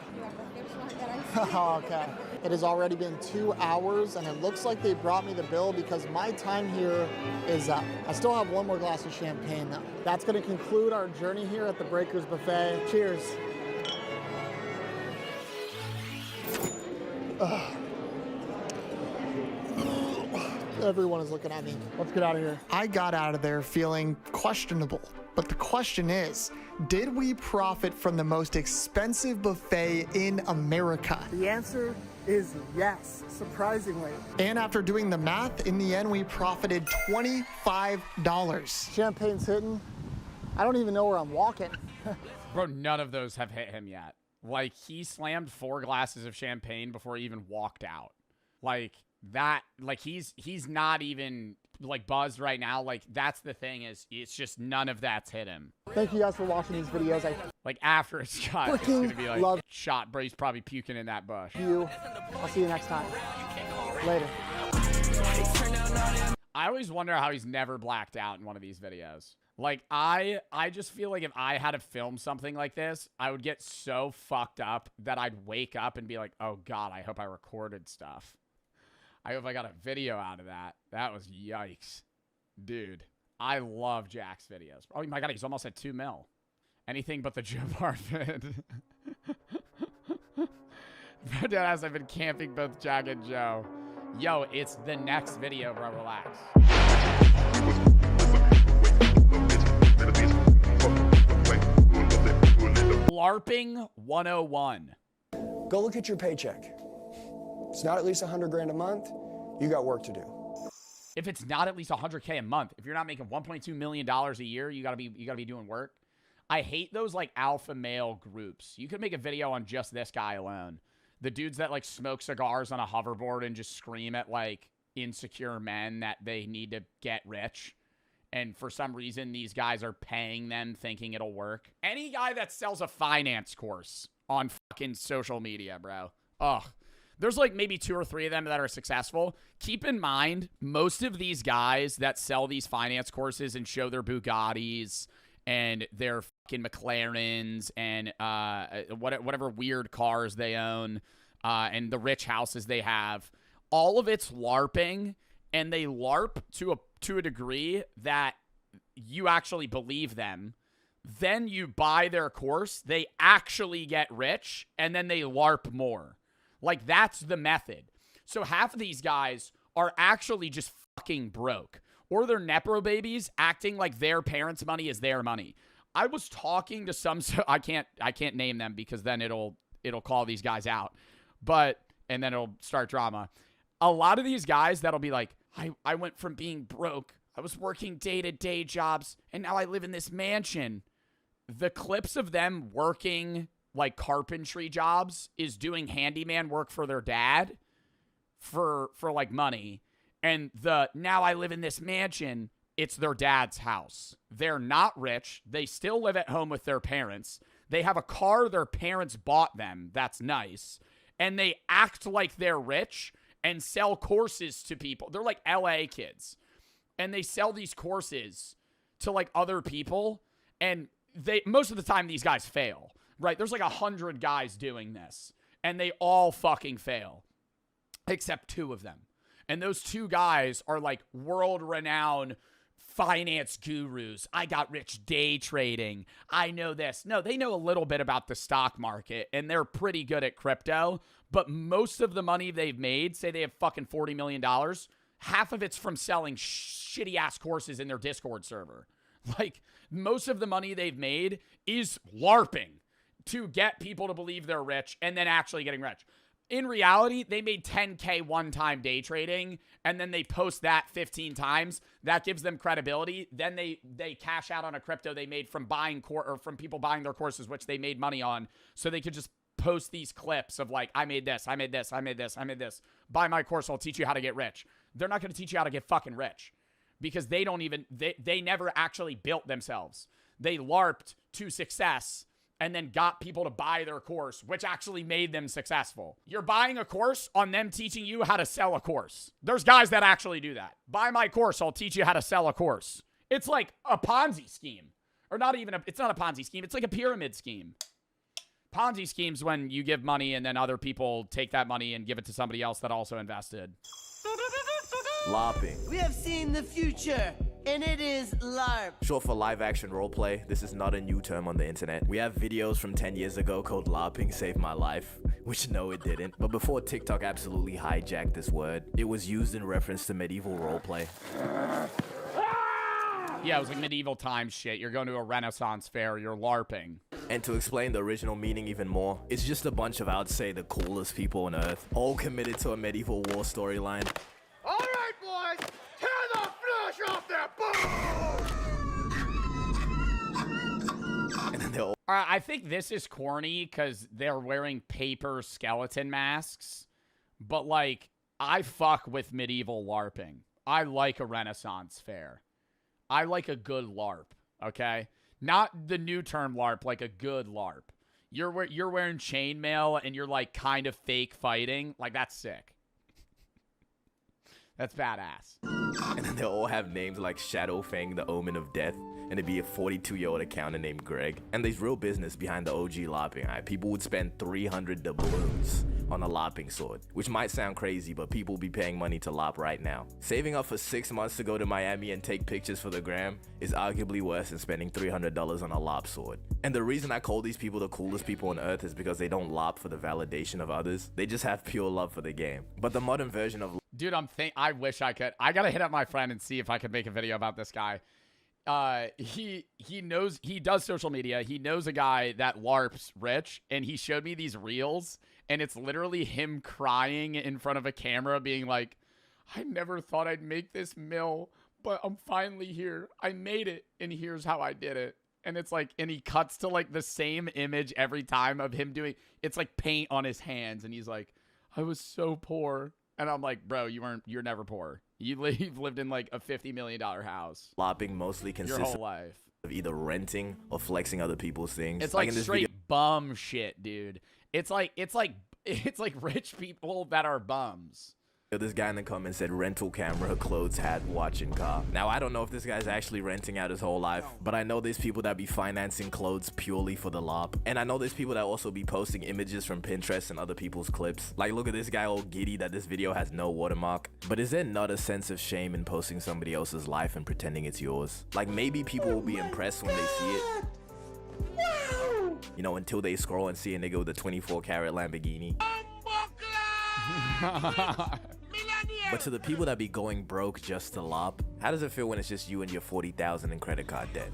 Oh, okay. It has already been 2 hours, and it looks like they brought me the bill because my time here is up. I still have one more glass of champagne, though. That's going to conclude our journey here at the Breakers Buffet. Cheers. Ugh. Everyone is looking at me. Let's get out of here. I got out of there feeling questionable. But the question is, did we profit from the most expensive buffet in America? The answer is yes, surprisingly. And after doing the math, in the end, we profited $25. Champagne's hitting. I don't even know where I'm walking. Bro, none of those have hit him yet. Like, he slammed 4 glasses of champagne before he even walked out. Like, that, like, he's not even, like, buzzed right now. Like, that's the thing, is it's just none of that's hit him. Thank you guys for watching these videos. Like, after it's shot, it's gonna be like, love shot, bro, he's probably puking in that bush. I'll see you next time. Later. I always wonder how he's never blacked out in one of these videos. Like, I just feel like if I had to film something like this, I would get so fucked up that I'd wake up and be like, oh God, I hope I recorded stuff. I hope I got a video out of that. That was yikes. Dude, I love Jack's videos. Oh my God, he's almost at 2 mil. Anything but the Joe Bart vid. Deadass, I've been camping both Jack and Joe. Yo, it's the next video, bro. Relax. LARPing 101. Go look at your paycheck. It's not at least 100 grand a month. You got work to do. If it's not at least 100K a month, if you're not making $1.2 million a year, you gotta be doing work. I hate those like alpha male groups. You could make a video on just this guy alone. The dudes that like smoke cigars on a hoverboard and just scream at like insecure men that they need to get rich. And for some reason, these guys are paying them thinking it'll work. Any guy that sells a finance course on fucking social media, bro. Ugh. There's like maybe 2 or 3 of them that are successful. Keep in mind, most of these guys that sell these finance courses and show their Bugattis and their fucking McLarens and whatever weird cars they own and the rich houses they have, all of it's LARPing, and they LARP to a degree that you actually believe them. Then you buy their course, they actually get rich, and then they LARP more. Like, that's the method. So half of these guys are actually just fucking broke. Or they're Nepo babies acting like their parents' money is their money. I was talking to some, I can't name them because then it'll call these guys out. And then it'll start drama. A lot of these guys that'll be like, I went from being broke, I was working day-to-day jobs, and now I live in this mansion. The clips of them working like carpentry jobs is doing handyman work for their dad for like money. And now I live in this mansion, it's their dad's house. They're not rich. They still live at home with their parents. They have a car their parents bought them. That's nice. And they act like they're rich and sell courses to people. They're like LA kids. And they sell these courses to like other people. And most of the time these guys fail. Right, there's like 100 guys doing this, and they all fucking fail, except 2 of them. And those 2 guys are like world-renowned finance gurus. I got rich day trading. I know this. No, they know a little bit about the stock market, and they're pretty good at crypto, but most of the money they've made, say they have fucking $40 million, half of it's from selling shitty-ass courses in their Discord server. Like, most of the money they've made is LARPing to get people to believe they're rich and then actually getting rich. In reality, they made 10K one-time day trading, and then they post that 15 times. That gives them credibility. Then they cash out on a crypto they made from buying from people buying their courses, which they made money on, so they could just post these clips of like, I made this, I made this, I made this, I made this. Buy my course, I'll teach you how to get rich. They're not going to teach you how to get fucking rich because they never actually built themselves. They LARPed to success and then got people to buy their course, which actually made them successful. You're buying a course on them teaching you how to sell a course. There's guys that actually do that. Buy my course, I'll teach you how to sell a course. It's like a Ponzi scheme. Or not even it's not a Ponzi scheme. It's like a pyramid scheme. Ponzi schemes when you give money and then other people take that money and give it to somebody else that also invested. LARPing. We have seen the future, and it is LARP. Short for live action roleplay. This is not a new term on the internet. We have videos from 10 years ago called LARPing saved my life, which no it didn't. But before TikTok absolutely hijacked this word, it was used in reference to medieval roleplay. Yeah, it was like medieval times shit. You're going to a Renaissance fair, you're LARPing. And to explain the original meaning even more, it's just a bunch of, I would say, the coolest people on Earth, all committed to a medieval war storyline. All right, boys, tear the flesh off that bone! And then they're all I think this is corny because they're wearing paper skeleton masks. But, like, I fuck with medieval LARPing. I like a Renaissance fair. I like a good LARP, okay? Not the new term LARP, like a good LARP. You're wearing chainmail and you're, like, kind of fake fighting. Like, that's sick. That's badass. And then they all have names like Shadowfang, the Omen of Death, and it'd be a 42-year-old accountant named Greg. And there's real business behind the OG LARPing. Right? People would spend 300 doubloons on a LARPing sword, which might sound crazy, but people will be paying money to LARP right now. Saving up for 6 months to go to Miami and take pictures for the gram is arguably worse than spending $300 on a LARP sword. And the reason I call these people the coolest people on earth is because they don't LARP for the validation of others. They just have pure love for the game. But the modern version of Dude, I wish I could. I gotta hit up my friend and see if I could make a video about this guy. He does social media. He knows a guy that LARPs rich, and he showed me these reels, and it's literally him crying in front of a camera being like, I never thought I'd make this mill, but I'm finally here. I made it, and here's how I did it. And it's like, and he cuts to like the same image every time of him doing, it's like paint on his hands, and he's like, I was so poor. And I'm like, bro, you're never poor. You've lived in like a $50 million house. LARPing mostly consists your whole life of either renting or flexing other people's things. It's like in this straight video, bum shit, dude. It's like rich people that are bums. this guy in the comments said rental camera, clothes, hat, watch, and car. Now, I don't know if this guy's actually renting out his whole life, but I know there's people that be financing clothes purely for the LARP. And I know there's people that also be posting images from Pinterest and other people's clips. Like, look at this guy all giddy that this video has no watermark. But is there not a sense of shame in posting somebody else's life and pretending it's yours? Like, maybe people will be impressed when they see it. You know, until they scroll and see a nigga with a 24-karat Lamborghini. But to the people that be going broke just to LARP, how does it feel when it's just you and your $40,000 in credit card debt?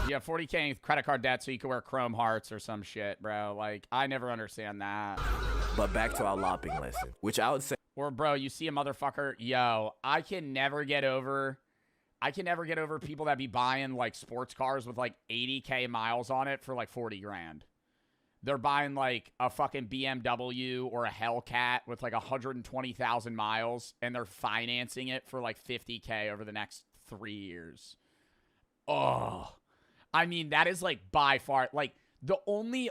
Yeah, 40K in credit card debt so you can wear chrome hearts or some shit, bro. Like, I never understand that. But back to our LARPing lesson, which I would say... Or, bro, you see a motherfucker, yo, I can never get over people that be buying, like, sports cars with, like, 80K miles on it for, like, 40 grand. They're buying, like, a fucking BMW or a Hellcat with, like, 120,000 miles, and they're financing it for, like, 50K over the next 3 years. Oh. I mean, that is, like, by far, like, the only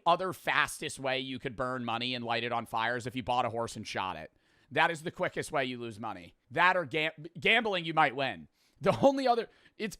other fastest way you could burn money and light it on fire is if you bought a horse and shot it. That is the quickest way you lose money. That or gambling, you might win. The only other...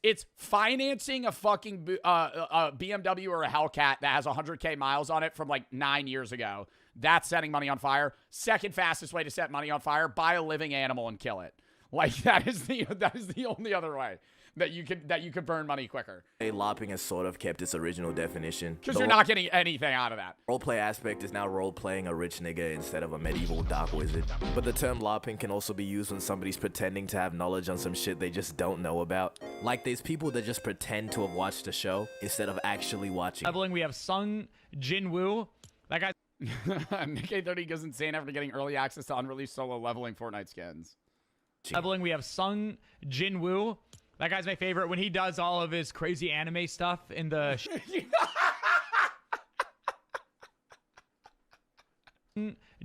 It's financing a fucking a BMW or a Hellcat that has 100K miles on it from like 9 years ago. That's setting money on fire. Second fastest way to set money on fire: buy a living animal and kill it. Like that is the only other way that you could burn money quicker. LARPing has sort of kept its original definition. Because you're not getting anything out of that. Roleplay aspect is now role-playing a rich nigga instead of a medieval dark wizard. But the term LARPing can also be used when somebody's pretending to have knowledge on some shit they just don't know about. Like there's people that just pretend to have watched the show instead of actually watching. Leveling, we have Sung Jin Woo. That guy. Nick 830 goes insane after getting early access to unreleased solo leveling Fortnite skins. Leveling, we have Sung Jin Woo. That guy's my favorite when he does all of his crazy anime stuff in the...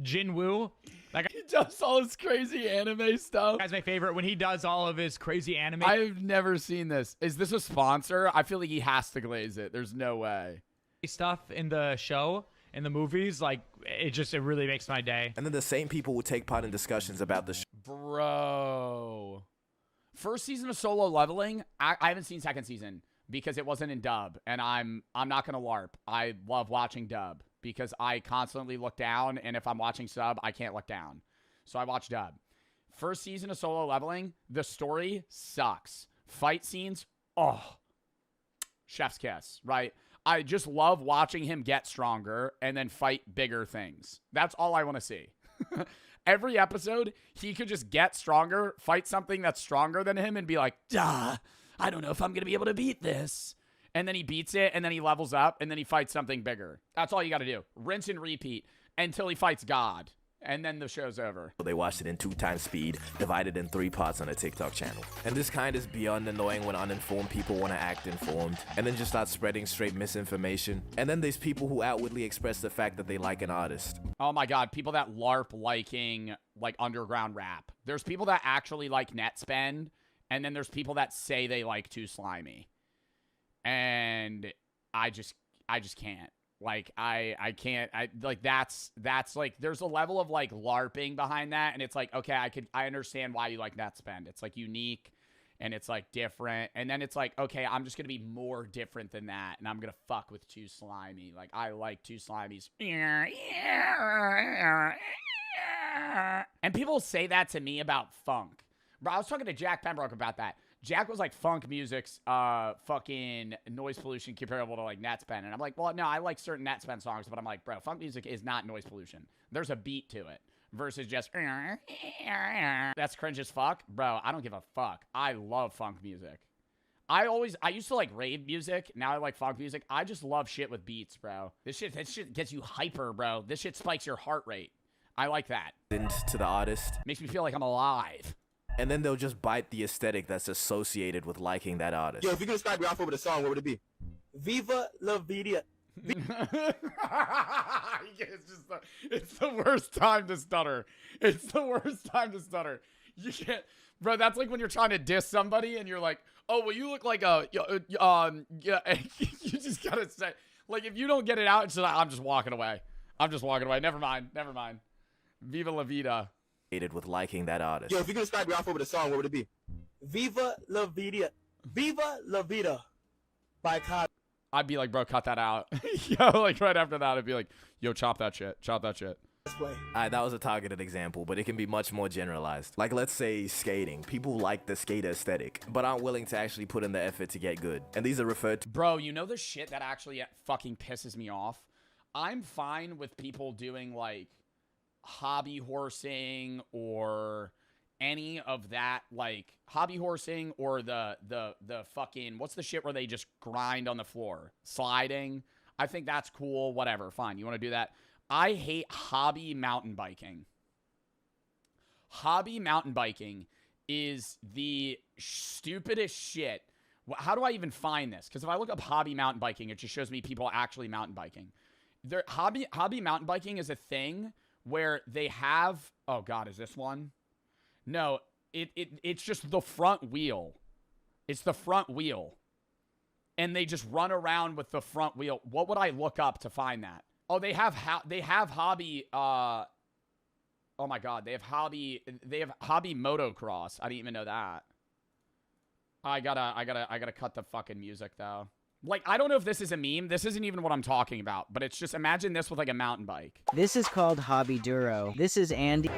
Jin Woo. That guy... He does all his crazy anime stuff. Guy's my favorite when he does all of his crazy anime I've never seen this. Is this a sponsor? I feel like he has to glaze it. There's no way. stuff in the show, in the movies. Like, it really makes my day. And then the same people will take part in discussions about the show. Bro. First season of Solo Leveling, I haven't seen second season because it wasn't in dub. And I'm not going to LARP. I love watching dub because I constantly look down. And if I'm watching sub, I can't look down. So I watch dub. First season of Solo Leveling, the story sucks. Fight scenes, oh, chef's kiss, right? I just love watching him get stronger and then fight bigger things. That's all I want to see. Every episode, he could just get stronger, fight something that's stronger than him, and be like, duh, I don't know if I'm going to be able to beat this. And then he beats it, and then he levels up, and then he fights something bigger. That's all you got to do. Rinse and repeat until he fights God. And then the show's over. They watched it in 2x speed, divided in 3 parts on a TikTok channel. And this kind is beyond annoying when uninformed people want to act informed, and then just start spreading straight misinformation. And then there's people who outwardly express the fact that they like an artist. Oh my god, people that LARP liking, like, underground rap. There's people that actually like Netspend, and then there's people that say they like Too Slimy. And I just can't. Like, I can't, like, that's, like, there's a level of, like, LARPing behind that, and it's like, okay, I understand why you like Netspend. It's, like, unique, and it's, like, different, and then it's like, okay, I'm just gonna be more different than that, and I'm gonna fuck with Too Slimy. Like, I like Too Slimy's. And people say that to me about funk. Bro, I was talking to Jack Pembroke about that. Jack was like, funk music's fucking noise pollution comparable to, like, Netspend. And I'm like, well, no, I like certain Netspend songs, but I'm like, bro, funk music is not noise pollution. There's a beat to it versus just that's cringe as fuck. Bro, I don't give a fuck. I love funk music. I used to like rave music. Now I like funk music. I just love shit with beats, bro. This shit gets you hyper, bro. This shit spikes your heart rate. I like that. To the artist. Makes me feel like I'm alive. And then they'll just bite the aesthetic that's associated with liking that artist. Yo, if you could describe your outfit with a song, what would it be? Viva la vida. It's the worst time to stutter. It's the worst time to stutter. You can't, bro. That's like when you're trying to diss somebody and you're like, oh, well, you look like a, yeah. You just gotta say, like, if you don't get it out, it's just like, I'm just walking away. I'm just walking away. Never mind. Never mind. Viva la vida. With liking that artist. Yo, if you could describe your outfit with a song, what would it be? Viva la vida. Viva la vida. By Cod. I'd be like, bro, cut that out. Yo, like right after that, I'd be like, yo, chop that shit. Chop that shit. That was a targeted example, but it can be much more generalized. Like, let's say skating. People like the skater aesthetic, but aren't willing to actually put in the effort to get good. And these are referred to. Bro, you know the shit that actually fucking pisses me off? I'm fine with people doing, like, hobby horsing or any of that, like hobby horsing or the fucking, what's the shit where they just grind on the floor? Sliding. I think that's cool. Whatever. Fine. You want to do that? I hate hobby mountain biking. Hobby mountain biking is the stupidest shit. How do I even find this? Because if I look up hobby mountain biking, it just shows me people actually mountain biking. Hobby mountain biking is a thing where they have, oh god, is this one? No, it's just the front wheel. It's the front wheel. And they just run around with the front wheel. What would I look up to find that? Oh, they have hobby, oh my god, they have hobby motocross. I didn't even know that. I gotta cut the fucking music though. Like, I don't know if this is a meme. This isn't even what I'm talking about, but it's just, imagine this with like a mountain bike. This is called Hobby Duro. This is Andy.